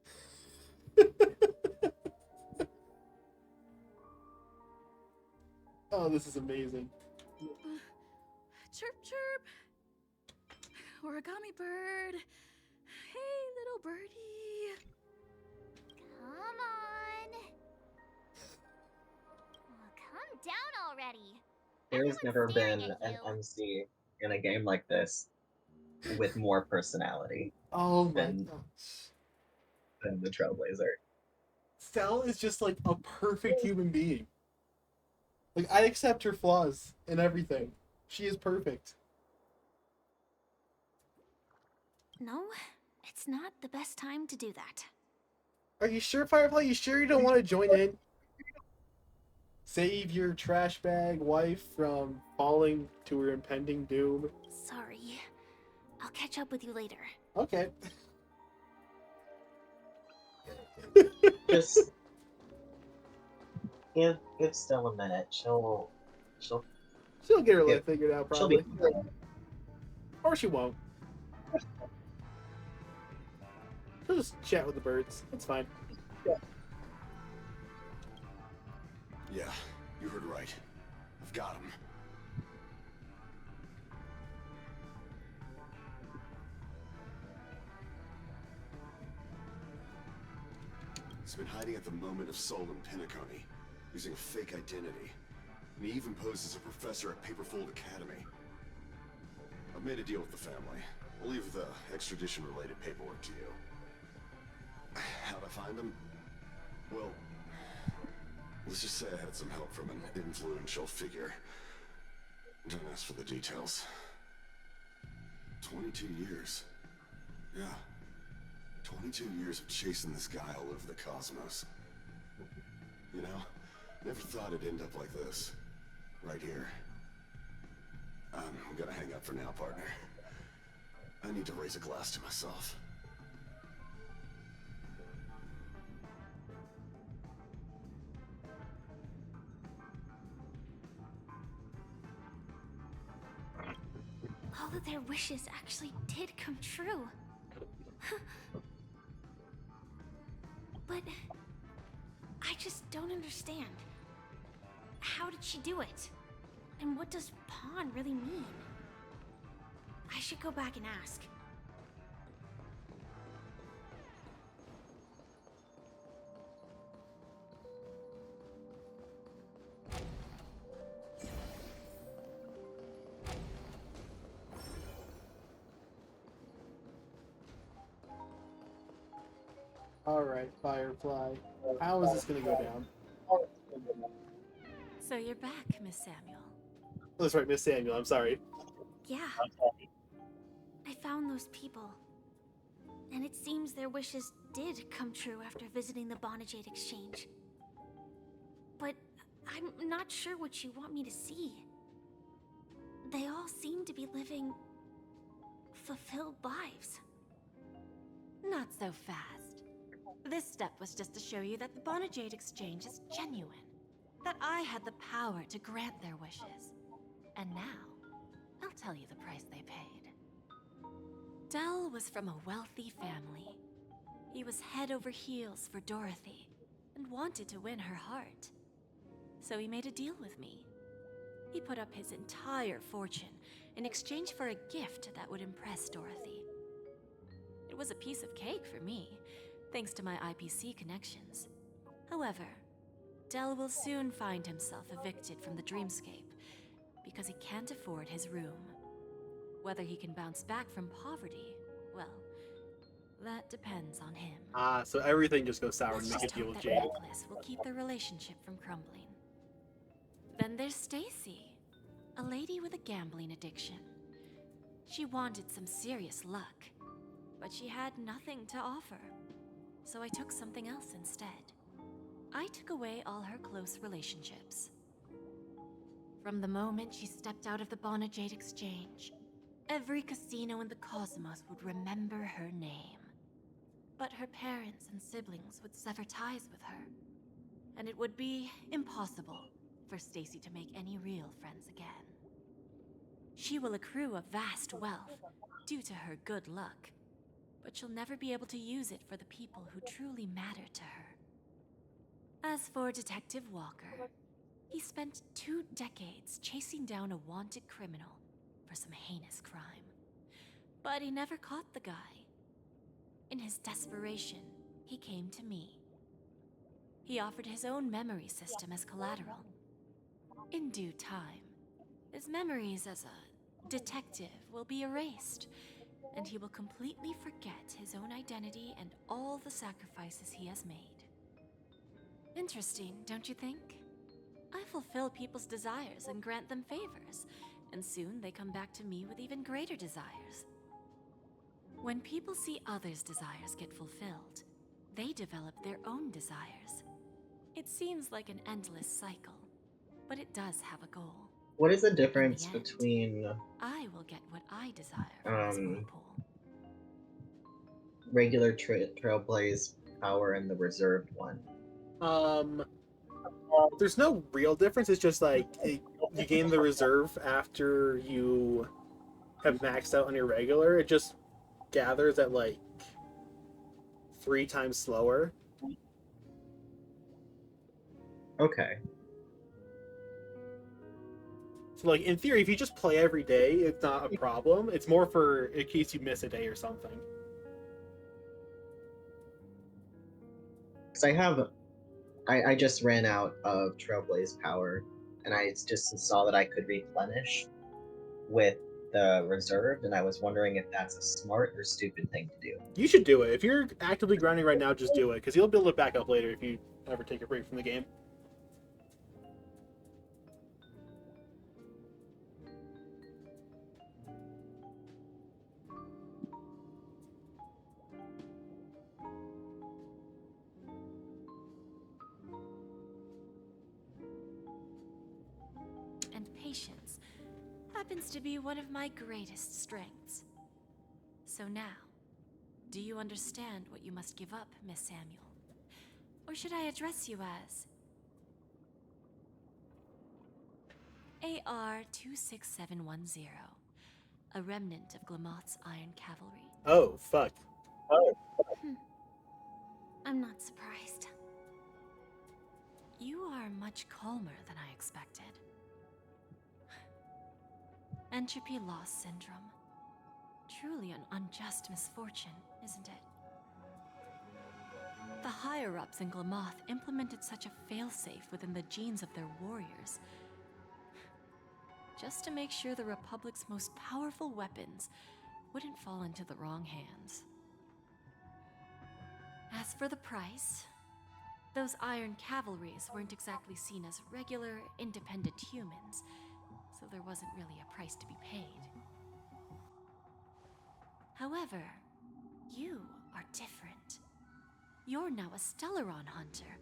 Oh, this is amazing. Chirp chirp. Origami bird. Hey, little birdie. Come on. Oh, calm down already. There's never been staring at an you. MC in a game like this with more personality Oh my than, god. than the Trailblazer. Stell is just like a perfect human being. Like, I accept her flaws and everything. She is perfect. No, it's not the best time to do that. Are you sure, Firefly? You sure you don't want to join in? Save your trash bag wife from falling to her impending doom. Sorry. I'll catch up with you later. Okay. Just give Stella a minute. She'll She'll get her Yeah. life figured out, she'll probably. be Or she won't. She'll just chat with the birds. It's fine. Yeah, you heard right. I've got him. He's been hiding at the moment of soul in Penacony, using a fake identity. And he even posed as a professor at Paperfold Academy. I've made a deal with the family. I'll leave the extradition-related paperwork to you. How'd I find him? Well, let's just say I had some help from an influential figure. Don't ask for the details. 22 years. Yeah. 22 years of chasing this guy all over the cosmos. You know, never thought it'd end up like this. Right here. I'm gonna hang up for now, partner. I need to raise a glass to myself. All of their wishes actually did come true. But I just don't understand. How did she do it? And what does pawn really mean? I should go back and ask. Alright, Firefly. How is this gonna go down? So you're back, Miss Samuel. Oh, that's right, Miss Samuel. I'm sorry. Yeah. I found those people. And it seems their wishes did come true after visiting the Bonajade Exchange. But I'm not sure what you want me to see. They all seem to be living fulfilled lives. Not so fast. This step was just to show you that the Bonajade exchange is genuine. That I had the power to grant their wishes. And now, I'll tell you the price they paid. Dell was from a wealthy family. He was head over heels for Dorothy, and wanted to win her heart. So he made a deal with me. He put up his entire fortune in exchange for a gift that would impress Dorothy. It was a piece of cake for me, thanks to my IPC connections. However, Dell will soon find himself evicted from the dreamscape because he can't afford his room. Whether he can bounce back from poverty, well, that depends on him. Ah, so everything just goes sour Let's and make a just deal hope with that Jade. necklace will keep their relationship from crumbling. Then there's Stacy, a lady with a gambling addiction. She wanted some serious luck, but she had nothing to offer. So I took something else instead. I took away all her close relationships. From the moment she stepped out of the Bonajade exchange, every casino in the cosmos would remember her name. But her parents and siblings would sever ties with her, and it would be impossible for Stacy to make any real friends again. She will accrue a vast wealth due to her good luck, but she'll never be able to use it for the people who truly matter to her. As for Detective Walker, he spent 2 decades chasing down a wanted criminal for some heinous crime. But he never caught the guy. In his desperation, he came to me. He offered his own memory system as collateral. In due time, his memories as a detective will be erased, and he will completely forget his own identity and all the sacrifices he has made. Interesting, don't you think? I fulfill people's desires and grant them favors, and soon they come back to me with even greater desires. When people see others' desires get fulfilled, they develop their own desires. It seems like an endless cycle, but it does have a goal. What is the difference between I will get what I desire from this whirlpool. regular Trailblaze power and the reserved one? There's no real difference. It's just like you gain the reserve after you have maxed out on your regular. It just gathers at like 3 times slower. Okay. So, like, in theory, if you just play every day, it's not a problem. It's more for in case you miss a day or something. Because I just ran out of Trailblaze power, and I just saw that I could replenish with the reserved, and I was wondering if that's a smart or stupid thing to do. You should do it. If you're actively grinding right now, just do it, because you'll be able to back up later if you ever take a break from the game. And patience happens to be one of my greatest strengths. So now, do you understand what you must give up, Miss Samuel? Or should I address you as AR-26710, a remnant of Glamoth's Iron Cavalry? Oh, fuck. I'm not surprised. You are much calmer than I expected. Entropy loss syndrome. Truly an unjust misfortune, isn't it? The higher-ups in Glamoth implemented such a failsafe within the genes of their warriors, just to make sure the Republic's most powerful weapons wouldn't fall into the wrong hands. As for the price, those Iron Cavalries weren't exactly seen as regular, independent humans, so there wasn't really a price to be paid. However, you are different. You're now a Stellaron hunter,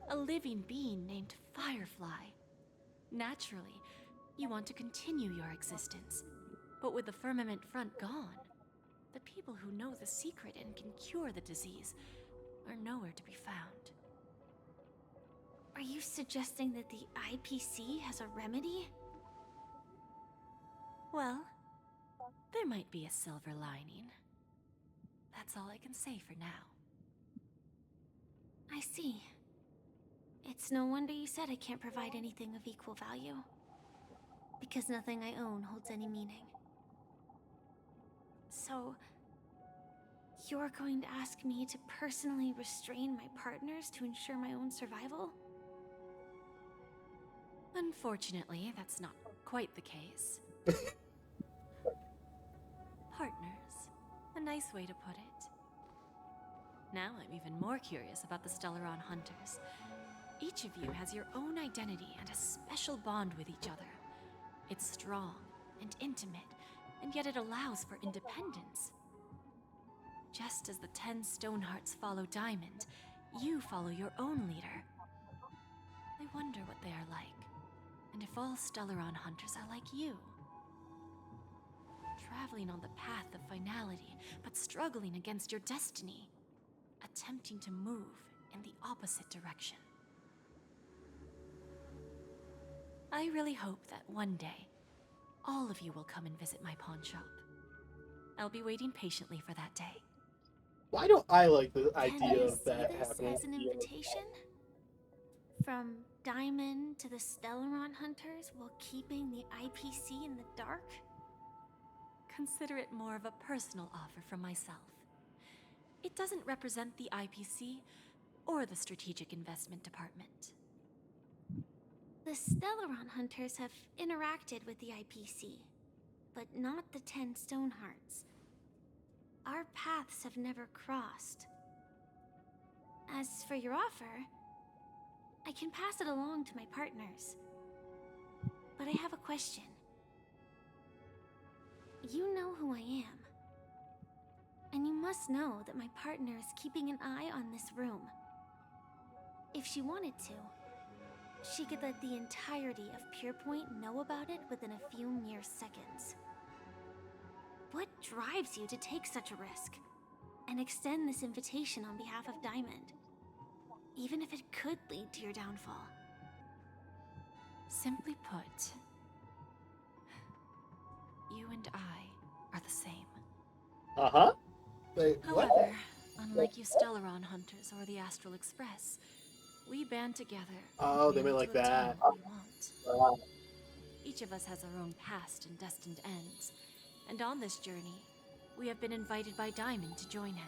a living being named Firefly. Naturally, you want to continue your existence, but with the firmament front gone, the people who know the secret and can cure the disease are nowhere to be found. Are you suggesting that the IPC has a remedy? Well, there might be a silver lining. That's all I can say for now. I see. It's no wonder you said I can't provide anything of equal value. Because nothing I own holds any meaning. So, you're going to ask me to personally restrain my partners to ensure my own survival? Unfortunately, that's not quite the case. Partners. A nice way to put it. Now I'm even more curious about the Stellaron Hunters. Each of you has your own identity and a special bond with each other. It's strong and intimate, and yet it allows for independence. Just as the 10 Stonehearts follow Diamond, you follow your own leader. I wonder what they are like, and if all Stellaron Hunters are like you. Traveling on the path of finality, but struggling against your destiny. Attempting to move in the opposite direction. I really hope that one day, all of you will come and visit my pawn shop. I'll be waiting patiently for that day. Why don't I like the Can idea you of see that this happening? as an invitation? From Diamond to the Stellaron Hunters while keeping the IPC in the dark? Consider it more of a personal offer from myself. It doesn't represent the IPC or the Strategic Investment Department. The Stellaron Hunters have interacted with the IPC, but not the 10 Stonehearts. Our paths have never crossed. As for your offer, I can pass it along to my partners. But I have a question. You know who I am. And you must know that my partner is keeping an eye on this room. If she wanted to, she could let the entirety of Purepoint know about it within a few mere seconds. What drives you to take such a risk and extend this invitation on behalf of Diamond, even if it could lead to your downfall? Simply put, you and I are the same. Uh-huh. Wait, what? However, unlike you Stellaron Hunters or the Astral Express, we band together. Oh, they meant merely like to attain that. what we want. Each of us has our own past and destined ends, and on this journey, we have been invited by Diamond to join him.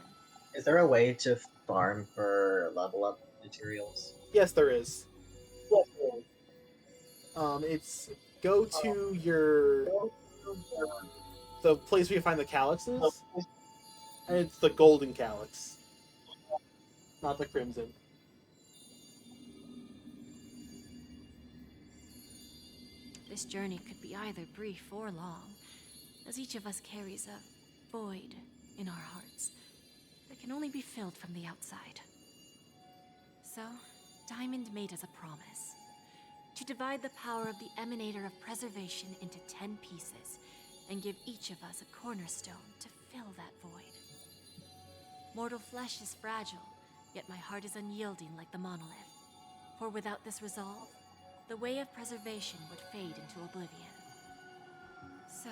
Is there a way to farm for level up materials? Yes, there is. It's go to the place where you find the calyxes, and it's the golden calyx, not the crimson. This journey could be either brief or long, as each of us carries a void in our hearts that can only be filled from the outside. So, Diamond made us a promise to divide the power of the Emanator of Preservation into 10 pieces and give each of us a cornerstone to fill that void. Mortal flesh is fragile, yet my heart is unyielding like the monolith. For without this resolve, the way of preservation would fade into oblivion. So,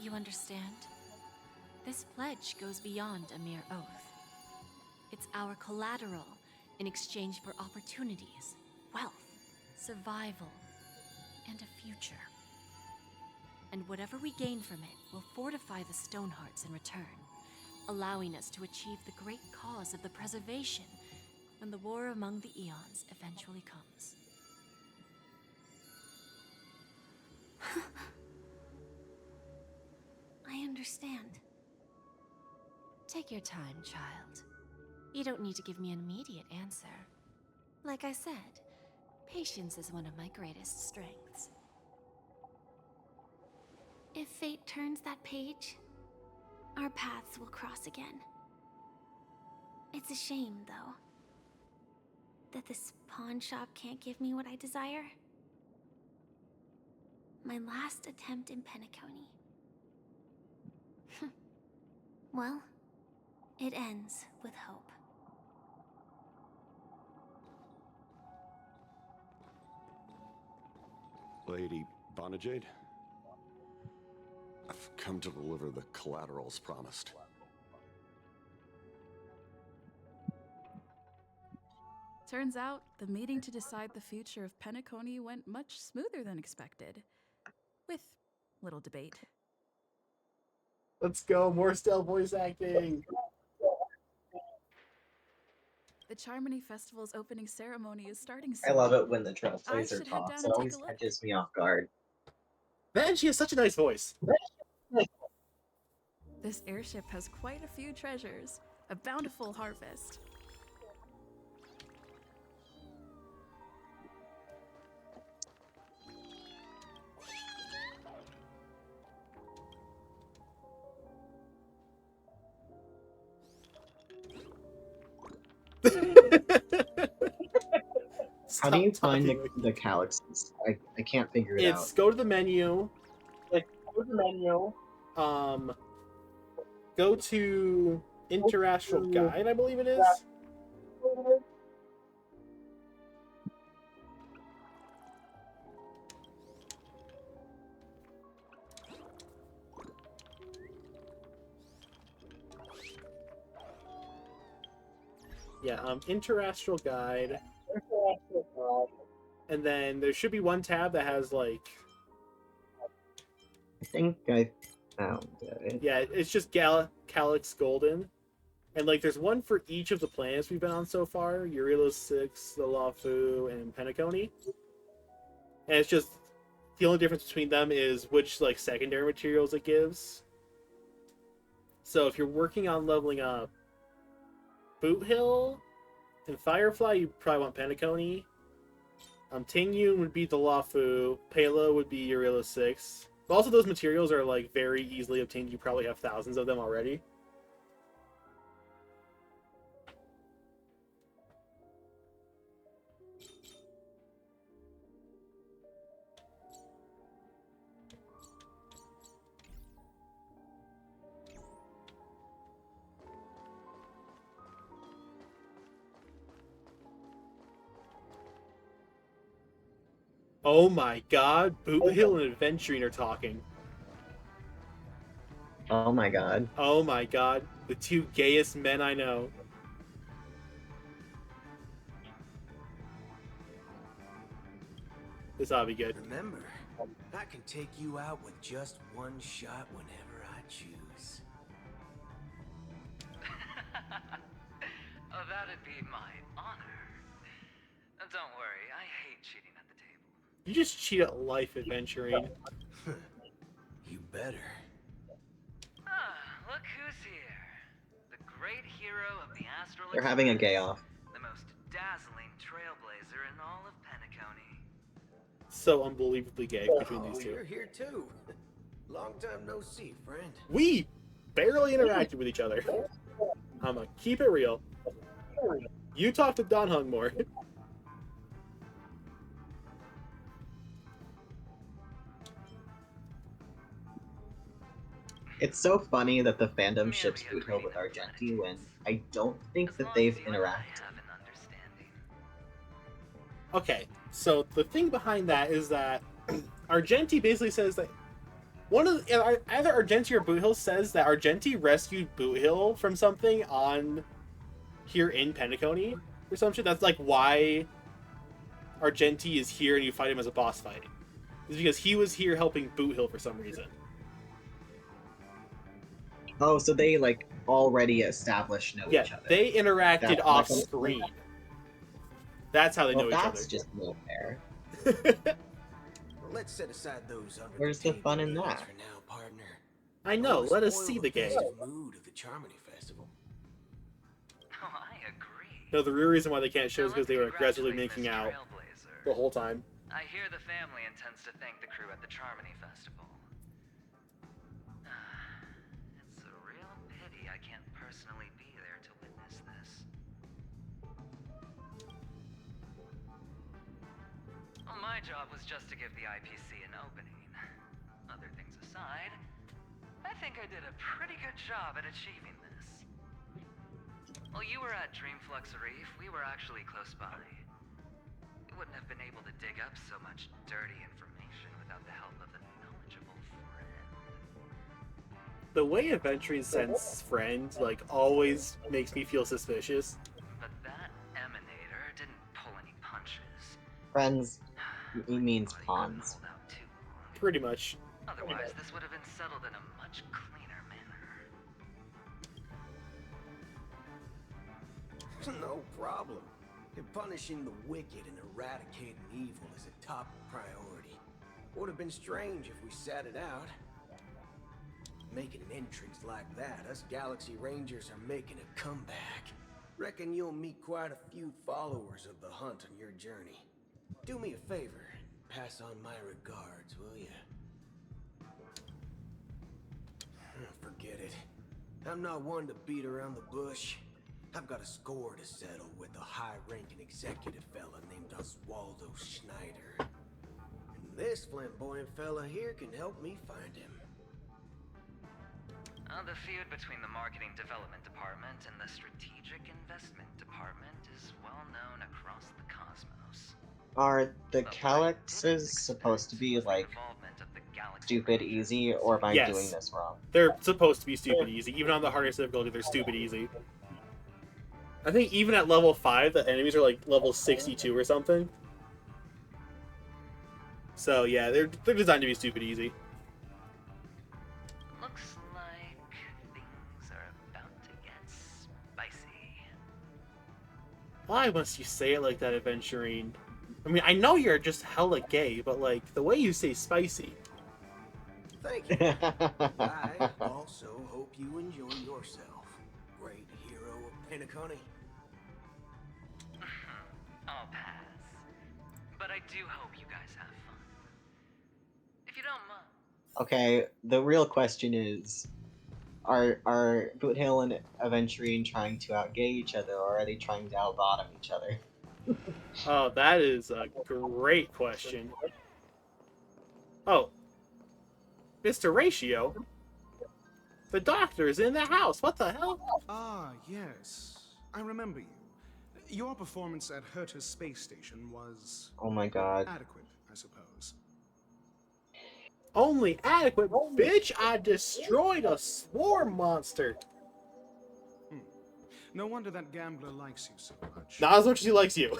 you understand? This pledge goes beyond a mere oath. It's our collateral in exchange for opportunities, wealth, survival, and a future. And whatever we gain from it will fortify the Stonehearts in return, allowing us to achieve the great cause of the preservation when the war among the eons eventually comes. I understand. Take your time, child. You don't need to give me an immediate answer. Like I said, patience is one of my greatest strengths. If fate turns that page, our paths will cross again. It's a shame, though. that this pawn shop can't give me what I desire? My last attempt in Penacony. Well, it ends with hope. Lady Bonajade? I've come to deliver the collaterals promised. Turns out, the meeting to decide the future of Penacony went much smoother than expected. With little debate. Let's go, more Stell voice acting. The Charmony Festival's opening ceremony is starting I soon. love it when the I Trailblazer should head talks. down It and take always a look. catches me off guard. Man, she has such a nice voice. This airship has quite a few treasures. A bountiful harvest. How do you find the calyxes? I can't figure it out. Go to the menu. Go to Interastral Guide, I believe it is. Yeah, Interastral Guide. And then there should be one tab that has like... I think I found it. Yeah, it's just Calyx Golden. And like there's one for each of the planets we've been on so far. Eurylos 6, the Lafu, and Penacony. And it's just... The only difference between them is which like secondary materials it gives. So if you're working on leveling up Boot Hill and Firefly, you probably want Penacony. Tingyun would be the Lafu. Palo would be Eurylos 6. But also those materials are like very easily obtained. You probably have thousands of them already. Oh my god, Boot Hill and Adventuring are talking. Oh my god. Oh my god, the two gayest men I know. This ought to be good. Remember, I can take you out with just one shot whenever I choose. Oh, that'd be my honor. Don't worry, I hate cheating at the table. You just cheat at life, Adventuring. You better. Ah, look who's here. The great hero of the Astral They're having a gay off. The most dazzling trailblazer in all of Penacony. So unbelievably gay between these two. You're here too. Long time no see, friend. We barely interacted with each other. I'ma keep it real. You talk to Don Hung more. It's so funny that the fandom ships Boot Hill with Argenti when I don't think that they've interacted. Okay, so the thing behind that is that Argenti basically says that either Argenti or Boot Hill says that Argenti rescued Boot Hill from something on here in Penacony or some shit. That's like why Argenti is here and you fight him as a boss fight. It's because he was here helping Boot Hill for some reason. Oh, so they like already established know each other. They interacted off screen. That's how they know each other. That's just no fair. Let's set aside those under Where's the fun in that? for now, partner. I know. Don't Let us spoil see the game. festive mood of the Charmony Festival. Oh, I agree. No, the real reason why they can't show is because they were aggressively making out the whole time. I hear the family intends to thank the crew at the Charmony Festival. It's a real pity I can't personally be there to witness this. job was just to give the IPC an opening. Other things aside, I think I did a pretty good job at achieving this. While you were at Dreamflux Reef, we were actually close by. We wouldn't have been able to dig up so much dirty information without the help of a knowledgeable friend. The way Aventurine sends friends, like, always makes me feel suspicious. But that emanator didn't pull any punches. Friends, he means pawns. Pretty much. Otherwise, this would have been settled in a much cleaner manner. No problem. Punishing the wicked and eradicating evil is a top priority. Would have been strange if we sat it out. Making an entrance like that, us Galaxy Rangers are making a comeback. Reckon you'll meet quite a few followers of the hunt on your journey. Do me a favor, pass on my regards, will ya? Forget it. I'm not one to beat around the bush. I've got a score to settle with a high-ranking executive fella named Oswaldo Schneider. And this flamboyant fella here can help me find him. The feud between the Marketing Development Department and the Strategic Investment Department is well known across the cosmos. Are the Calyxes supposed to be, like, stupid easy, or am I doing this wrong? They're supposed to be stupid easy. Even on the hardest difficulty, they're stupid easy. I think even at level 5, the enemies are like level 62 or something. So yeah, they're designed to be stupid easy. Looks like things are about to get spicy. Why must you say it like that, Aventurine? I mean, I know you're just hella gay, but like, the way you say spicy. Thank you. I also hope you enjoy yourself, great hero of Penacony. I'll pass. But I do hope you guys have fun. If you don't mind. Okay, the real question is, are Boothill and Aventurine trying to outgay each other, or are they trying to outbottom each other? Oh, that is a great question. Oh. Mr. Ratio? The doctor is in the house. What the hell? Ah, yes. I remember you. Your performance at Herta's space station was... Oh my god. Adequate, I suppose. Only adequate? Bitch, I destroyed a swarm monster. No wonder that gambler likes you so much. Not as much as he likes you.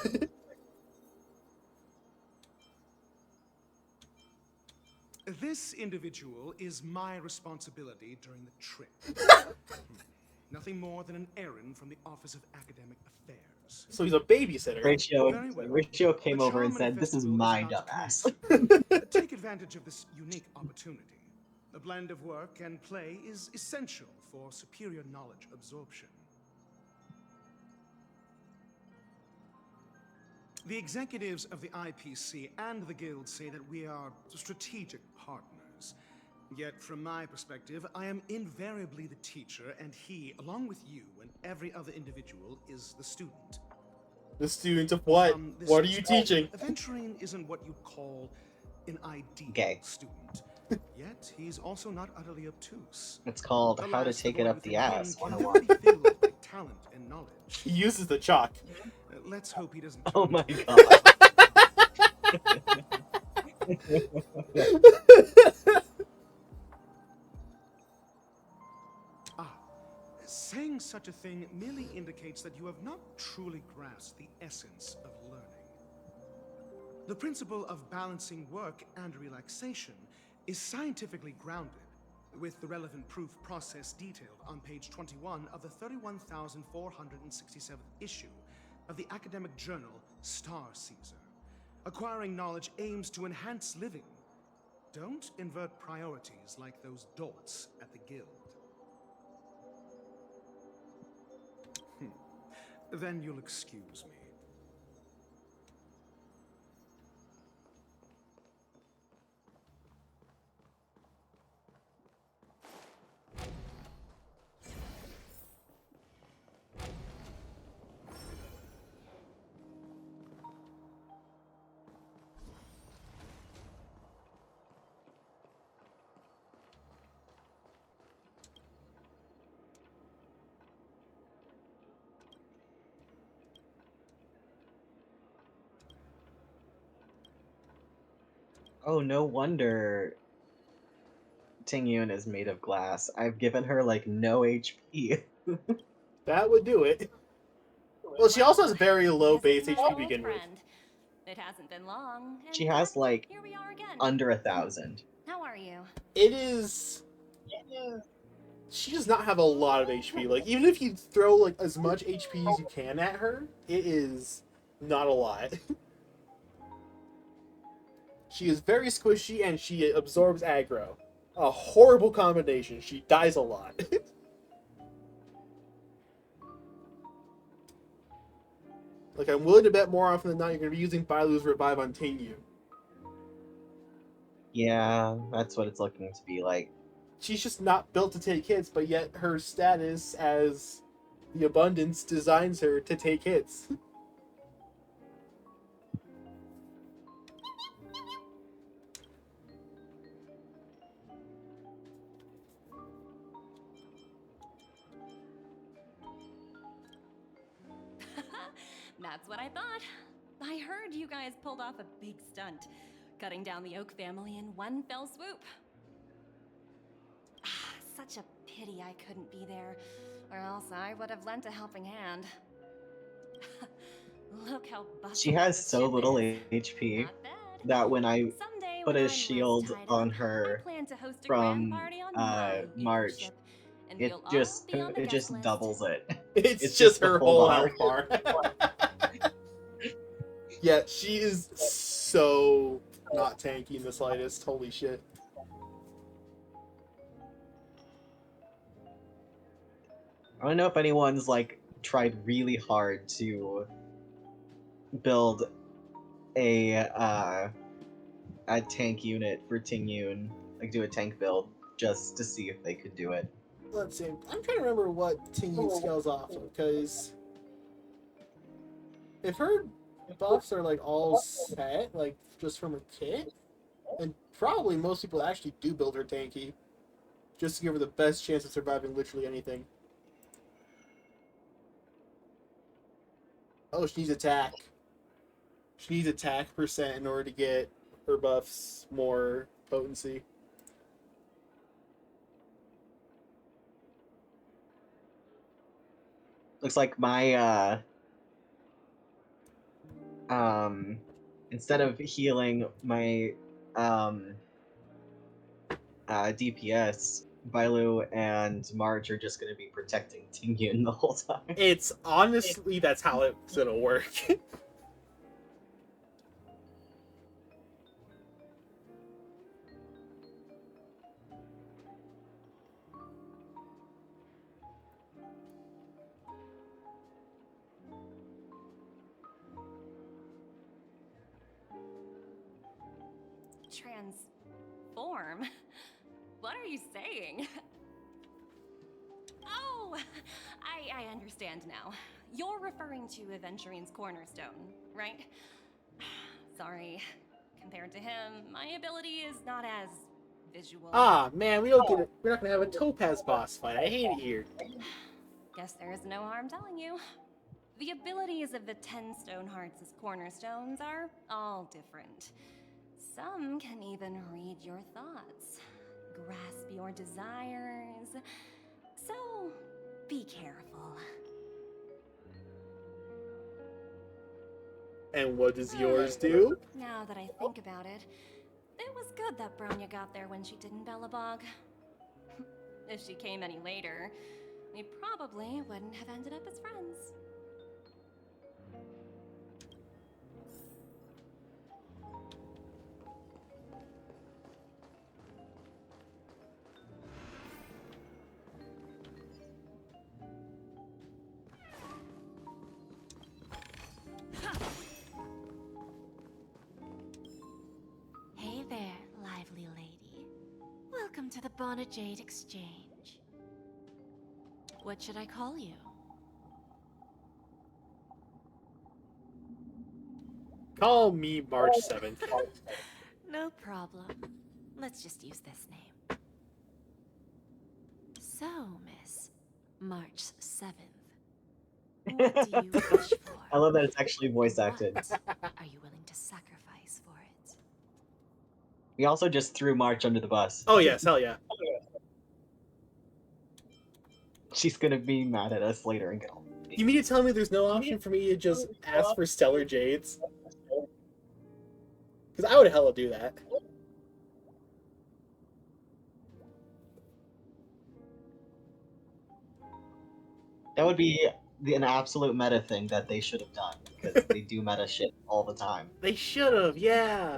This individual is my responsibility during the trip. Nothing more than an errand from the Office of Academic Affairs. So he's a babysitter. Ratio came over and said, "This is my dumbass." Take advantage of this unique opportunity. A blend of work and play is essential for superior knowledge absorption. The executives of the IPC and the Guild say that we are strategic partners. Yet, from my perspective, I am invariably the teacher, and he, along with you and every other individual, is the student. The student of what? What are you teaching? Aventurine isn't what you'd call an ideal student. Yet, he's also not utterly obtuse. It's called How to Alas, Take the It boy Up with the king Ass can 101. never be filled with talent and knowledge. He uses the chalk. Let's hope he doesn't. Oh my god. Saying such a thing merely indicates that you have not truly grasped the essence of learning. The principle of balancing work and relaxation is scientifically grounded, with the relevant proof process detailed on page 21 of the 31,467th issue of the academic journal Star Caesar. Acquiring knowledge aims to enhance living. Don't invert priorities like those dolts at the Guild. Then you'll excuse me. Oh, no wonder Tingyun is made of glass. I've given her like no HP. That would do it. Well, she also has very low base HP to old begin with. friend. It hasn't been long. And She has like here we are again. under 1,000. How are you? It is. She does not have a lot of HP. Like, even if you throw like as much HP as you can at her, it is not a lot. She is very squishy and she absorbs aggro. A horrible combination. She dies a lot. Like, I'm willing to bet more often than not you're going to be using Bailu's Revive on Tingyu. Yeah, that's what it's looking to be like. She's just not built to take hits, but yet her status as the Abundance designs her to take hits. That's what I thought. I heard you guys pulled off a big stunt, cutting down the Oak family in one fell swoop. Such a pity I couldn't be there, or else I would have lent a helping hand. Look how busted She has this so ship little is. HP that when I Someday put when a I'm shield less tied on up, her I plan to host a grand from party on my March, ship, and it we'll all just be on the it guest just list. doubles it. It's just the her full whole bar. health bar. Yeah, she is so not tanky in the slightest. Holy shit. I don't know if anyone's like tried really hard to build a tank unit for Tingyun, like do a tank build just to see if they could do it. Let's see. I'm trying to remember what Tingyu scales off of, because if her buffs are like all set, like just from her kit, then probably most people actually do build her tanky, just to give her the best chance of surviving literally anything. Oh, she needs attack. She needs attack percent in order to get her buffs more potency. Looks like my instead of healing my DPS, Bailu and March are just gonna be protecting Tingyun the whole time. It's honestly, that's how it's gonna work. Transform? What are you saying? Oh, I understand now. You're referring to Aventurine's cornerstone, right? Sorry. Compared to him, my ability is not as visual. Ah, man, we're not gonna have a Topaz boss fight. I hate it here. Guess there is no harm telling you. The abilities of the 10 Stonehearts' cornerstones are all different. Some can even read your thoughts, grasp your desires. So, be careful. And what does yours do? Now that I think about it, it was good that Bronya got there when she didn't Bellabog. If she came any later, we probably wouldn't have ended up as friends. Hey there, lively lady. Welcome to the Bonajade Exchange. What should I call you? Call me March 7th. No problem. Let's just use this name. So, Miss March 7th. What do you wish for? I love that it's actually voice acted. What are you willing to sacrifice for it? We also just threw March under the bus. Oh yes, hell yeah. She's gonna be mad at us later and go. You mean to tell me there's no option for me to just ask for Stellar Jades? Because I would hella do that. That would be an absolute meta thing that they should have done, because they do meta shit all the time. They should have, yeah.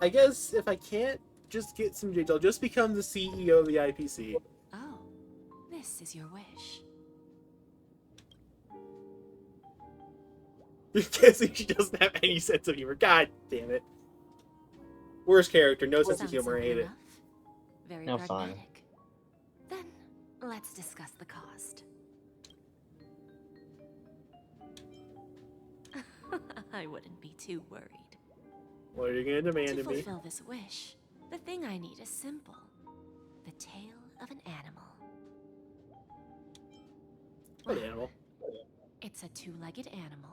I guess if I can't just get some Jades, I'll just become the CEO of the IPC. Oh, this is your wish. You're guessing she doesn't have any sense of humor. God damn it. Worst character, no sense of humor, I hate it. Very No, fine. pragmatic. Then let's discuss the cost. I wouldn't be too worried. What are you gonna demand To of me? fulfill this wish, the thing I need is simple. The tail of an animal. What animal? It's a two-legged animal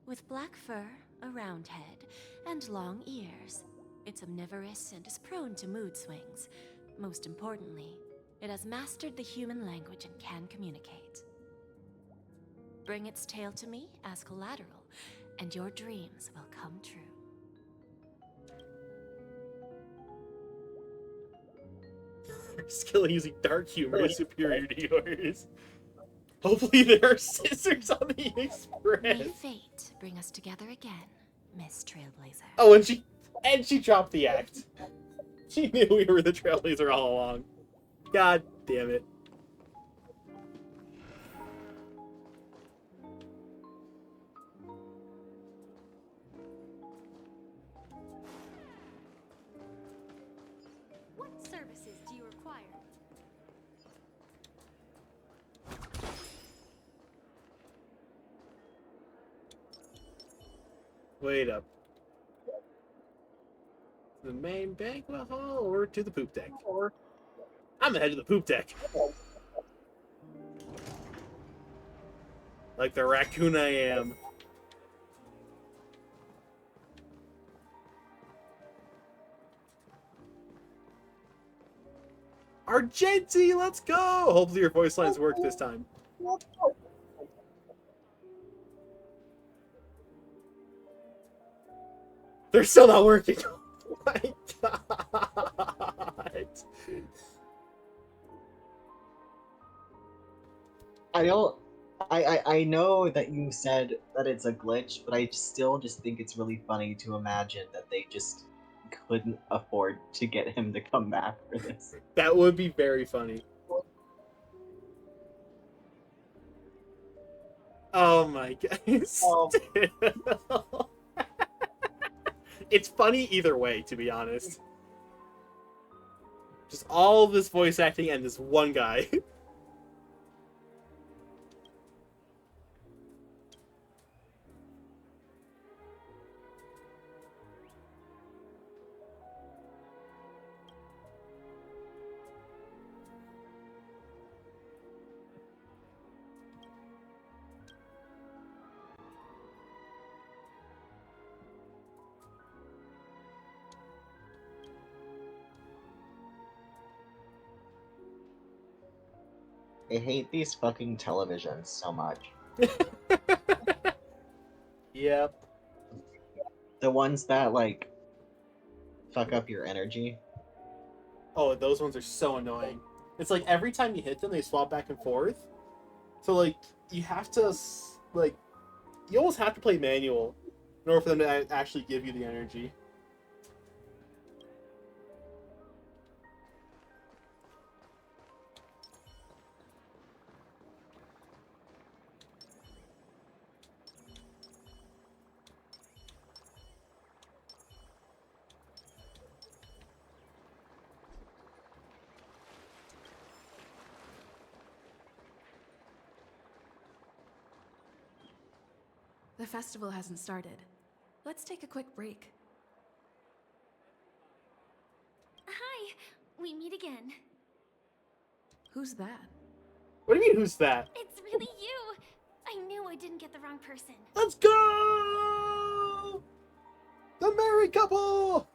with black fur, a round head, and long ears. It's omnivorous and is prone to mood swings. Most importantly, it has mastered the human language and can communicate. Bring its tail to me as collateral, and your dreams will come true. Your skill at using dark humor is superior to yours. Hopefully there are scissors on the May express. fate bring us together again, Miss Trailblazer. Oh, and she dropped the act. She knew we were the Trailblazer all along. God damn it. What services do you require? Wait up. The main banquet hall or to the poop deck? I'm headed to the poop deck. Like the raccoon I am. Argenti, let's go! Hopefully your voice lines work this time. They're still not working. Oh my god. I know that you said that it's a glitch, but I still just think it's really funny to imagine that they just couldn't afford to get him to come back for this. That would be very funny. Oh my god. It's funny either way, to be honest. Just all of this voice acting and this one guy. I hate these fucking televisions so much. Yep. The ones that, like, fuck up your energy. Oh, those ones are so annoying. It's like every time you hit them, they swap back and forth. So, like, you have to, like, you almost have to play manual in order for them to actually give you the energy. The festival hasn't started. Let's take a quick break. Hi, we meet again. Who's that? What do you mean, who's that? It's really you. I knew I didn't get the wrong person. Let's go! The married couple!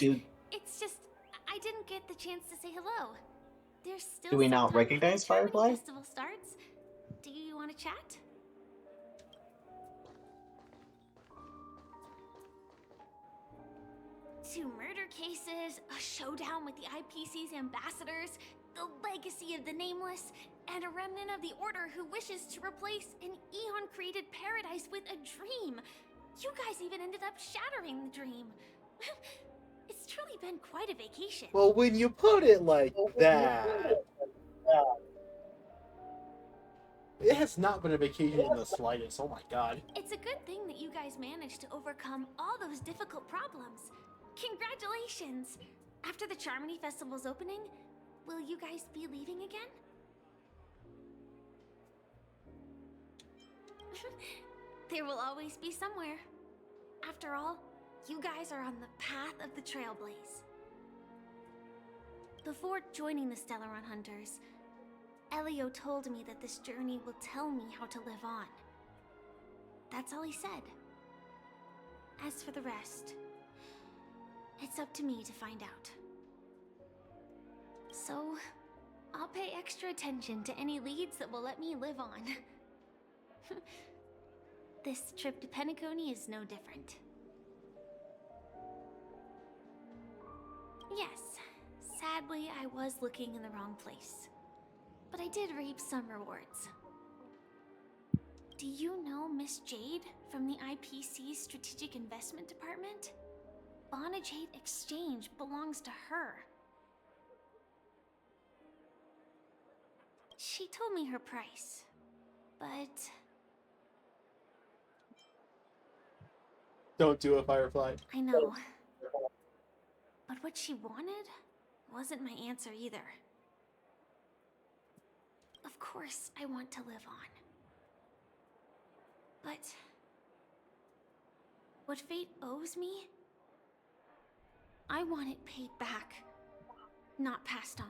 Do It's just I didn't get the chance to say hello. There's still do we some not time before recognize the Charmony Firefly? Festival starts. Do you want to chat? Two murder cases, a showdown with the IPC's ambassadors, the legacy of the Nameless, and a remnant of the Order who wishes to replace an Eon-created paradise with a dream. You guys even ended up shattering the dream. It's truly been quite a vacation. Well, when you put it like that, it has not been a vacation in the slightest. Oh my god. It's a good thing that you guys managed to overcome all those difficult problems. Congratulations! After the Charmony Festival's opening, will you guys be leaving again? There will always be somewhere. After all, you guys are on the path of the Trailblaze. Before joining the Stellaron Hunters, Elio told me that this journey will tell me how to live on. That's all he said. As for the rest, it's up to me to find out. So, I'll pay extra attention to any leads that will let me live on. This trip to Penacony is no different. Yes, sadly I was looking in the wrong place. But I did reap some rewards. Do you know Miss Jade from the IPC's Strategic Investment Department? Jade Exchange belongs to her. She told me her price, but... Don't do it, Firefly. I know. But what she wanted wasn't my answer either. Of course, I want to live on. But... what fate owes me? I want it paid back, not passed on.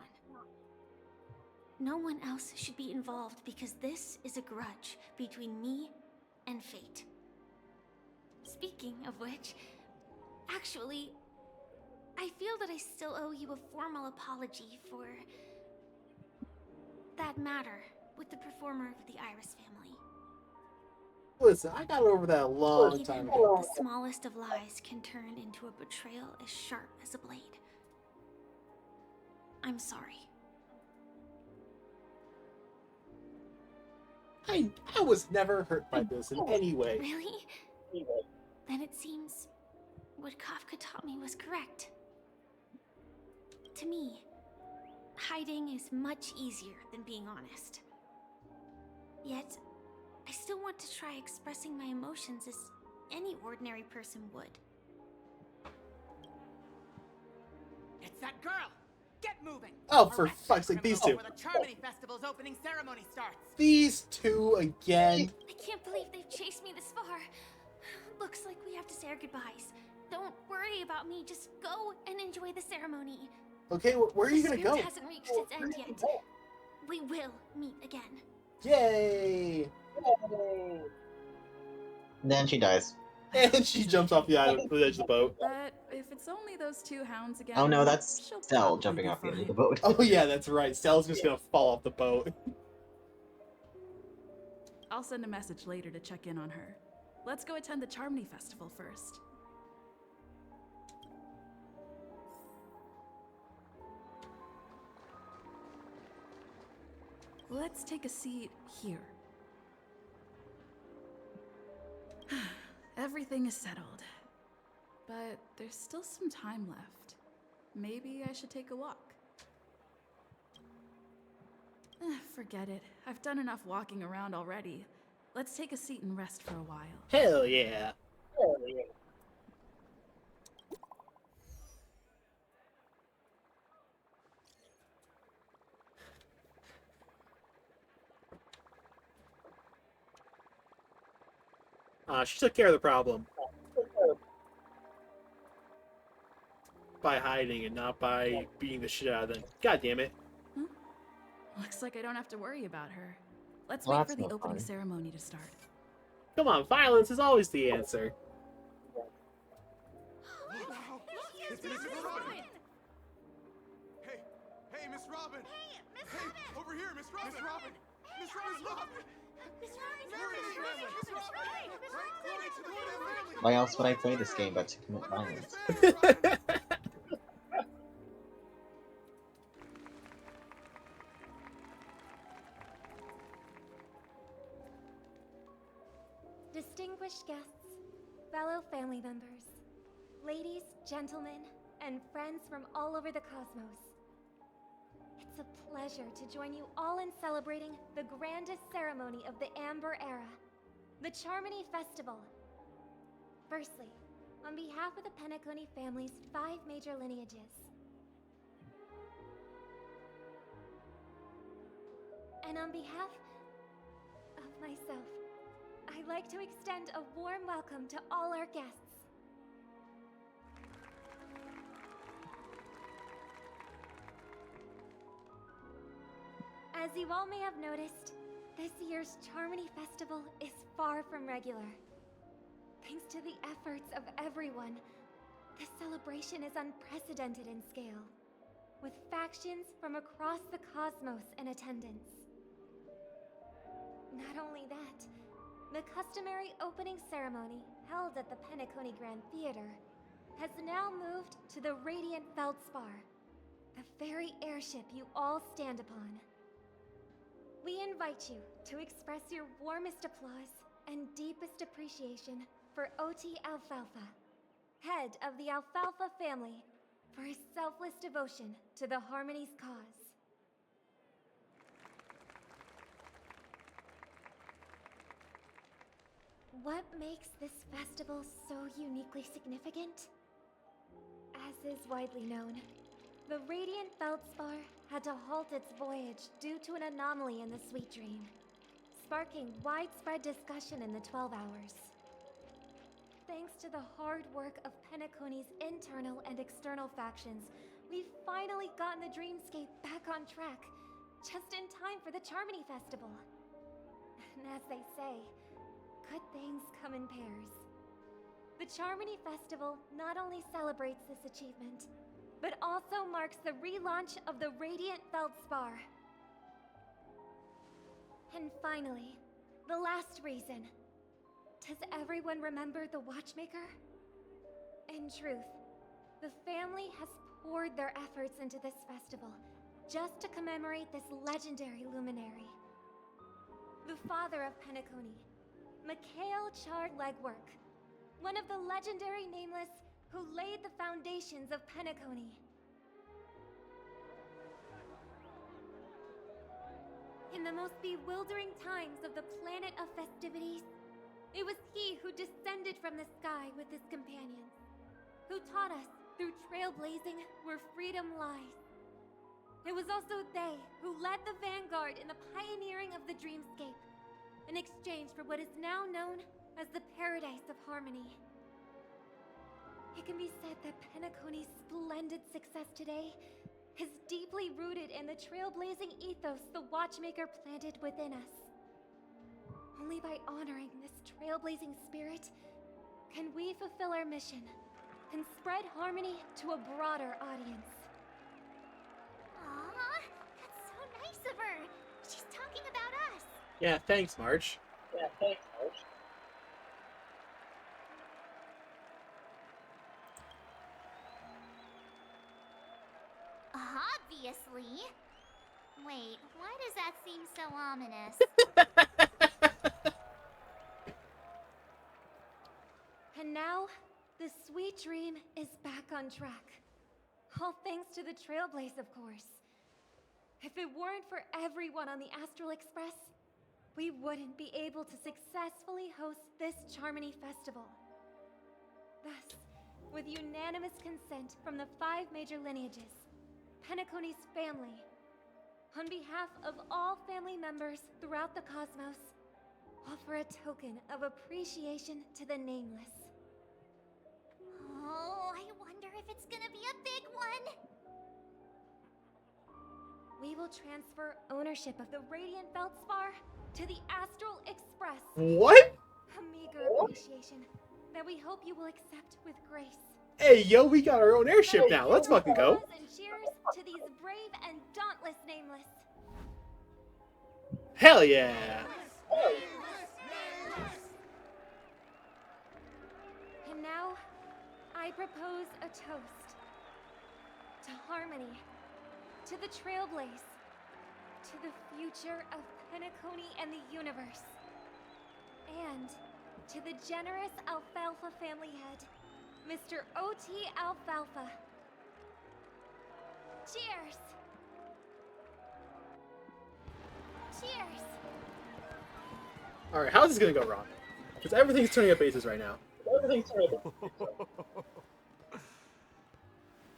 No one else should be involved because this is a grudge between me and fate. Speaking of which, actually, I feel that I still owe you a formal apology for that matter with the performer of the Iris family. Listen, I got over that a long Even time ago. the smallest of lies can turn into a betrayal as sharp as a blade. I'm sorry. I was never hurt by this in any way. Really? Then it seems what Kafka taught me was correct. To me, hiding is much easier than being honest. Yet, I still want to try expressing my emotions as any ordinary person would. It's that girl! Get moving! Oh, for fuck's sake, these two. Before the Charmony Festival's opening ceremony starts! These two again. I can't believe they've chased me this far. Looks like we have to say our goodbyes. Don't worry about me, just go and enjoy the ceremony. Okay, where are you gonna The go? script hasn't reached its end yet. We will meet again. Yay! Then she dies. And she jumps off the edge of the boat. But if it's only those two hounds again... Oh no, that's she'll Stell probably jumping be off the end of fine. the boat. Oh yeah, that's right. Stell's just gonna fall off the boat. I'll send a message later to check in on her. Let's go attend the Charmony Festival first. Let's take a seat here. Everything is settled. But there's still some time left. Maybe I should take a walk. Forget it. I've done enough walking around already. Let's take a seat and rest for a while. Hell yeah. She took care of the problem. By hiding and not by beating the shit out of them. God damn it. Looks like I don't have to worry about her. Let's Well, wait that's for the no opening fun. ceremony to start. Come on, violence is always the answer. Robin! Hey, Miss Hey, Robin! over here, Miss Robin! Miss Robin! Miss Robin, look! Miss Robin! There it is, Miss Robin! Chloe, to the Royal family! Why else would I play this game but to commit violence? Distinguished guests, fellow family members, ladies, gentlemen, and friends from all over the cosmos. It's a pleasure to join you all in celebrating the grandest ceremony of the Amber Era, the Charmony Festival. Firstly, on behalf of the Penacony family's 5 major lineages, and on behalf of myself, I'd like to extend a warm welcome to all our guests. As you all may have noticed, this year's Charmony Festival is far from regular. Thanks to the efforts of everyone, this celebration is unprecedented in scale, with factions from across the cosmos in attendance. Not only that, the customary opening ceremony held at the Penacony Grand Theater has now moved to the Radiant Feldspar, the very airship you all stand upon. We invite you to express your warmest applause and deepest appreciation for OT Alfalfa, head of the Alfalfa family, for his selfless devotion to the Harmony's cause. What makes this festival so uniquely significant? As is widely known, the Radiant Feldspar had to halt its voyage due to an anomaly in the Sweet Dream, sparking widespread discussion in the 12 Hours. Thanks to the hard work of Penacony's internal and external factions, we've finally gotten the Dreamscape back on track, just in time for the Charmony Festival. And as they say, good things come in pairs. The Charmony Festival not only celebrates this achievement, but also marks the relaunch of the Radiant Feldspar. And finally, the last reason. Does everyone remember the Watchmaker? In truth, the family has poured their efforts into this festival just to commemorate this legendary luminary. The father of Penacony, Mikhail Chard Legwork, one of the legendary Nameless who laid the foundations of Penacony. In the most bewildering times of the planet of festivities, it was he who descended from the sky with his companions, who taught us through trailblazing where freedom lies. It was also they who led the vanguard in the pioneering of the Dreamscape, in exchange for what is now known as the Paradise of Harmony. It can be said that Penacony's splendid success today is deeply rooted in the trailblazing ethos the Watchmaker planted within us. Only by honoring this trailblazing spirit can we fulfill our mission and spread harmony to a broader audience. Aw, that's so nice of her. She's talking about us. Yeah, thanks, March. Obviously. Wait, why does that seem so ominous? And now, the Sweet Dream is back on track. All thanks to the Trailblaze, of course. If it weren't for everyone on the Astral Express, we wouldn't be able to successfully host this Charmony Festival. Thus, with unanimous consent from the 5 major lineages, Penacony's family, on behalf of all family members throughout the cosmos, offer a token of appreciation to the Nameless. Oh, I wonder if it's gonna be a big one. We will transfer ownership of the Radiant Feldspar to the Astral Express. What? A meager appreciation that we hope you will accept with grace. Hey, yo, we got our own airship now. Let's fucking go. And cheers to these brave and dauntless nameless. Hell yeah. And now, I propose a toast. To harmony. To the trailblaze. To the future of Penacony and the universe. And to the generous Alfalfa family head, Mr. O.T. Alfalfa. Cheers! Cheers! Alright, how's this gonna go wrong? Because everything's turning up bases right now. Everything's turning up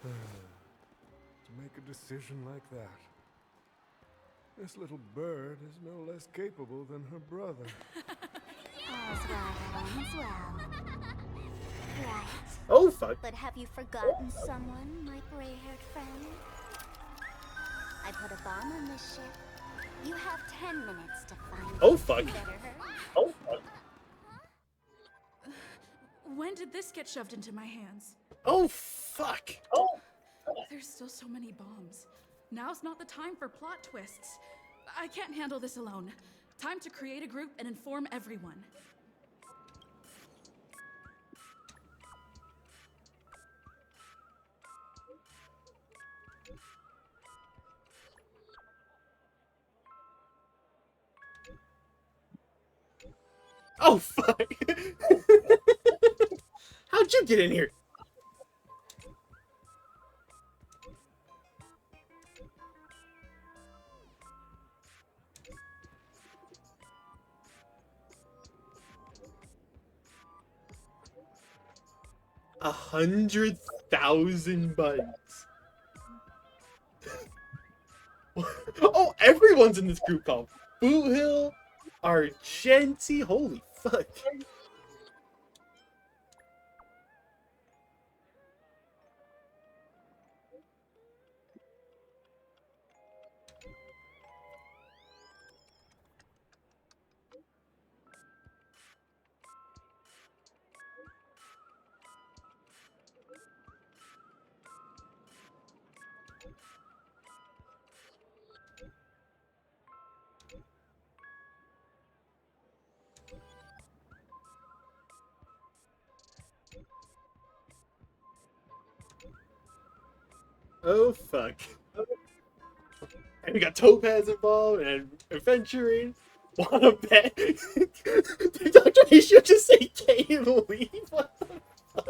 To make a decision like that. This little bird is no less capable than her brother. All's well that ends well. Right. Oh, fuck. But have you forgotten someone, my gray-haired friend? I put a bomb on this ship. You have 10 minutes to find it. Oh, fuck. Better hurry. Oh, fuck. When did this get shoved into my hands? Oh, fuck. Oh. There's still so many bombs. Now's not the time for plot twists. I can't handle this alone. Time to create a group and inform everyone. Oh, fuck. How'd you get in here? $100,000 buttons. Oh, everyone's in this group call. Boothill, Argenti, holy fuck. Oh fuck. And we got Topaz involved and adventuring. Wanna bet? Did Dr. Nisha just say K and leave? What the fuck?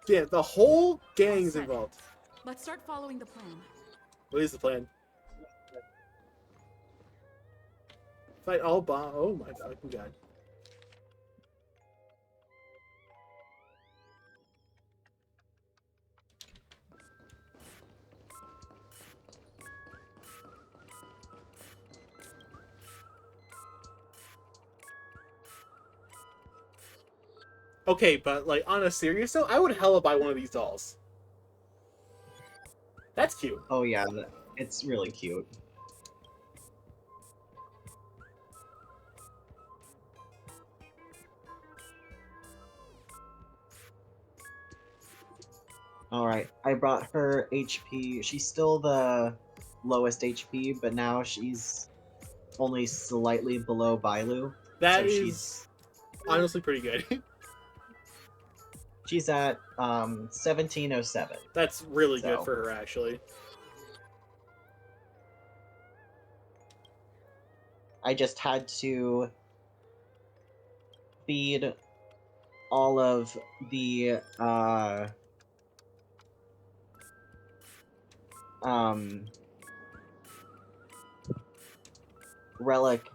Yeah, the whole gang's involved. Let's start following the plan. What is the plan? Fight all bomb. Oh my fucking god. Okay, but like on a serious note, I would hella buy one of these dolls. That's cute. Oh yeah, it's really cute. Alright, I brought her HP. She's still the lowest HP, but now she's only slightly below Bailu. That so is she's honestly pretty good. She's at 1707. That's really good for her, actually. I just had to feed all of the relic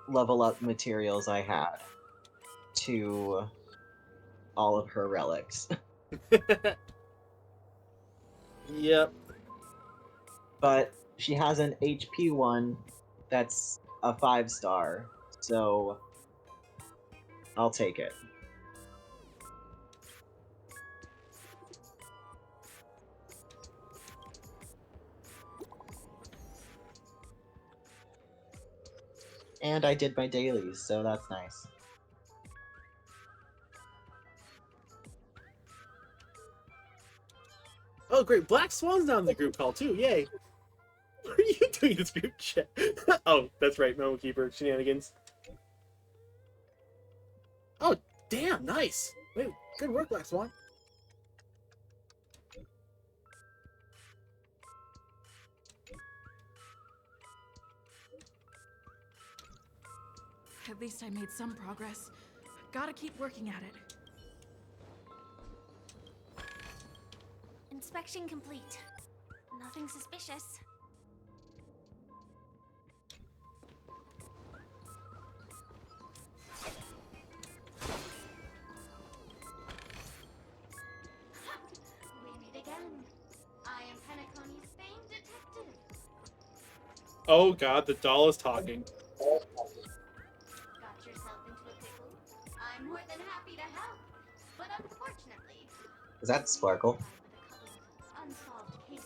level up materials I had to all of her relics. Yep. But she has an HP one that's a 5-star, so I'll take it. And I did my dailies, so that's nice. Oh, great. Black Swan's now in the group call, too. Yay. What are you doing in this group chat? Oh, that's right. Memo Keeper shenanigans. Oh, damn. Nice. Wait, good work, Black Swan. At least I made some progress. Gotta keep working at it. Inspection complete. Nothing suspicious. We meet again. I am Penacony's famed detective. Oh, God. The doll is talking. Got yourself into a pickle? I'm more than happy to help. But unfortunately, Is that Sparkle? unsolved cases.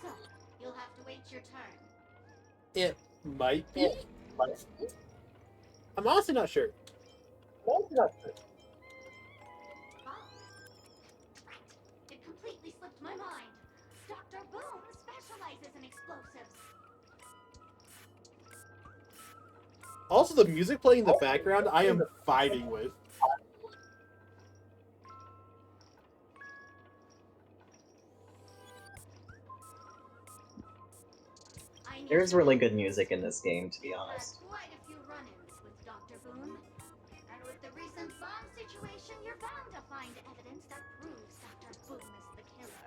So, you'll have to wait your turn. It might be. I'm honestly not sure. Oh, it completely slipped my mind. Dr. Boom specializes in explosives. Also, the music playing in the background, I am vibing with. There's really good music in this game, to be honest. Quite a few run-ins with Dr. Boom. And with the recent bomb situation, you're bound to find evidence that proves Dr. Boom is the killer.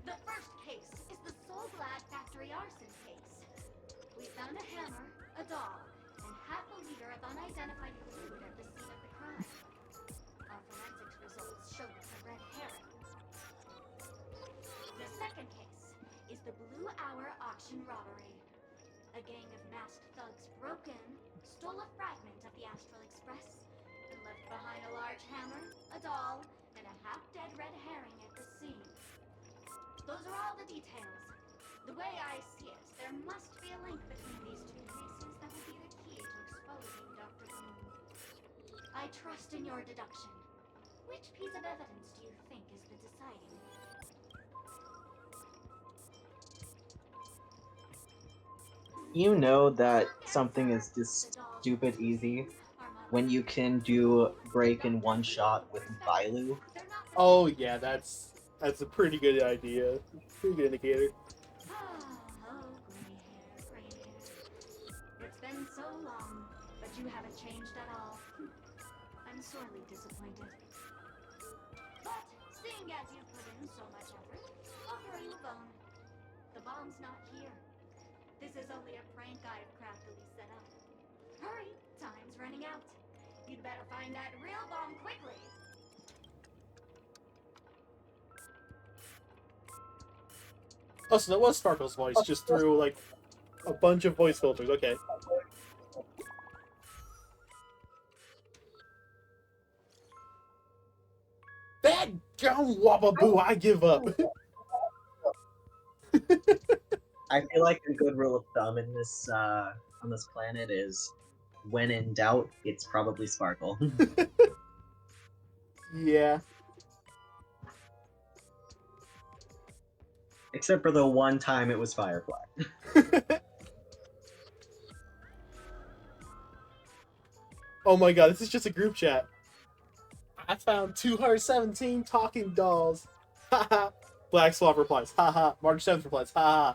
The first case is the Soul Glad factory arson case. We found a hammer, a doll, and half a liter of unidentified fluid at the scene of the crime. Our forensics results showed it's a red herring. The second case is the Blue Hour auction robbery. A gang of masked thugs broke in, stole a fragment of the Astral Express, and left behind a large hammer, a doll, and a half-dead red herring at the scene. Those are all the details. The way I see it, there must be a link between these two cases that will be the key to exposing Dr. Boom. I trust in your deduction. Which piece of evidence do you think is the deciding? You know that something is just stupid easy when you can do break in one shot with Bailu. Oh, yeah, that's a pretty good idea. Pretty good indicator. Oh, gray hair. It's been so long, but you haven't changed at all. I'm sorely disappointed. But, seeing as you put in so much effort, I'll throw you a bone. The bomb's not here. This is only a prank I've craftily set up. Hurry, time's running out. You'd better find that real bomb quickly. Oh, so that was Sparkle's voice, just through, like, a bunch of voice filters. Okay. That gum wababoo, I give up. I feel like a good rule of thumb in this on this planet is, when in doubt, it's probably Sparkle. Yeah. Except for the one time it was Firefly. Oh my god, this is just a group chat. I found 217 talking dolls. Haha. Black Swamp replies. Haha. March 7th replies. Haha.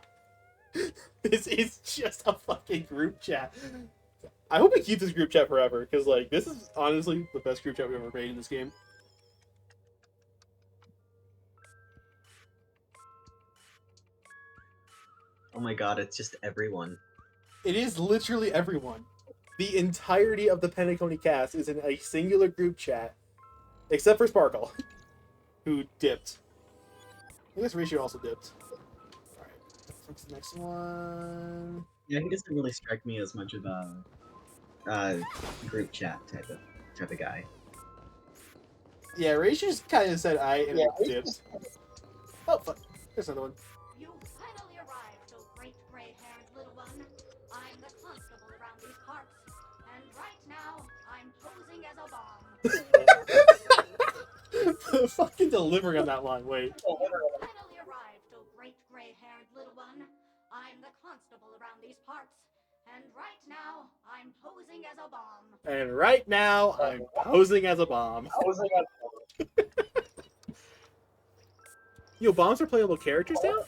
This is just a fucking group chat. I hope we keep this group chat forever, because, like, this is honestly the best group chat we've ever made in this game. Oh my god, it's just everyone. It is literally everyone. The entirety of the Penacony cast is in a singular group chat, except for Sparkle, who dipped. I guess Ratio also dipped. Alright, what's the next one? Yeah, he doesn't really strike me as much of a group chat type of guy. Yeah, Ratio just kind of said I and dipped. Oh, fuck. There's another one. You finally arrived, oh great gray-haired little one. I'm the Fucking delivering on that line. Wait. Finally arrived, oh great gray-haired little one. I'm the constable around these parts, and right now I'm posing as a bomb. And right now, I'm posing as a bomb. Yo, bombs are playable characters now?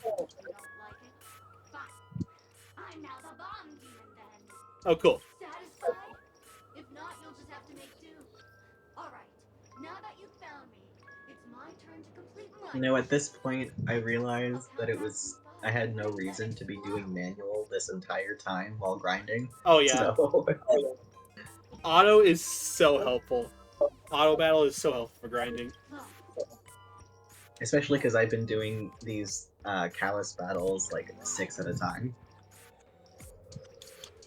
I'm now the bomb demon then. Oh, cool. Satisfied? If not, you'll just have to make do. Alright, now that you've found me, it's my turn to complete my... You know, at this point, I realized that I had no reason to be doing manual this entire time while grinding. Oh, yeah. So... Auto is so helpful. Auto battle is so helpful for grinding. Especially because I've been doing these Callus battles like 6 at a time.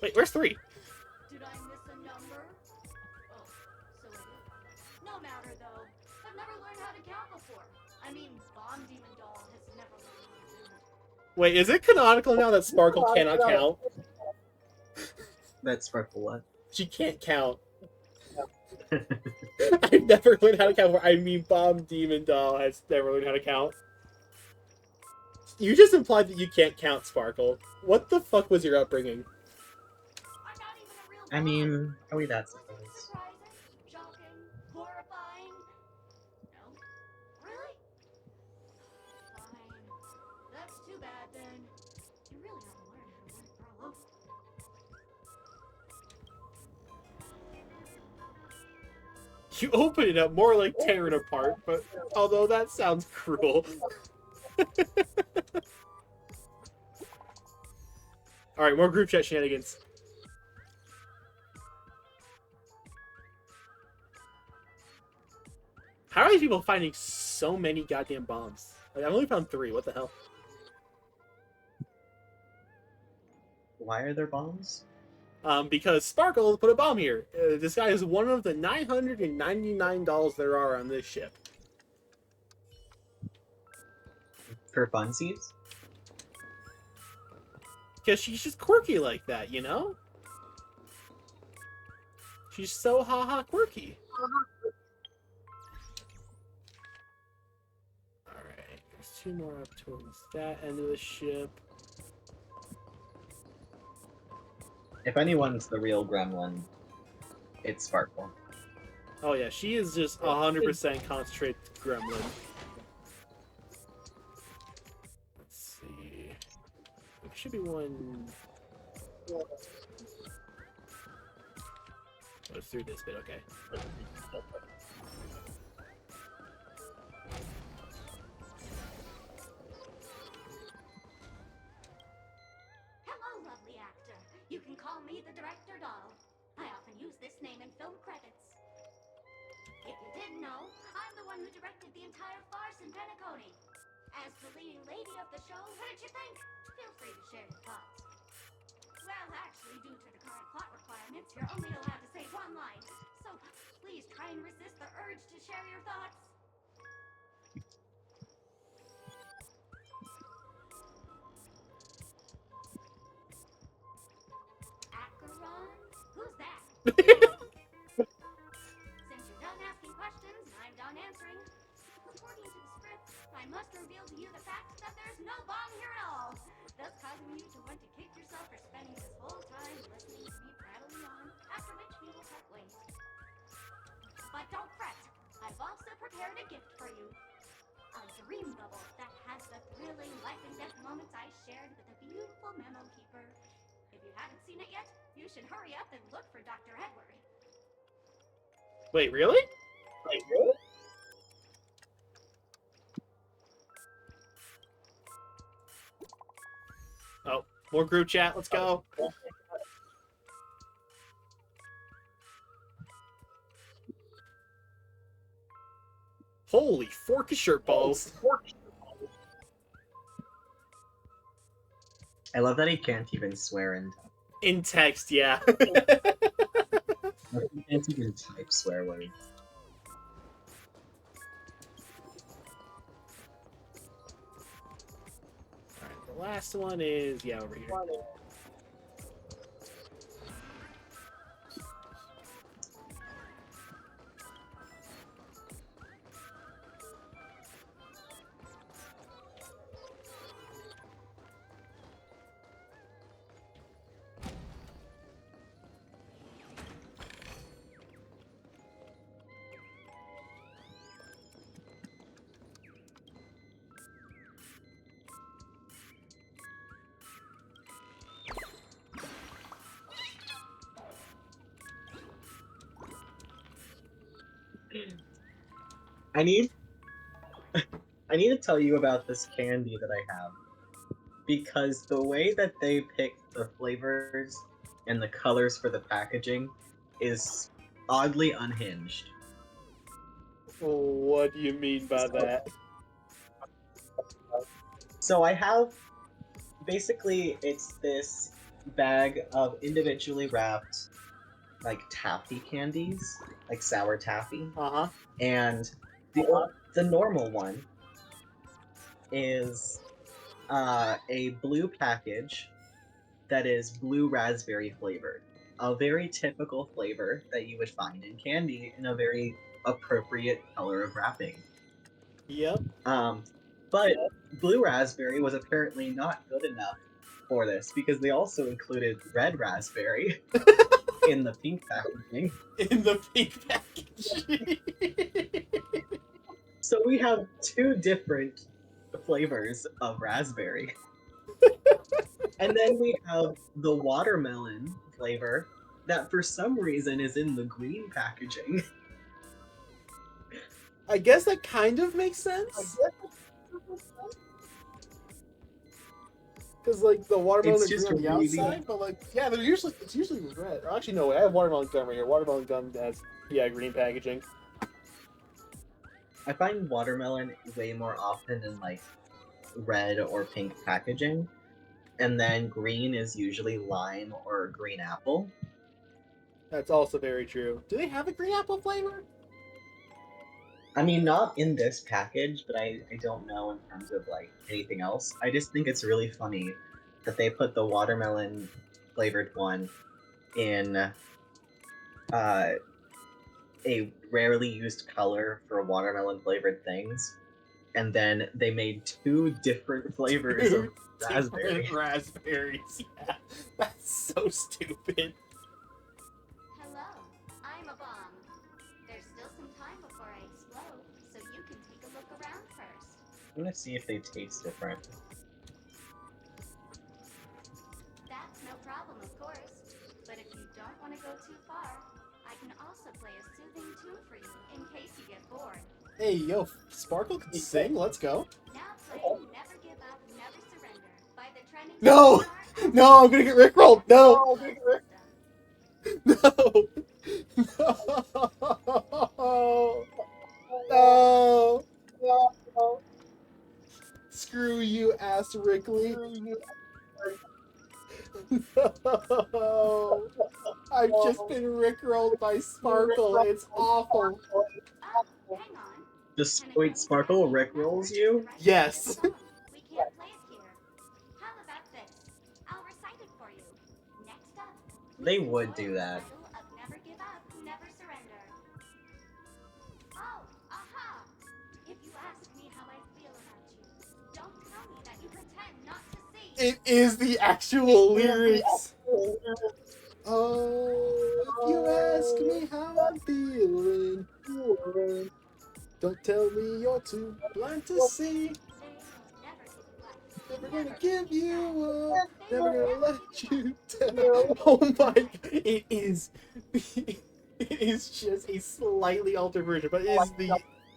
Wait, where's 3? Did I miss a number? Oh, so I did. No matter though. I've never learned how to count before. I mean, Bomb Demon Doll has never learned how to do it. Wait, is it canonical now that Sparkle cannot count? That Sparkle what? She can't count. I've never learned how to count before. I mean, Bomb Demon Doll has never learned how to count. You just implied that you can't count, Sparkle. What the fuck was your upbringing? I mean, probably that's it. Shocking, horrifying. No? Really? Fine. That's too bad then. You really haven't learned how to work, bro. You open it up more like tearing apart, but although that sounds cruel. Alright, more group chat shenanigans. How are these people finding so many goddamn bombs? Like, I've only found 3, what the hell? Why are there bombs? Because Sparkle put a bomb here. This guy is one of the 999 dolls there are on this ship. For funsies? Because she's just quirky like that, you know? She's so haha quirky. Alright, there's 2 more up towards that end of the ship. If anyone's the real gremlin, it's Sparkle. Oh yeah, she is just 100% concentrated gremlin. Let's see. There should be one... Oh, it's through this bit, okay. Hello, lovely actor. You can call me the director doll. I often use this name in film credits. If you didn't know, I'm the one who directed the entire farce in Penacony. As the leading lady of the show, what did you think? Feel free to share your thoughts. Well, actually, due to the current plot requirements, you're only allowed to say 1 line. So please try and resist the urge to share your thoughts. Acheron? Who's that? Since you're done asking questions, I'm done answering. According to the script, I must reveal to you the fact that there's no bomb here at all, thus causing you to want to kick yourself for spending this whole time listening to me prattling on, after which we will cut ways. But don't fret, I've also prepared a gift for you. A dream bubble that has the thrilling life and death moments I shared with the beautiful memo keeper. If you haven't seen it yet, you should hurry up and look for Dr. Edward. Wait, really? Oh, more group chat, let's go. Holy fork of shirt balls. I love that he can't even swear in text, yeah. He can't even type swear words. Alright, the last one is, yeah, over here. I need I need to tell you about this candy that I have because the way that they pick the flavors and the colors for the packaging is oddly unhinged. What do you mean by that? So I have basically it's this bag of individually wrapped like taffy candies, like sour taffy. Uh-huh. And the normal one is a blue package that is blue raspberry flavored. A very typical flavor that you would find in candy in a very appropriate color of wrapping. Yep. But blue raspberry was apparently not good enough for this because they also included red raspberry in the pink packaging. In the pink packaging. So we have two different flavors of raspberry. And then we have the watermelon flavor that for some reason is in the green packaging. I guess that kind of makes sense. Because like the watermelon It's is just green on the really outside, but like yeah, it's usually red. Or actually no, I have watermelon gum right here. Watermelon gum has green packaging. I find watermelon way more often in like red or pink packaging. And then green is usually lime or green apple. That's also very true. Do they have a green apple flavor? I mean, not in this package, but I don't know in terms of like anything else. I just think it's really funny that they put the watermelon flavored one in a rarely used color for watermelon flavored things, and then they made two different flavors of raspberry. Different raspberries. Yeah, that's so stupid. Hello, I'm a bomb. There's still some time before I explode, so you can take a look around first. I'm gonna see if they taste different. That's no problem, of course. But if you don't want to go too far, I can also play a soothing tune for you in case you get bored. Hey, yo, Sparkle can sing. Let's go. Now play Never Give Up, Never Surrender by the trending No, no, I'm gonna get rickrolled. No, no, no, no. Screw you, ass Rickley. No. I've just been rickrolled by Sparkle. It's awful. Hang on. Just wait, Sparkle rickrolls you? Yes. We can't play it here. How about this? I'll recite it for you. Next up, They would do that. title of Never Give Up, Never Surrender. Oh, aha! If you ask me how I feel about you, don't tell me that you pretend not to see. It is the actual lyrics. Oh, if you ask me how I'm feeling, don't tell me you're too blind to see. Never gonna give you up, never gonna let you down. Oh my, it is just a slightly altered version, but it is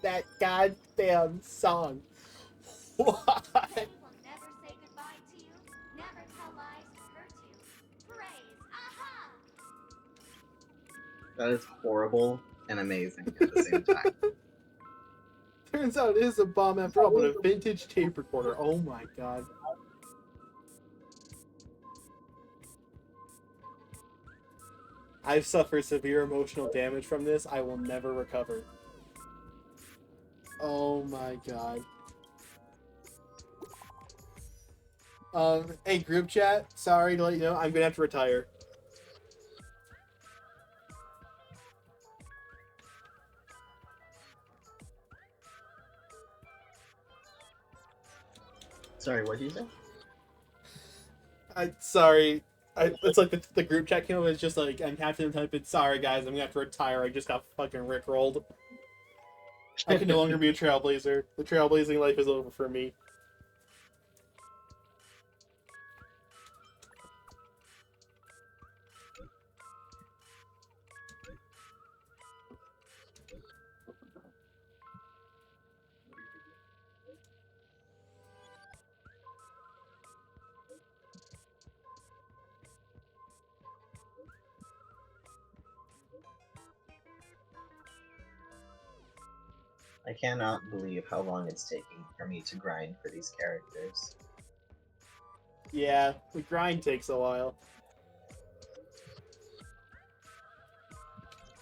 that goddamn song. What? They will never say goodbye to you, never tell lies to hurt you. Praise, aha! That is horrible and amazing at the same time. Turns out it is a bomb after all, but a vintage tape recorder. Oh my god. I've suffered severe emotional damage from this. I will never recover. Oh my god. Hey, group chat. Sorry to let you know, I'm gonna have to retire. Sorry, what did you say? Sorry. It's like the group chat came up. It's just like I'm having to type it. Sorry guys, I'm gonna have to retire. I just got fucking rickrolled. I can no longer be a trailblazer. The trailblazing life is over for me. I cannot believe how long it's taking for me to grind for these characters. Yeah, the grind takes a while.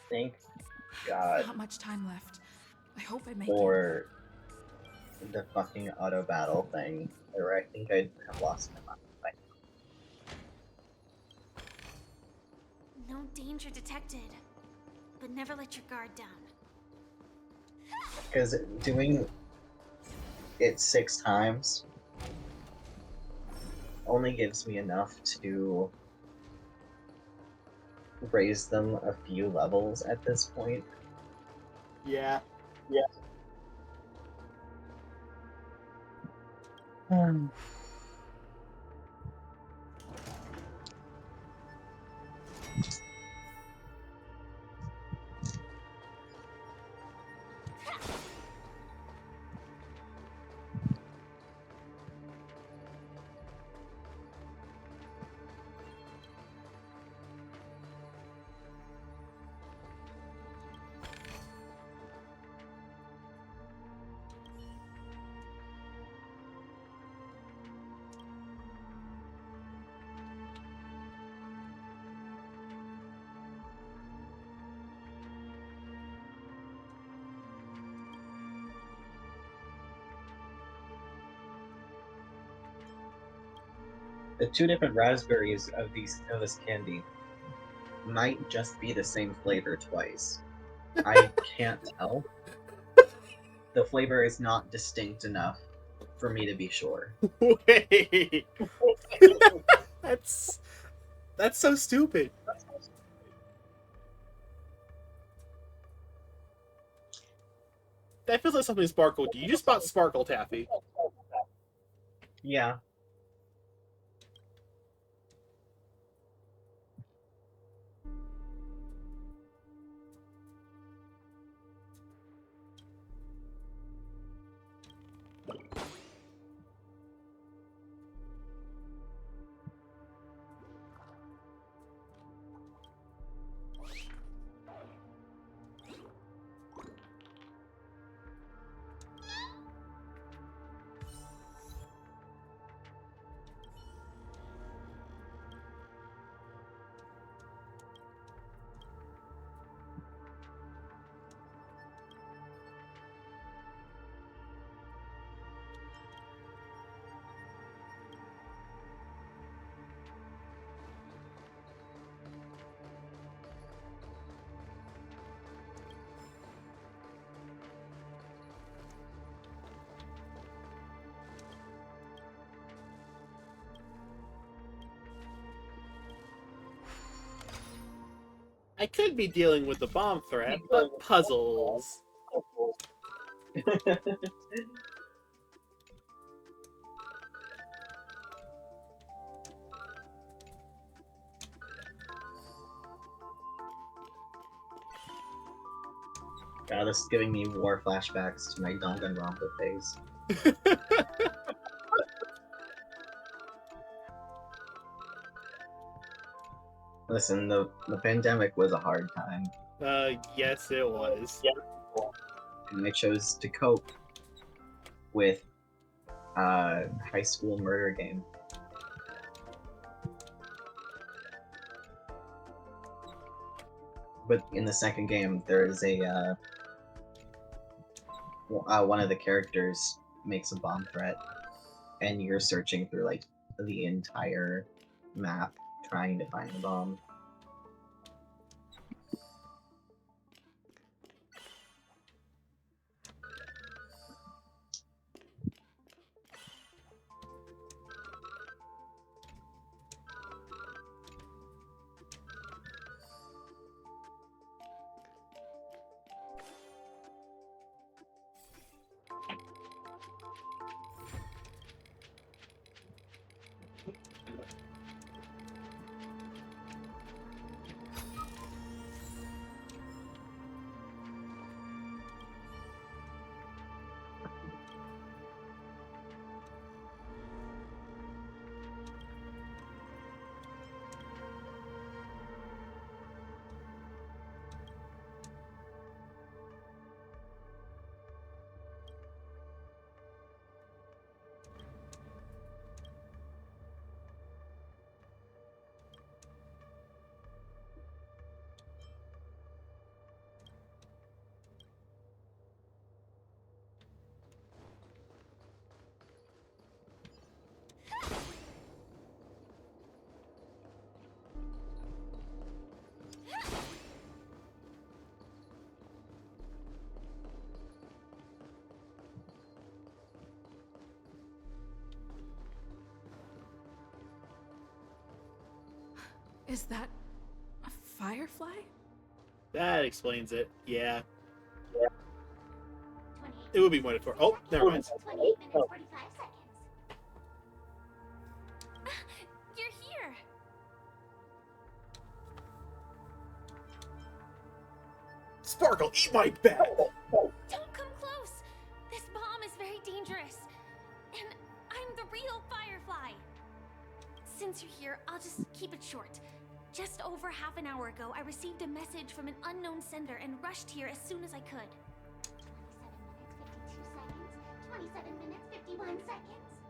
Thank God Not much time left. I hope I make for the fucking auto battle thing, or I think I'd have lost my mind by No danger detected. But never let your guard down. because doing it 6 times only gives me enough to raise them a few levels at this point. Yeah. Yeah. The 2 different raspberries of this candy might just be the same flavor twice. I can't tell. The flavor is not distinct enough for me to be sure. Wait. That's so stupid. That feels like something Sparkle did. You just bought Sparkle Taffy. Yeah. I could be dealing with the bomb threat, but puzzles. God, this is giving me war flashbacks to my Danganronpa phase. Listen, the pandemic was a hard time. Yes it was. And I chose to cope with high school murder game. But in the second game, there is a one of the characters makes a bomb threat, and you're searching through like the entire map trying to find the bomb. Is that a firefly? That explains it. Yeah. It would be more for. Oh, never mind. 28 minutes, 45 seconds. You're here! Sparkle, eat my bat! Don't come close! This bomb is very dangerous. And I'm the real Firefly. Since you're here, I'll just keep it short. Just over half an hour ago, I received a message from an unknown sender and rushed here as soon as I could. 27 minutes, 51 seconds.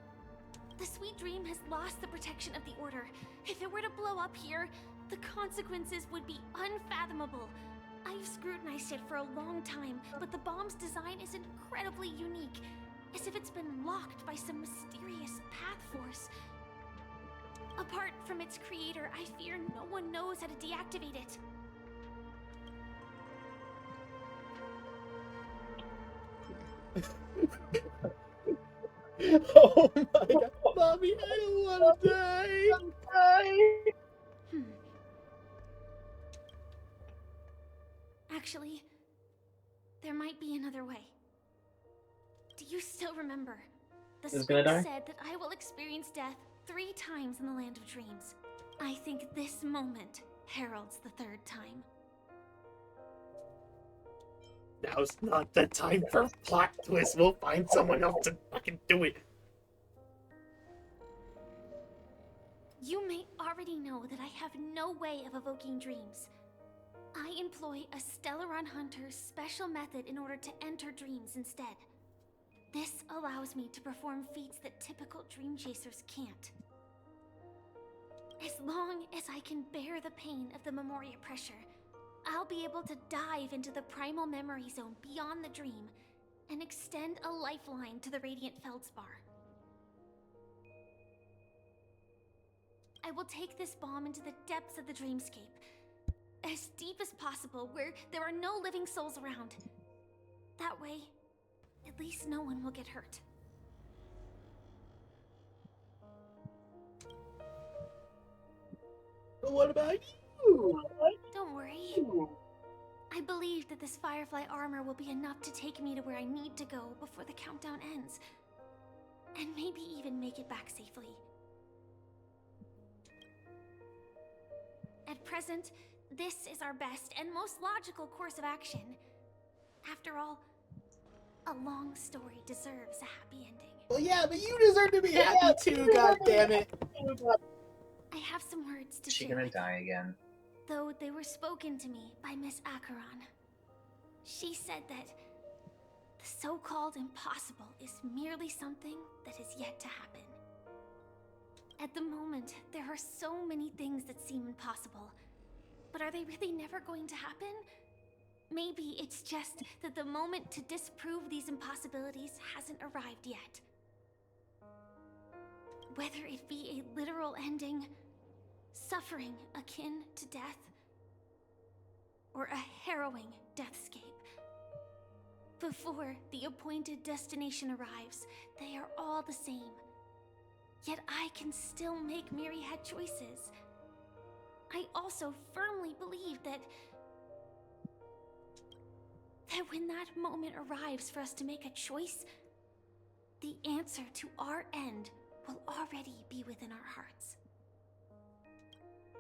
The sweet dream has lost the protection of the Order. If it were to blow up here, the consequences would be unfathomable. I've scrutinized it for a long time, but the bomb's design is incredibly unique, as if it's been locked by some mysterious path force. Apart from its creator, I fear no one knows how to deactivate it. Oh my god, Mommy, I don't want to die! Actually, there might be another way. Do you still remember? The Who's gonna script die? said that I will experience death 3 times in the Land of Dreams. I think this moment heralds the 3rd time. Now's not the time for plot twist. We'll find someone else to fucking do it. You may already know that I have no way of evoking dreams. I employ a Stellaron Hunter's special method in order to enter dreams instead. This allows me to perform feats that typical dream chasers can't. As long as I can bear the pain of the Memoria pressure, I'll be able to dive into the primal memory zone beyond the dream and extend a lifeline to the Radiant Feldspar. I will take this bomb into the depths of the dreamscape, as deep as possible, where there are no living souls around. That way, at least no one will get hurt. But what about you? Don't worry. I believe that this Firefly armor will be enough to take me to where I need to go before the countdown ends. And maybe even make it back safely. At present, this is our best and most logical course of action. After all, a long story deserves a happy ending. Well, yeah, but you deserve to be happy too, goddammit. I have some words to Is she share. gonna die again? Though they were spoken to me by Miss Acheron. She said that the so-called impossible is merely something that is yet to happen. At the moment, there are so many things that seem impossible. But are they really never going to happen? Maybe it's just that the moment to disprove these impossibilities hasn't arrived yet. Whether it be a literal ending, suffering akin to death, or a harrowing deathscape. Before the appointed destination arrives, they are all the same. Yet I can still make myriad choices. I also firmly believe that when that moment arrives for us to make a choice, the answer to our end will already be within our hearts.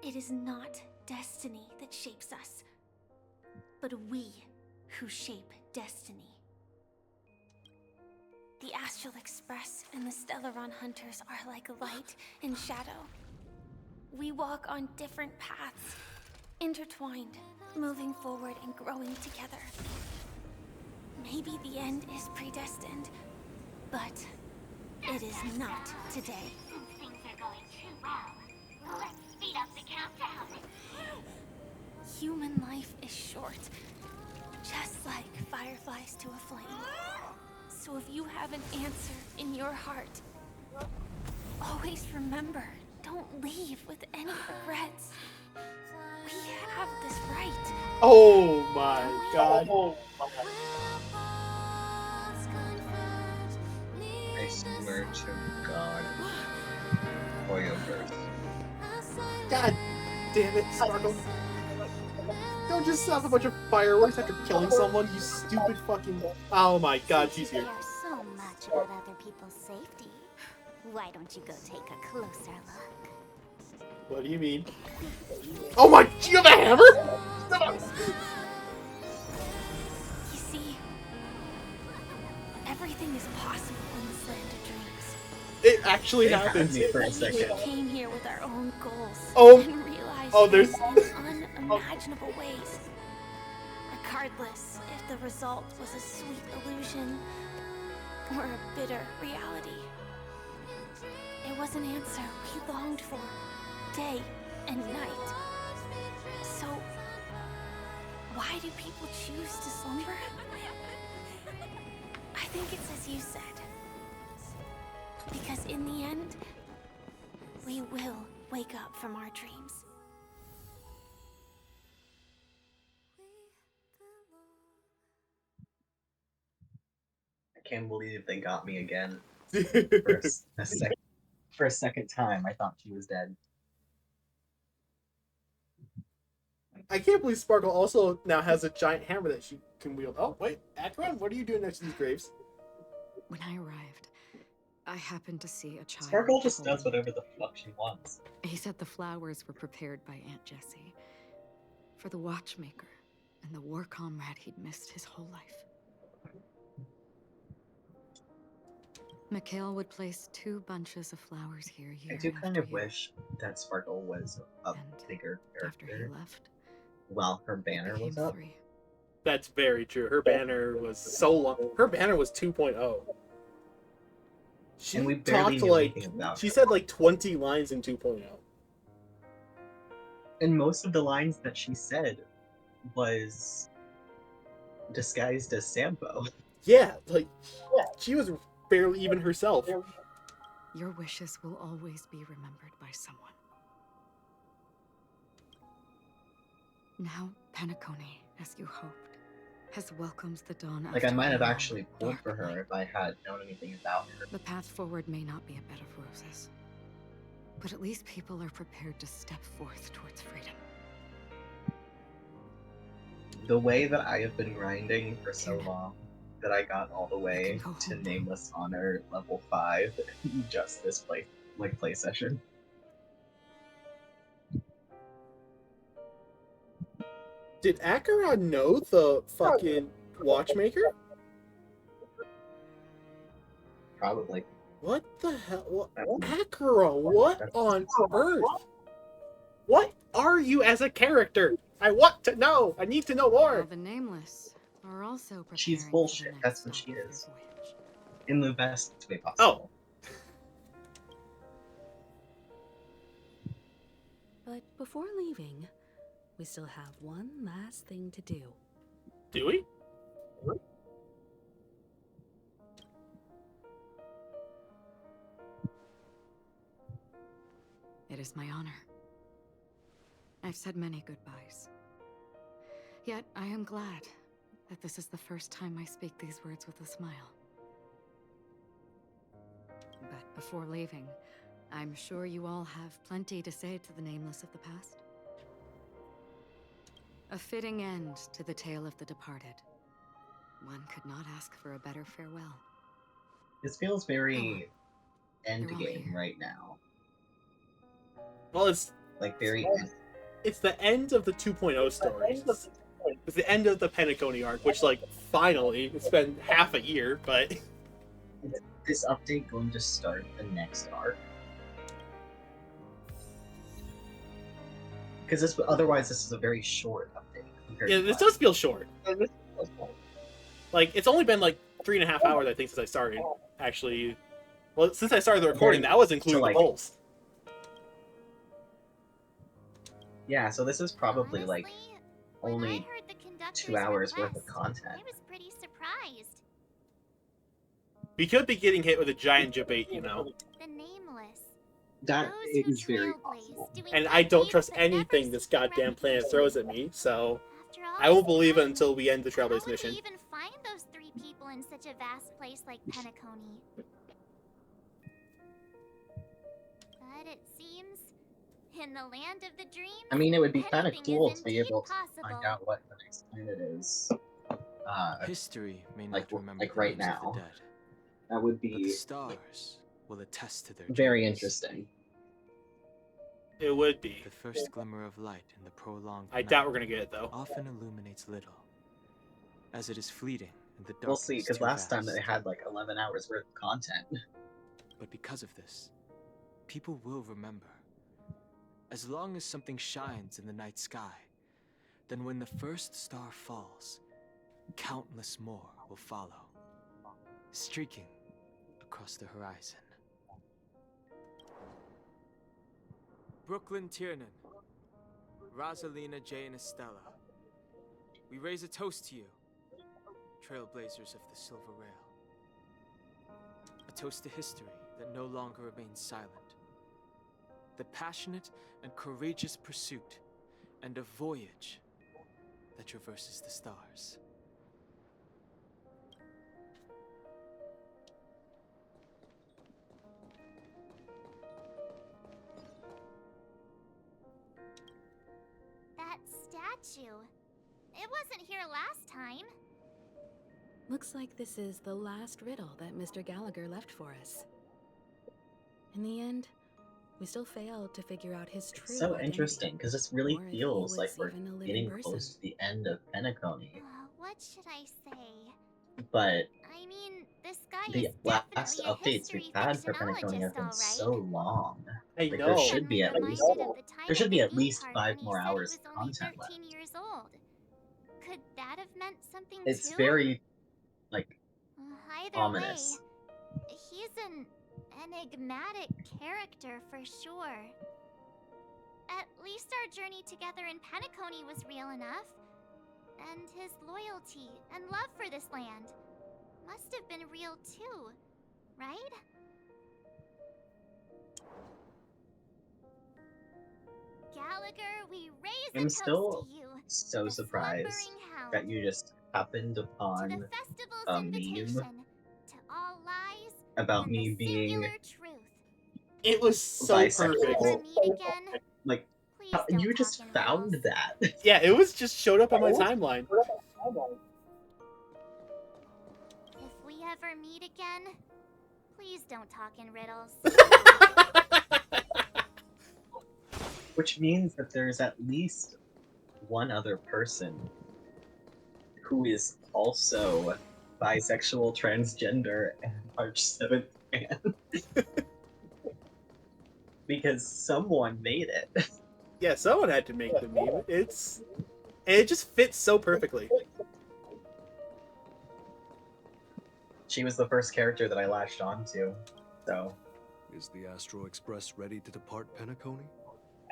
It is not destiny that shapes us, but we who shape destiny. The Astral Express and the Stellaron Hunters are like light and shadow. We walk on different paths, intertwined, moving forward and growing together. Maybe the end is predestined, but it is not today. Things are going too well. Let's speed up the countdown. Human life is short, just like fireflies to a flame. So if you have an answer in your heart, always remember, don't leave with any regrets. We have this right. Oh my god. I swear to God. For your birth. God damn it, Sparkle. Don't just set off a bunch of fireworks after killing someone, you stupid fucking... Oh my god, she's here. You care so much about other people's safety. Why don't you go take a closer look? What do you mean? Oh my... Do you have a hammer? You see, everything is possible in this land of dreams. It actually happens. For a second. We came here with our own goals Oh. and realized Oh, there's... in unimaginable ways. Regardless if the result was a sweet illusion or a bitter reality. It was an answer we longed for, day and night. So, why do people choose to slumber? I think it's as you said. Because in the end, we will wake up from our dreams. I can't believe they got me again. For a second time, I thought she was dead. I can't believe Sparkle also now has a giant hammer that she can wield. Oh, wait, Akron, what are you doing next to these graves? When I arrived, I happened to see a child. Sparkle just does whatever the fuck she wants. He said the flowers were prepared by Aunt Jessie for the watchmaker and the war comrade he'd missed his whole life. Mikhail would place 2 bunches of flowers here year I do kind after of year. wish that Sparkle was a bigger After he character left, while her banner was up. 3. That's very true. Her banner was so long. Her banner was 2.0. She And we barely talked knew like... anything about She her. said like 20 lines in 2.0. And most of the lines that she said was disguised as Sampo. Yeah, like, she was barely even herself. Your wishes will always be remembered by someone. Now, Penacony, as you hoped, has welcomed the dawn. Like, I after might a have long, actually pulled for her if I had known anything about her. The path forward may not be a bed of roses, but at least people are prepared to step forth towards freedom. The way that I have been grinding for so long, that I got all the way to Nameless Honor level 5 in just this play session. Did Acheron know the fucking watchmaker? Probably. What the hell? What? Acheron, what on earth? What are you as a character? I want to know! I need to know more! The Nameless are also preparing. She's bullshit, that's what she is. In the best way possible. Oh. But before leaving, we still have one last thing to do. Do we? It is my honor. I've said many goodbyes. Yet I am glad that this is the first time I speak these words with a smile. But before leaving, I'm sure you all have plenty to say to the Nameless of the past. A fitting end to the tale of the departed. One could not ask for a better farewell. This feels very endgame right now. Well, it's... Like, very... It's the end of the 2.0 story. It's the end of the Penacony arc, which, like, finally, it's been half a year, but... Is this update going to start the next arc? Because otherwise this is a very short update. Yeah, this does feel short. Like, it's only been, like, 3.5 hours, I think, since I started, actually. Well, since I started the recording, that was including the polls. Yeah, so this is probably, like, only 2 hours worth of content. I was pretty surprised. We could be getting hit with a giant debate, you know. The Nameless. That is very possible. And I don't trust anything this goddamn planet throws at me, so I won't believe it until we end the Trailblaze mission. Even find those 3 people in such a vast place like Penacony. But it seems In the land of the dreams, I mean, it would be kind of anything cool is to be indeed able to possible. find out what the next planet is. History may like, not remember like the right names of now. the dead, That would but the be stars will attest to their very journeys. interesting. It would be. The first glimmer of light in the prolonged I night doubt we're gonna get it though. often illuminates little, as it is fleeting and the darkness We'll see, because too last time vast. they had like 11 hours worth of content. But because of this, people will remember. As long as something shines in the night sky, then when the first star falls, countless more will follow, streaking across the horizon. Brooklyn Tiernan, Rosalina Jane Estella, we raise a toast to you, trailblazers of the Silver Rail. A toast to history that no longer remains silent. The passionate and courageous pursuit, and a voyage that traverses the stars. That statue. It wasn't here last time. Looks like this is the last riddle that Mr. Gallagher left for us. In the end, we still failed to figure out his true So identity, interesting, because this really or if he feels like was we're even a living getting person. close to the end of Penacony. What should I say? But I mean, this guy the is last definitely a updates we've history had for Penacony have fictionologist, been all right. so long. I Like know. there should be at least Reminded of the time there should at be the at theme least park 5 when he more said he hours was of only content left. 13 years old. Could that have meant something It's too? very like Either ominous. way, he's an enigmatic character for sure. At least our journey together in Penacony was real enough. And his loyalty and love for this land must have been real too, right? Gallagher, we raise a I'm toast still to you, so the surprised slumbering hound, that you just happened to upon the festival's a meme invitation, to all lies about and me the being singular truth. It was so If we ever perfect. meet again, like please don't you talk just in found riddles. that. Yeah, it was just showed up on my timeline. If we ever meet again, please don't talk in riddles. Which means that there's at least one other person who is also bisexual, transgender, and March 7th fan. Because someone made it. Yeah, someone had to make the meme. It just fits so perfectly. She was the first character that I latched onto, so Is the Astro Express ready to depart Penacony?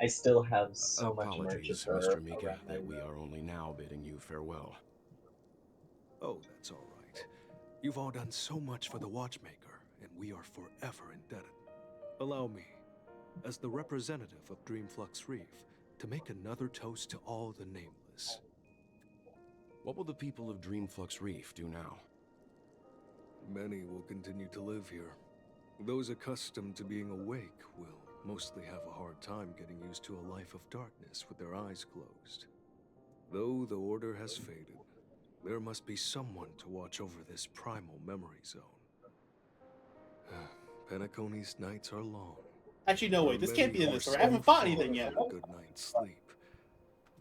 I still have so much merch of Apologies, her Mr. Mika, around my that we are only now bidding you farewell. Oh, that's all right. You've all done so much for the Watchmaker, and we are forever indebted. Allow me, as the representative of Dreamflux Reef, to make another toast to all the nameless. What will the people of Dreamflux Reef do now? Many will continue to live here. Those accustomed to being awake will mostly have a hard time getting used to a life of darkness with their eyes closed. Though the order has faded, there must be someone to watch over this primal memory zone. Penacony's nights are long. Actually, no, wait, this can't be in this story. I haven't So fought far anything yet. from a good night's sleep.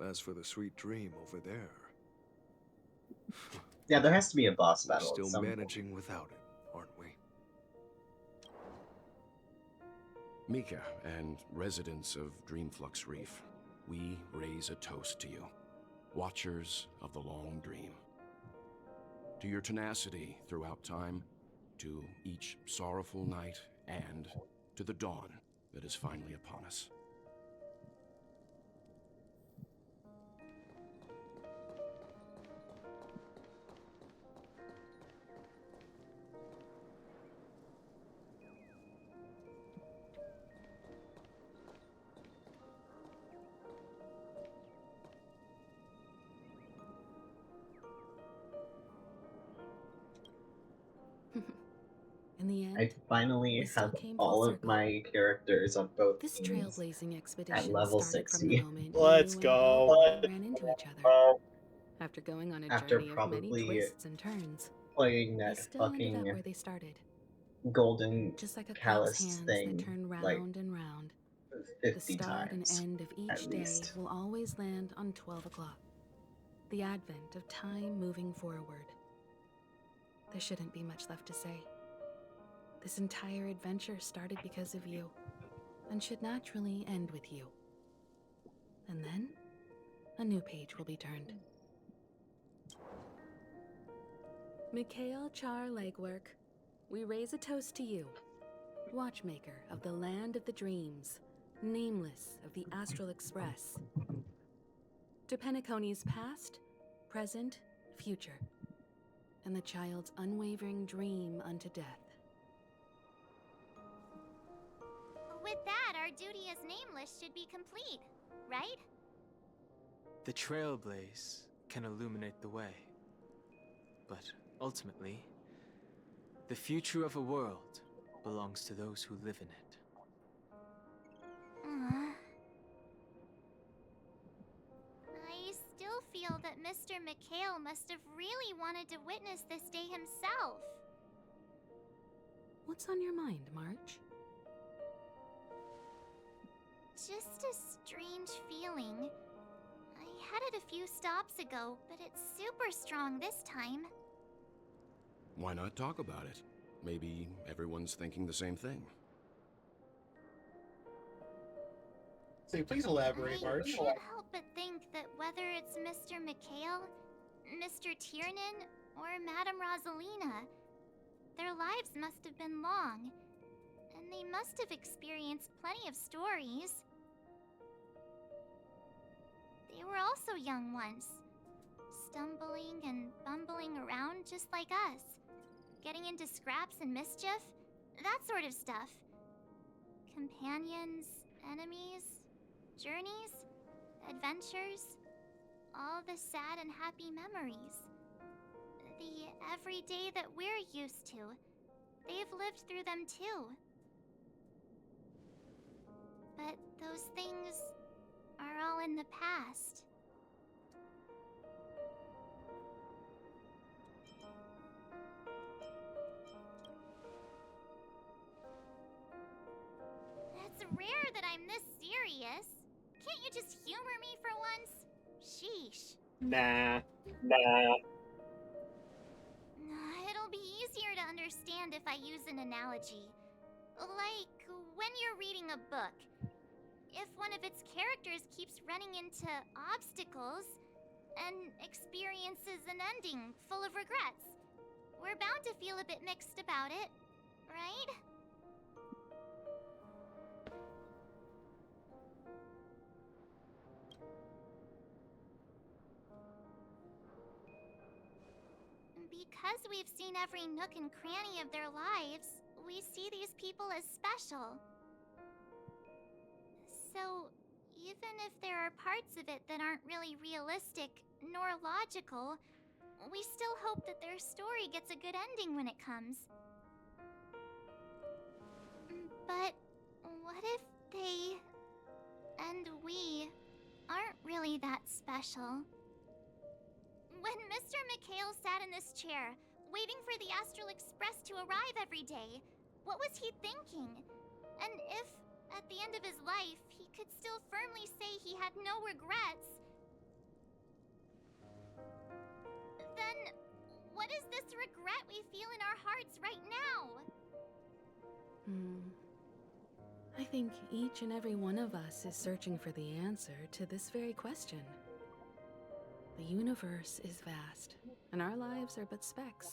As for the sweet dream over there, Yeah, there has to be a boss we're battle. still managing without it, aren't we? Mika and residents of Dreamflux Reef, we raise a toast to you, watchers of the long dream. To your tenacity throughout time, to each sorrowful night, and to the dawn that is finally upon us. In In the end, I finally we still have came full all of circle. my characters on both This teams trailblazing at expedition level started from the 60. moment Let's you and go. Baldur ran into each other. After going on a After journey of many probably twists and turns, playing they that still ended up fucking where they started. golden Just like a clock's callus hands that thing turn like round and round, the 50 start and times end of at each day least. will always land on 12 o'clock. The advent of time moving forward. There shouldn't be much left to say. This entire adventure started because of you, and should naturally end with you. And then, a new page will be turned. Mikhail Char Legwork, we raise a toast to you, watchmaker of the land of the dreams, nameless of the Astral Express. To Penacony's past, present, future, and the child's unwavering dream unto death. With that, our duty as nameless should be complete, right? The trailblaze can illuminate the way. But ultimately, the future of a world belongs to those who live in it. I still feel that Mr. Mikhail must have really wanted to witness this day himself. What's on your mind, March? Just a strange feeling. I had it a few stops ago, but it's super strong this time. Why not talk about it? Maybe everyone's thinking the same thing. So please elaborate, I March. can't help but think that whether it's Mr. Mikhail, Mr. Tiernan, or Madame Rosalina, their lives must have been long, and they must have experienced plenty of stories. They were also young once, stumbling and bumbling around just like us, getting into scraps and mischief, that sort of stuff. Companions, enemies, journeys, adventures, all the sad and happy memories. The everyday that we're used to, they've lived through them too. But those things are all in the past. It's rare that I'm this serious. Can't you just humor me for once? Sheesh. Nah. It'll be easier to understand if I use an analogy. Like when you're reading a book. If one of its characters keeps running into obstacles and experiences an ending full of regrets, we're bound to feel a bit mixed about it, right? Because we've seen every nook and cranny of their lives, we see these people as special. So, even if there are parts of it that aren't really realistic nor logical, we still hope that their story gets a good ending when it comes. But what if they and we aren't really that special? When Mr. Mikhail sat in this chair, waiting for the Astral Express to arrive every day, what was he thinking? And if, at the end of his life, he could still firmly say he had no regrets, then what is this regret we feel in our hearts right now? I think each and every one of us is searching for the answer to this very question. The universe is vast, and our lives are but specks.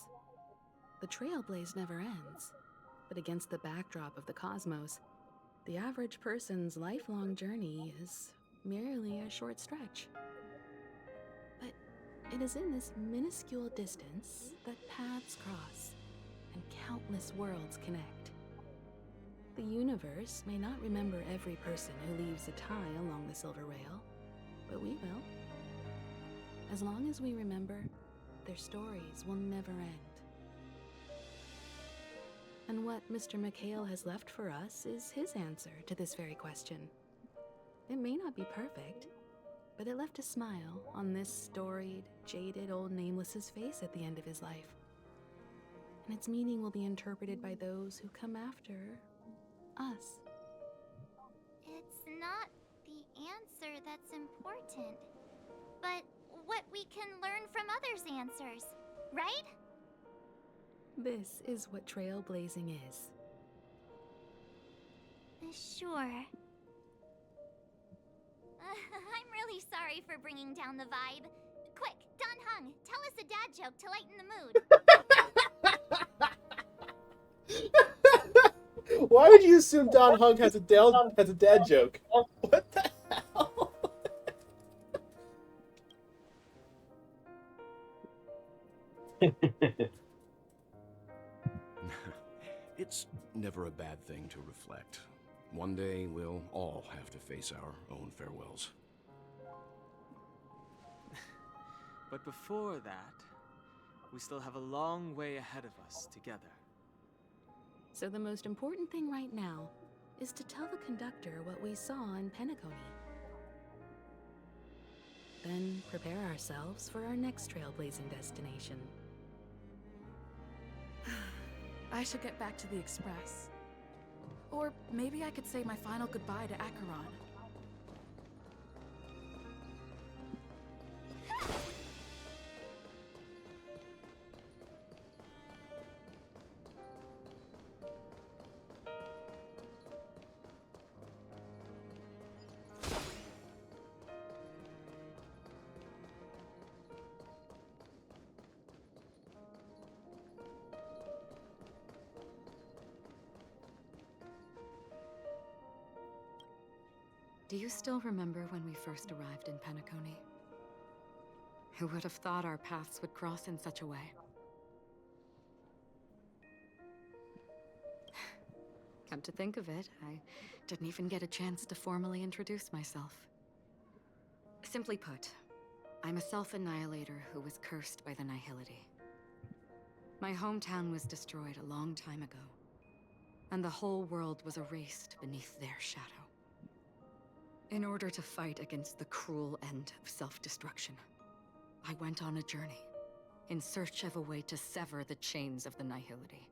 The trailblaze never ends, but against the backdrop of the cosmos, the average person's lifelong journey is merely a short stretch. But it is in this minuscule distance that paths cross and countless worlds connect. The universe may not remember every person who leaves a tie along the Silver Rail, but we will. As long as we remember, their stories will never end. And what Mr. McHale has left for us is his answer to this very question. It may not be perfect, but it left a smile on this storied, jaded old Nameless's face at the end of his life. And its meaning will be interpreted by those who come after us. It's not the answer that's important, but what we can learn from others' answers, right? This is what trailblazing is. Sure. I'm really sorry for bringing down the vibe. Quick, Don Hung, tell us a dad joke to lighten the mood. Why would you assume Don Hung has a dad joke? What the hell? It's never a bad thing to reflect. One day, we'll all have to face our own farewells. But before that, we still have a long way ahead of us together. So the most important thing right now is to tell the conductor what we saw in Penacony. Then prepare ourselves for our next trailblazing destination. I should get back to the Express. Or maybe I could say my final goodbye to Acheron. Do you still remember when we first arrived in Penacony? Who would have thought our paths would cross in such a way? Come to think of it, I didn't even get a chance to formally introduce myself. Simply put, I'm a self-annihilator who was cursed by the Nihility. My hometown was destroyed a long time ago, and the whole world was erased beneath their shadow. In order to fight against the cruel end of self-destruction, I went on a journey, in search of a way to sever the chains of the Nihility.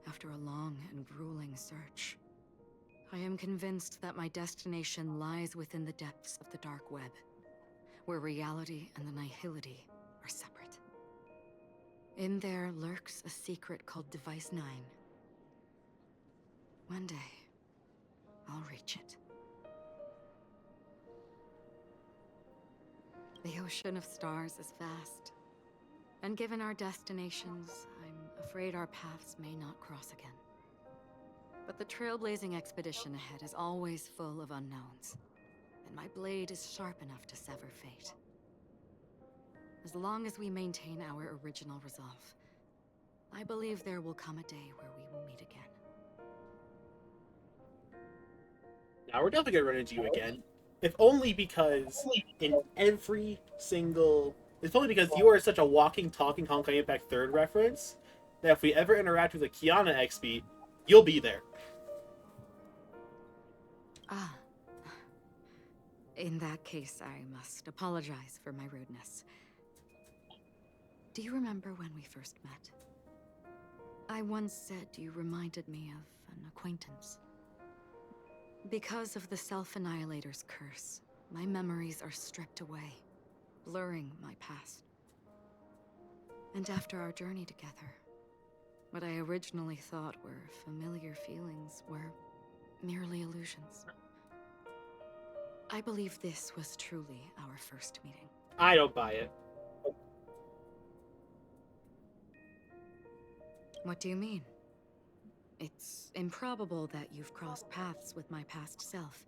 After a long and grueling search, I am convinced that my destination lies within the depths of the dark web, where reality and the Nihility are separate. In there lurks a secret called Device 9. One day, I'll reach it. The ocean of stars is vast, and given our destinations, I'm afraid our paths may not cross again. But the trailblazing expedition ahead is always full of unknowns, and my blade is sharp enough to sever fate. As long as we maintain our original resolve, I believe there will come a day where we will meet again. Now we're definitely gonna run into you again. If only because in every single... It's only because you are such a walking, talking Honkai Impact 3rd reference that if we ever interact with a Kiana XP, you'll be there. Ah. In that case, I must apologize for my rudeness. Do you remember when we first met? I once said you reminded me of an acquaintance. Because of the Self-Annihilator's curse, my memories are stripped away, blurring my past. And after our journey together, what I originally thought were familiar feelings were merely illusions. I believe this was truly our first meeting. I don't buy it. What do you mean? It's improbable that you've crossed paths with my past self.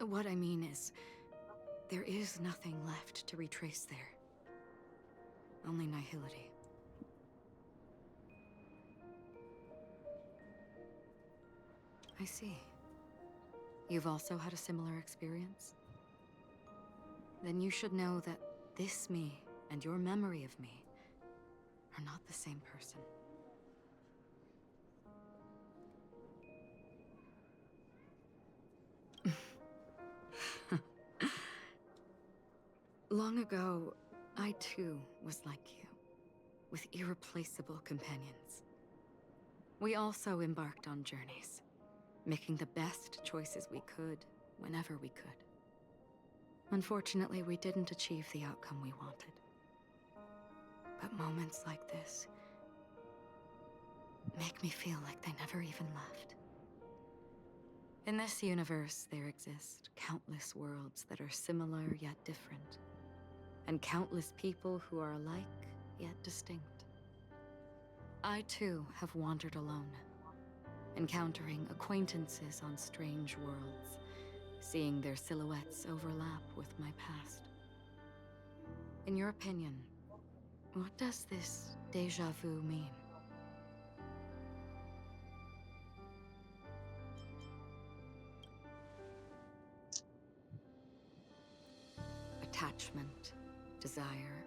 What I mean is, there is nothing left to retrace there. Only nihility. I see. You've also had a similar experience? Then you should know that this me and your memory of me are not the same person. Long ago, I too was like you, with irreplaceable companions. We also embarked on journeys, making the best choices we could, whenever we could. Unfortunately, we didn't achieve the outcome we wanted. But moments like this make me feel like they never even left. In this universe, there exist countless worlds that are similar yet different, and countless people who are alike yet distinct. I too have wandered alone, encountering acquaintances on strange worlds, seeing their silhouettes overlap with my past. In your opinion, what does this déjà vu mean? Attachment, desire,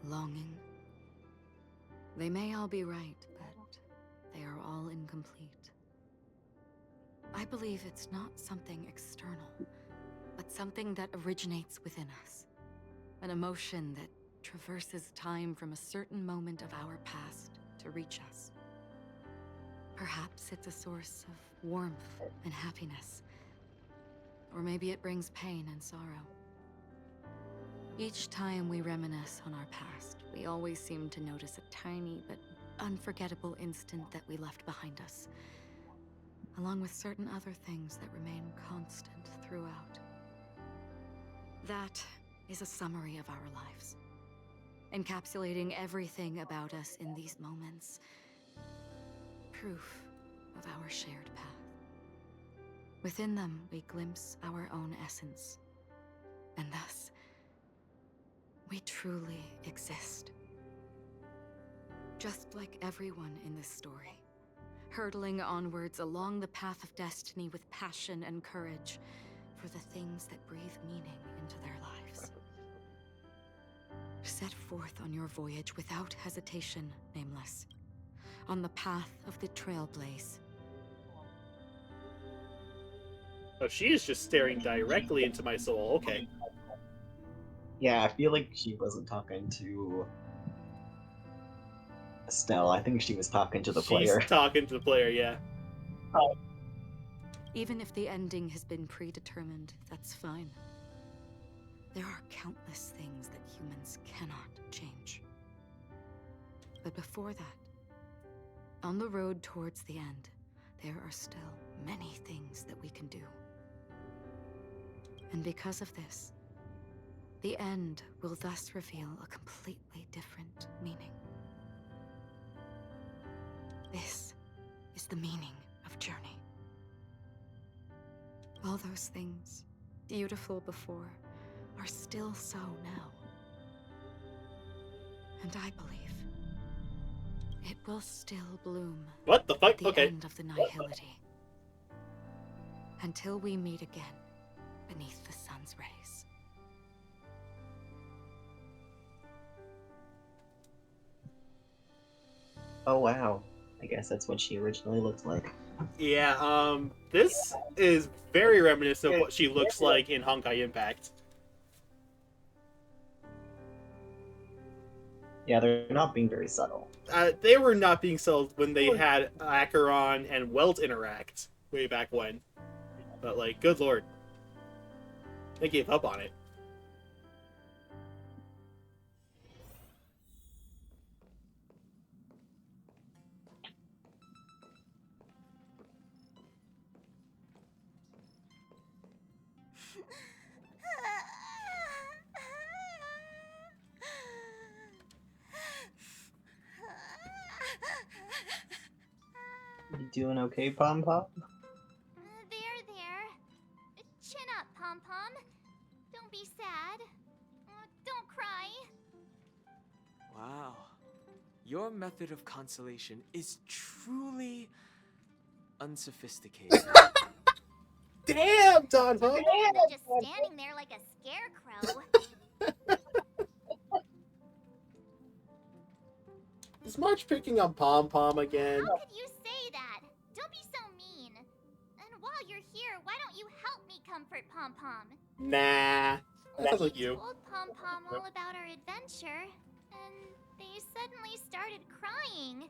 longing. They may all be right, but they are all incomplete. I believe it's not something external, but something that originates within us. An emotion that traverses time from a certain moment of our past to reach us. Perhaps it's a source of warmth and happiness. Or maybe it brings pain and sorrow. Each time we reminisce on our past, we always seem to notice a tiny but unforgettable instant that we left behind us, along with certain other things that remain constant throughout. That is a summary of our lives, encapsulating everything about us in these moments. Proof of our shared path. Within them, we glimpse our own essence, and thus, we truly exist. Just like everyone in this story, hurtling onwards along the path of destiny with passion and courage for the things that breathe meaning into their lives. Set forth on your voyage without hesitation, Nameless, on the path of the Trailblaze. Oh, she is just staring directly into my soul. Okay. Yeah, I feel like she wasn't talking to Estelle. I think she was talking to the player. She's talking to the player, yeah. Even if the ending has been predetermined, that's fine. There are countless things that humans cannot change. But before that, on the road towards the end, there are still many things that we can do. And because of this, the end will thus reveal a completely different meaning. This is the meaning of journey. All those things, beautiful before, are still so now. And I believe it will still bloom. What the fuck? At the Okay. end of the nihility. Until we meet again beneath the sun's rays. Oh wow. I guess that's what she originally looked like. Yeah, this is very reminiscent of what she looks like in Honkai Impact. Yeah, they're not being very subtle. They were not being sold when they had Acheron and Welt interact way back when. But, like, good lord. They gave up on it. You doing okay, Pom Pom? There. Chin up, Pom Pom. Don't be sad. Don't cry. Wow. Your method of consolation is truly unsophisticated. Damn, Don Ho! You're just standing there like a scarecrow. Is March picking on Pom Pom again? How could you say that? Don't be so mean. And while you're here, why don't you help me comfort Pom Pom? Nah. That sounds like you. Told Pom Pom all about our adventure, and they suddenly started crying.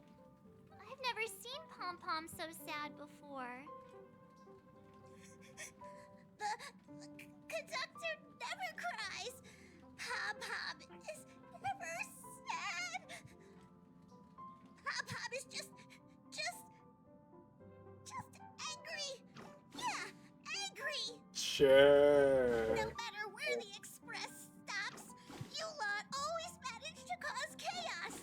I've never seen Pom Pom so sad before. The conductor never cries. Pom Pom is never sad. Pom Pom is just angry. Yeah, angry. Sure. No matter where the express stops, you lot always manage to cause chaos.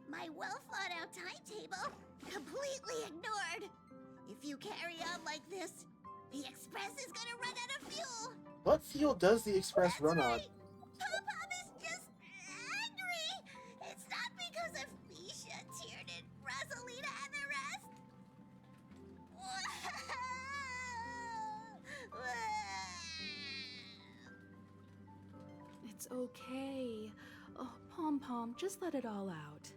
My well-thought-out timetable completely ignored. If you carry on like this, the express is gonna run out of fuel. What fuel does the express run on? Pom Pom is just angry. It's not because of Misha, Tiernan, Rosalina, and the rest. It's okay. Oh, Pom Pom, just let it all out.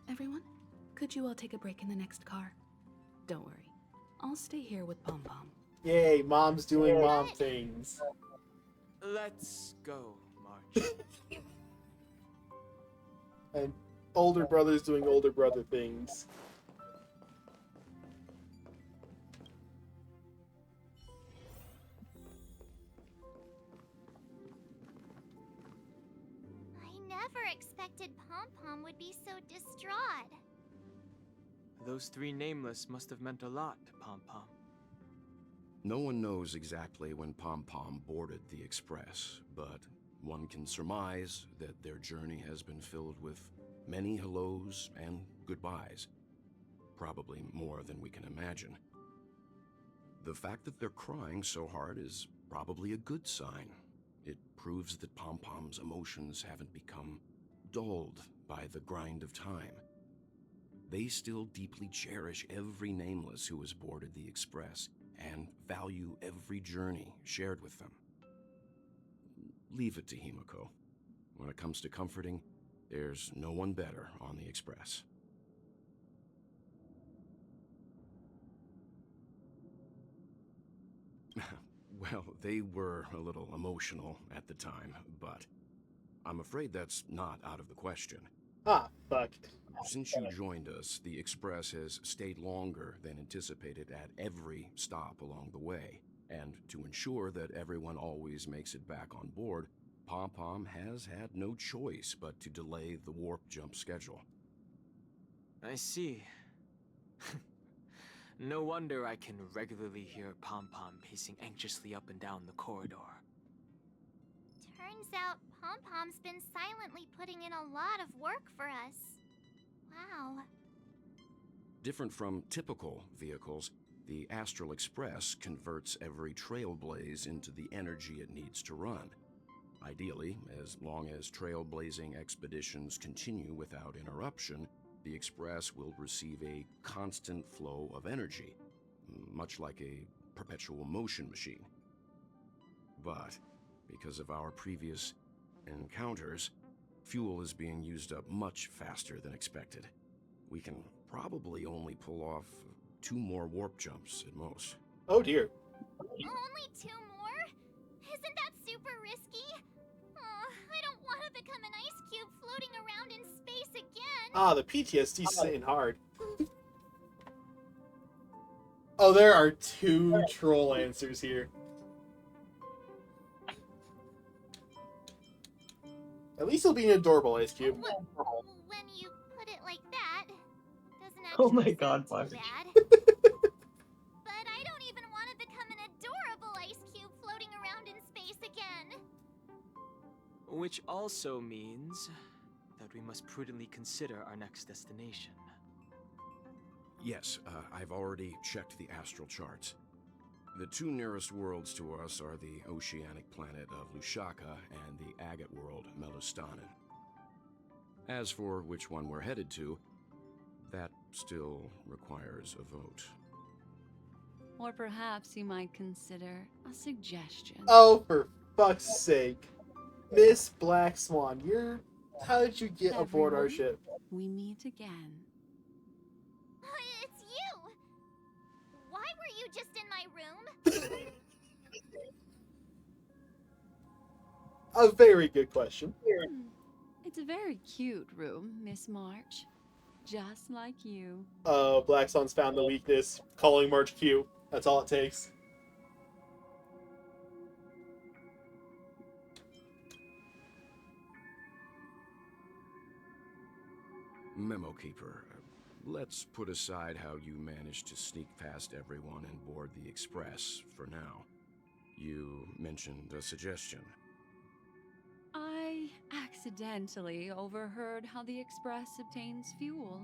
Everyone, could you all take a break in the next car? Don't worry. I'll stay here with Pom Pom. Yay, mom's doing mom things. Let's go, March. And older brother's doing older brother things. I never expected Pom Pom would be so distraught. Those three nameless must have meant a lot to Pom Pom. No one knows exactly when Pom Pom boarded the express, but one can surmise that their journey has been filled with many hellos and goodbyes. Probably more than we can imagine. The fact that they're crying so hard is probably a good sign. It proves that Pom Pom's emotions haven't become dulled by the grind of time. They still deeply cherish every nameless who has boarded the express and value every journey shared with them. Leave it to Himiko. When it comes to comforting, there's no one better on the express. Well, they were a little emotional at the time, but I'm afraid that's not out of the question. Ah, fuck. Since you joined us, the Express has stayed longer than anticipated at every stop along the way. And to ensure that everyone always makes it back on board, Pom Pom has had no choice but to delay the warp jump schedule. I see. No wonder I can regularly hear Pom Pom pacing anxiously up and down the corridor. Turns out Pom Pom's been silently putting in a lot of work for us. Wow. Different from typical vehicles, the Astral Express converts every trailblaze into the energy it needs to run. Ideally, as long as trailblazing expeditions continue without interruption, the Express will receive a constant flow of energy, much like a perpetual motion machine. But because of our previous encounters, fuel is being used up much faster than expected. We can probably only pull off 2 more warp jumps at most. Oh dear. Only 2 more? Isn't that super risky? I don't want to become an ice cube floating around in space again. Ah, the PTSD's hitting hard. Oh, there are 2 troll answers here. At least he'll be an adorable ice cube. When you put it like that, doesn't actually Oh my sound god, too Mark. bad. But I don't even want to become an adorable ice cube floating around in space again. Which also means that we must prudently consider our next destination. Yes, I've already checked the astral charts. The 2 nearest worlds to us are the oceanic planet of Lushaka and the agate world, Melustanen. As for which one we're headed to, that still requires a vote. Or perhaps you might consider a suggestion. Oh, for fuck's sake. Miss Black Swan, how did you get aboard our ship? We meet again. It's you! Why were you just in my room? A very good question. It's a very cute room, Miss March. Just like you. Black Sun's found the weakness. Calling March cute. That's all it takes. Memo Keeper, let's put aside how you managed to sneak past everyone and board the Express for now. You mentioned a suggestion. I accidentally overheard how the Express obtains fuel.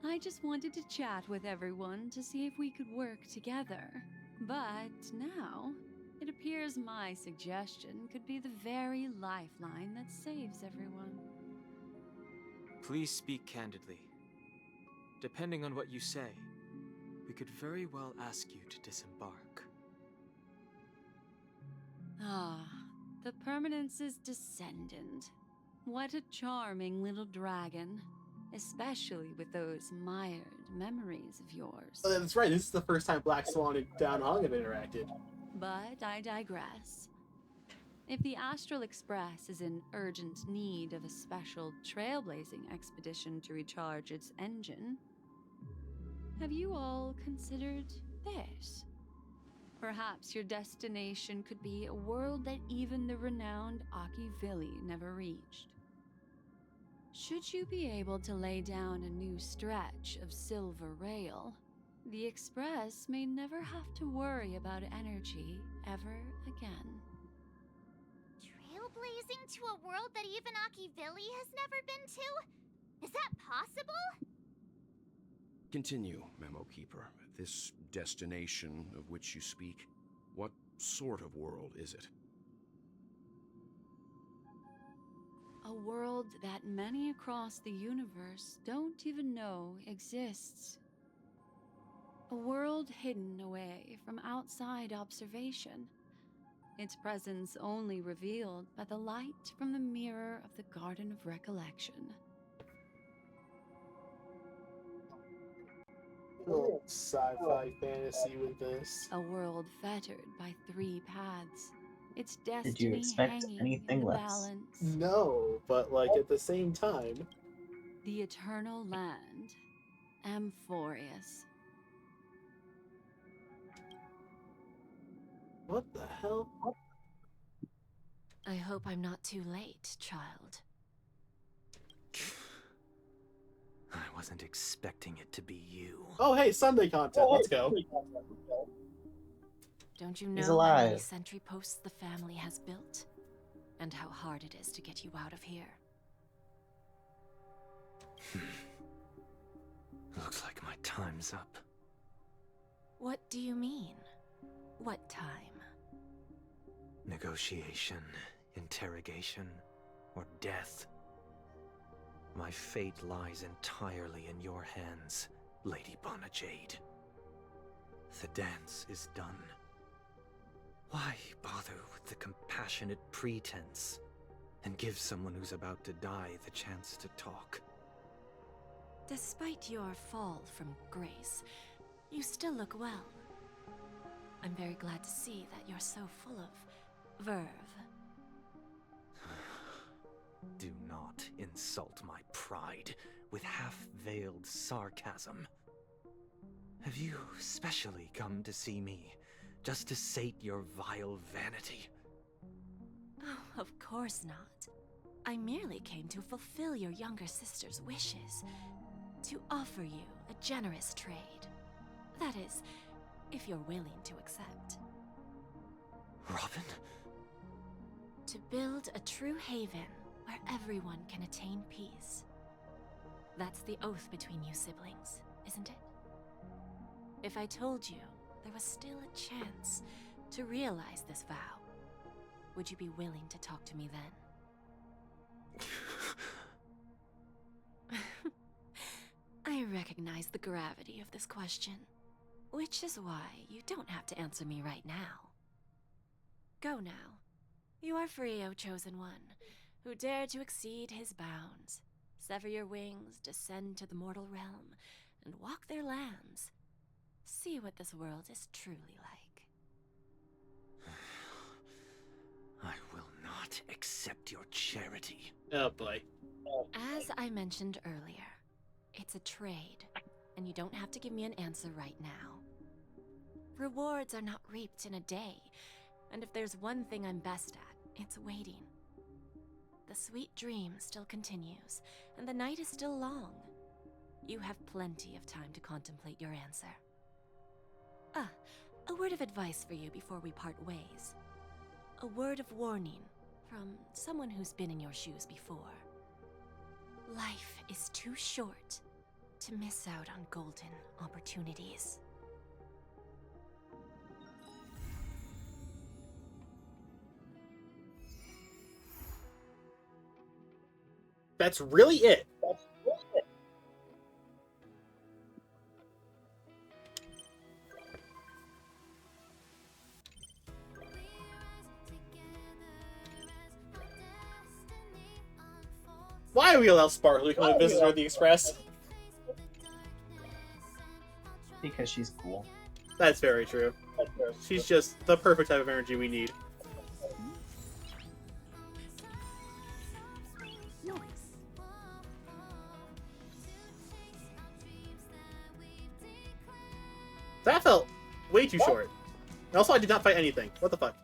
I just wanted to chat with everyone to see if we could work together. But now, it appears my suggestion could be the very lifeline that saves everyone. Please speak candidly. Depending on what you say, we could very well ask you to disembark. Ah, the Permanence's descendant. What a charming little dragon. Especially with those mired memories of yours. That's right, this is the first time Black Swan and Down Hong have interacted. But I digress. If the Astral Express is in urgent need of a special trailblazing expedition to recharge its engine, have you all considered this? Perhaps your destination could be a world that even the renowned Akivili never reached. Should you be able to lay down a new stretch of Silver Rail, the Express may never have to worry about energy ever again. Trailblazing to a world that even Akivili has never been to? Is that possible? Continue, Memo Keeper. This destination of which you speak, what sort of world is it? A world that many across the universe don't even know exists. A world hidden away from outside observation. Its presence only revealed by the light from the mirror of the Garden of Recollection. Little sci-fi fantasy with this. A world fettered by 3 paths. Its Did you destiny expect hanging anything in the less? balance. No, but like at the same time. The Eternal Land. Amphorius. What the hell? I hope I'm not too late, child. I wasn't expecting it to be you. Oh hey, Sunday content, let's go. Don't you He's know how many alive. sentry posts the family has built? And how hard it is to get you out of here? Looks like my time's up. What do you mean? What time? Negotiation, interrogation, or death. My fate lies entirely in your hands, Lady Bonajade. The dance is done. Why bother with the compassionate pretense and give someone who's about to die the chance to talk? Despite your fall from grace, you still look well. I'm very glad to see that you're so full of verve. Do not insult my pride with half-veiled sarcasm. Have you specially come to see me just to sate your vile vanity? Oh, of course not. I merely came to fulfill your younger sister's wishes. To offer you a generous trade. That is, if you're willing to accept. Robin? To build a true haven where everyone can attain peace. That's the oath between you siblings, isn't it? If I told you there was still a chance to realize this vow, would you be willing to talk to me then? I recognize the gravity of this question, which is why you don't have to answer me right now. Go now. You are free, O Chosen One, who dare to exceed his bounds, sever your wings, descend to the mortal realm, and walk their lands. See what this world is truly like. I will not accept your charity. Oh boy. As I mentioned earlier, it's a trade, and you don't have to give me an answer right now. Rewards are not reaped in a day, and if there's one thing I'm best at, it's waiting. The sweet dream still continues, and the night is still long. You have plenty of time to contemplate your answer. Ah, a word of advice for you before we part ways. A word of warning from someone who's been in your shoes before. Life is too short to miss out on golden opportunities. That's really it. Why are we allowed Sparkly to come to visit her at the Express? Because she's cool. That's very true. She's just the perfect type of energy we need. That felt way too short. And also, I did not fight anything. What the fuck?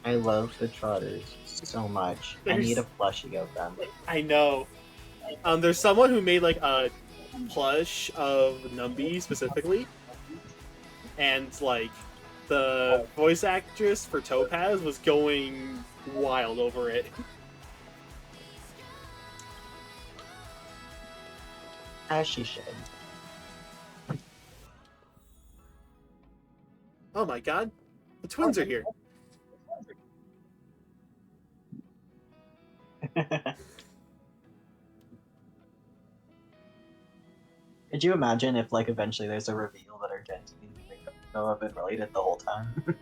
I love the Trotters so much. I need a plushie of them. I know. There's someone who made like a plush of Numby specifically, and like the voice actress for Topaz was going wild over it. As she should. Oh my god, the twins are here. Could you imagine if, like, eventually there's a reveal that Argentine and Nico have been related the whole time?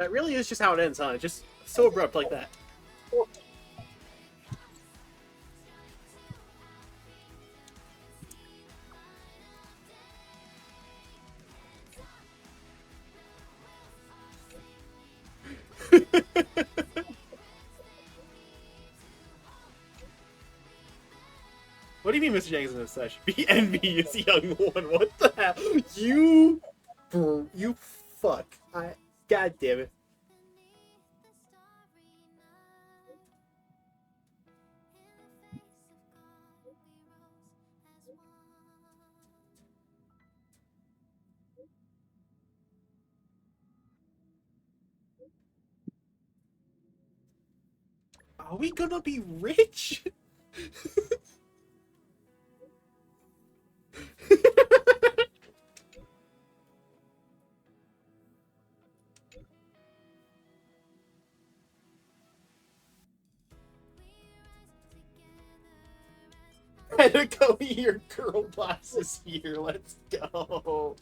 That really is just how it ends, huh? Just so abrupt like that. What do you mean Mr. Yang is an obsession? Be envious, young one. What the hell? You fuck. God damn it. Are we gonna be rich? Penacony, your girl boss is here. Let's go.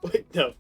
Wait, no.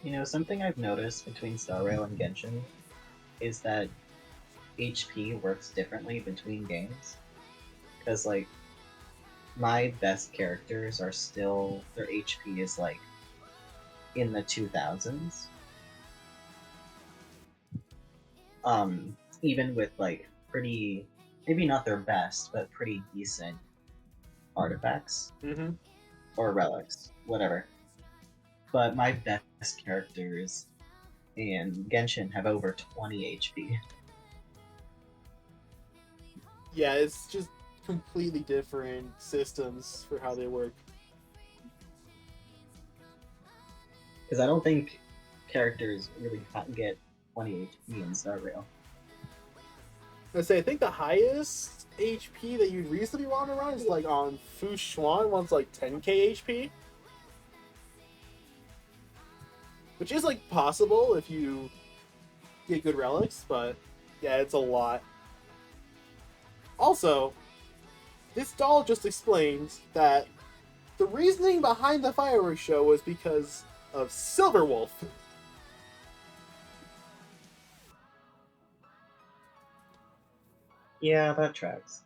You know, something I've noticed between Star Rail and Genshin is that HP works differently between games. Because, like, my best characters are still, their HP is, like, in the 2000s. Even with, like, pretty, maybe not their best, but pretty decent artifacts. Mm-hmm. Or relics, whatever. But my best characters in Genshin have over 20 HP. Yeah, it's just completely different systems for how they work. Because I don't think characters really get 20 HP in Star Rail. I think the highest HP that you'd reasonably want to run is like on Fu Xuan, one's like 10k HP. Which is like possible if you get good relics, but yeah, it's a lot. Also, this doll just explains that the reasoning behind the fireworks show was because of Silverwolf. Yeah, that tracks.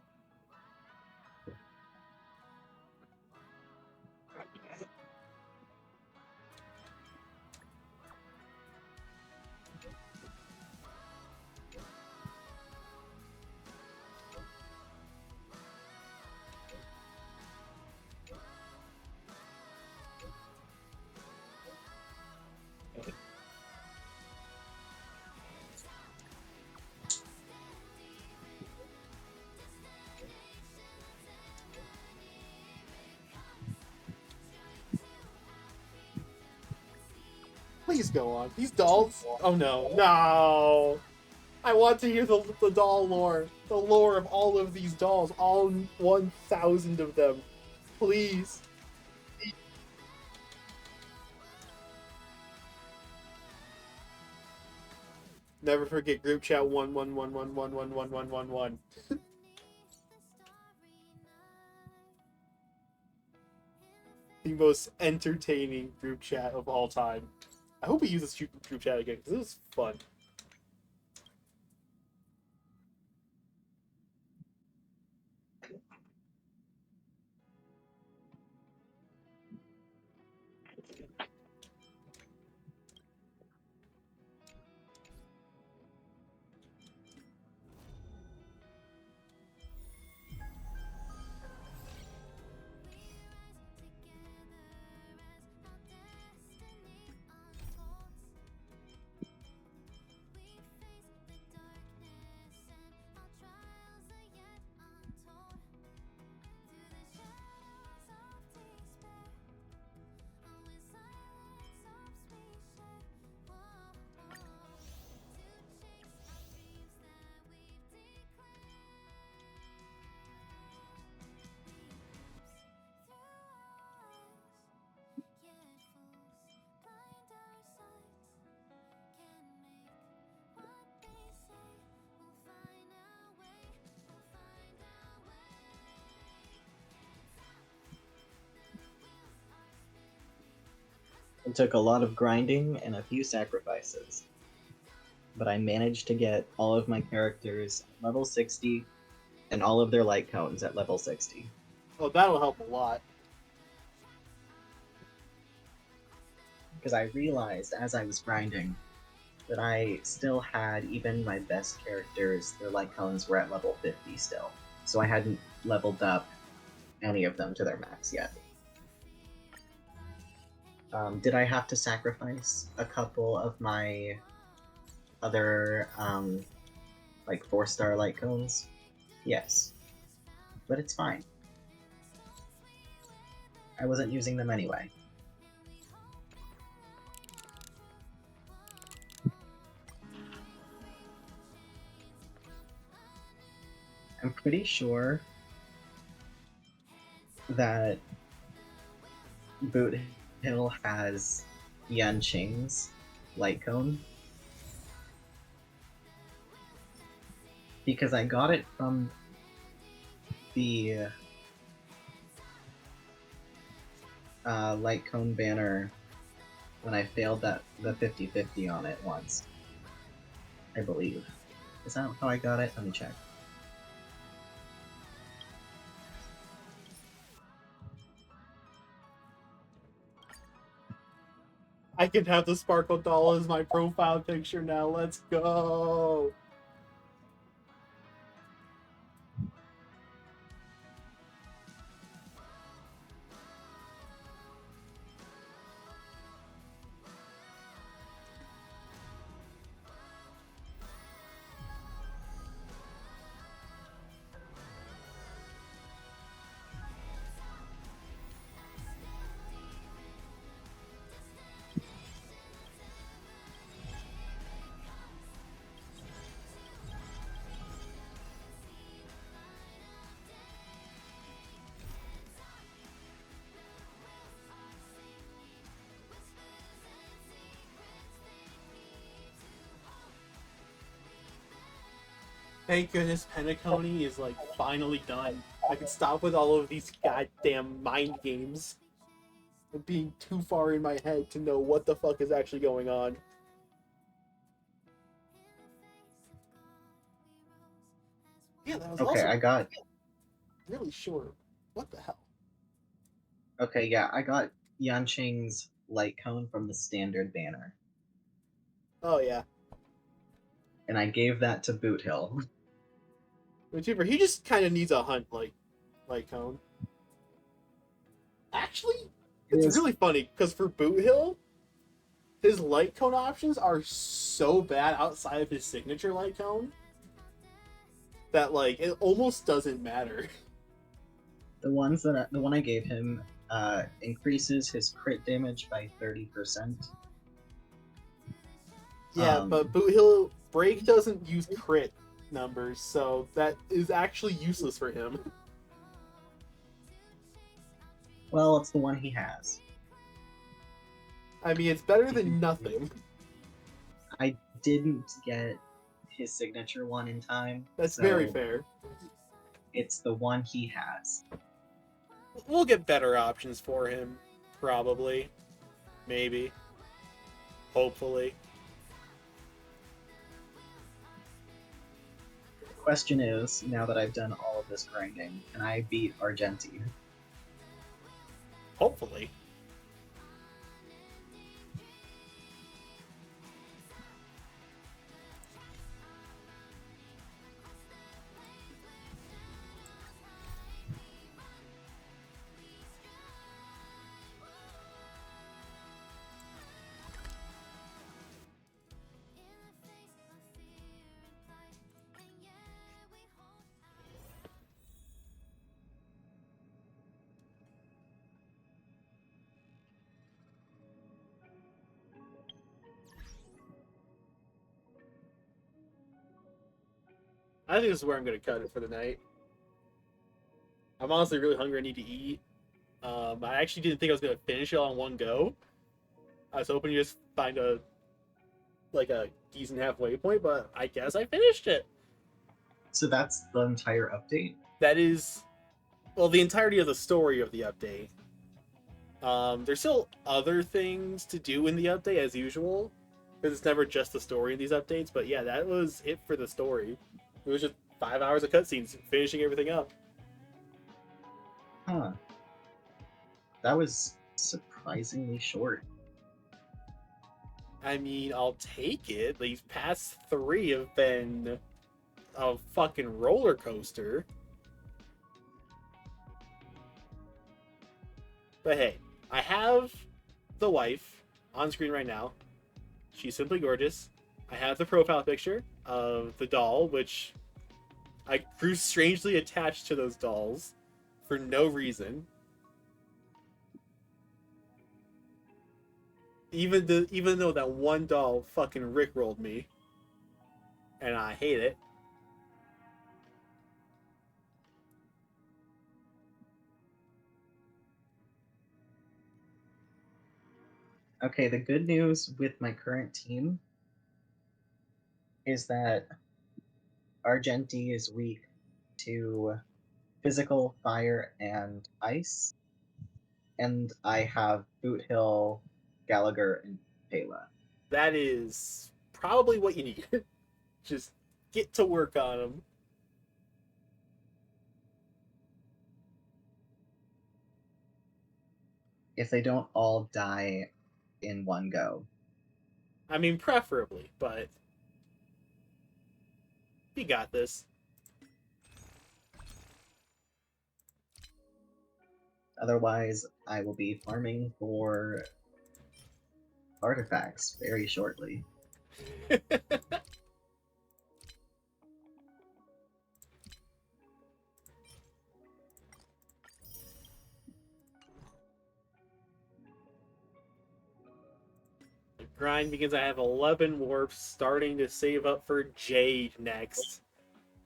Please go on. These dolls? Oh no. No! I want to hear the doll lore. The lore of all of these dolls. All 1,000 of them. Please. Never forget group chat 111111111. The most entertaining group chat of all time. I hope we use this group chat again because it was fun. It took a lot of grinding and a few sacrifices. But I managed to get all of my characters at level 60 and all of their light cones at level 60. Oh, that'll help a lot. Because I realized as I was grinding that I still had even my best characters, their light cones were at level 50 still. So I hadn't leveled up any of them to their max yet. Did I have to sacrifice a couple of my other, like 4-star light cones? Yes. But it's fine. I wasn't using them anyway. I'm pretty sure that Boot Hill has Yanqing's light cone. Because I got it from the light cone banner when I failed the 50-50 on it once. I believe. Is that how I got it? Let me check. I can have the Sparkle Doll as my profile picture now. Let's go! Thank goodness Penacony is, like, finally done. I can stop with all of these goddamn mind games. And being too far in my head to know what the fuck is actually going on. Yeah, that was okay, also I got... really short. What the hell? Okay, yeah, I got Yanqing's light cone from the standard banner. Oh, yeah. And I gave that to Boot Hill. Whichever, he just kind of needs a hunt, like, light cone. Actually, it's really funny, because for Boot Hill, his light cone options are so bad outside of his signature light cone that, like, it almost doesn't matter. The one I gave him increases his crit damage by 30%. Yeah, but Boot Hill Break doesn't use crit numbers, so that is actually useless for him. Well, it's the one he has. I mean, it's better than nothing. I didn't get his signature one in time. That's so very fair. It's the one he has. We'll get better options for him, probably. Maybe. Hopefully. The question is, now that I've done all of this grinding, can I beat Argenti? Hopefully. I think this is where I'm going to cut it for the night. I'm honestly really hungry. I need to eat. I actually didn't think I was going to finish it all in one go. I was hoping to just find a decent halfway point, but I guess I finished it. So that's the entire update? That is, well, the entirety of the story of the update. There's still other things to do in the update as usual, because it's never just the story in these updates. But yeah, that was it for the story. It was just 5 hours of cutscenes, finishing everything up. Huh. That was surprisingly short. I mean, I'll take it. These past 3 have been a fucking roller coaster. But hey, I have the wife on screen right now. She's simply gorgeous. I have the profile picture of the doll, which I grew strangely attached to those dolls for no reason. Even though that one doll fucking rickrolled me, and I hate it. Okay, the good news with my current team is that Argenti is weak to physical, fire, and ice, and I have Boothill, Gallagher, and Pela. That is probably what you need. Just get to work on them. If they don't all die in one go. I mean, preferably, but you got this. Otherwise, I will be farming for artifacts very shortly. The grind begins. I have 11 warps, starting to save up for Jade next.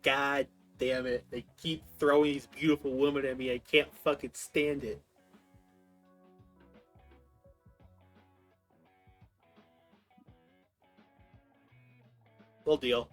God damn it. They keep throwing these beautiful women at me. I can't fucking stand it. We'll deal.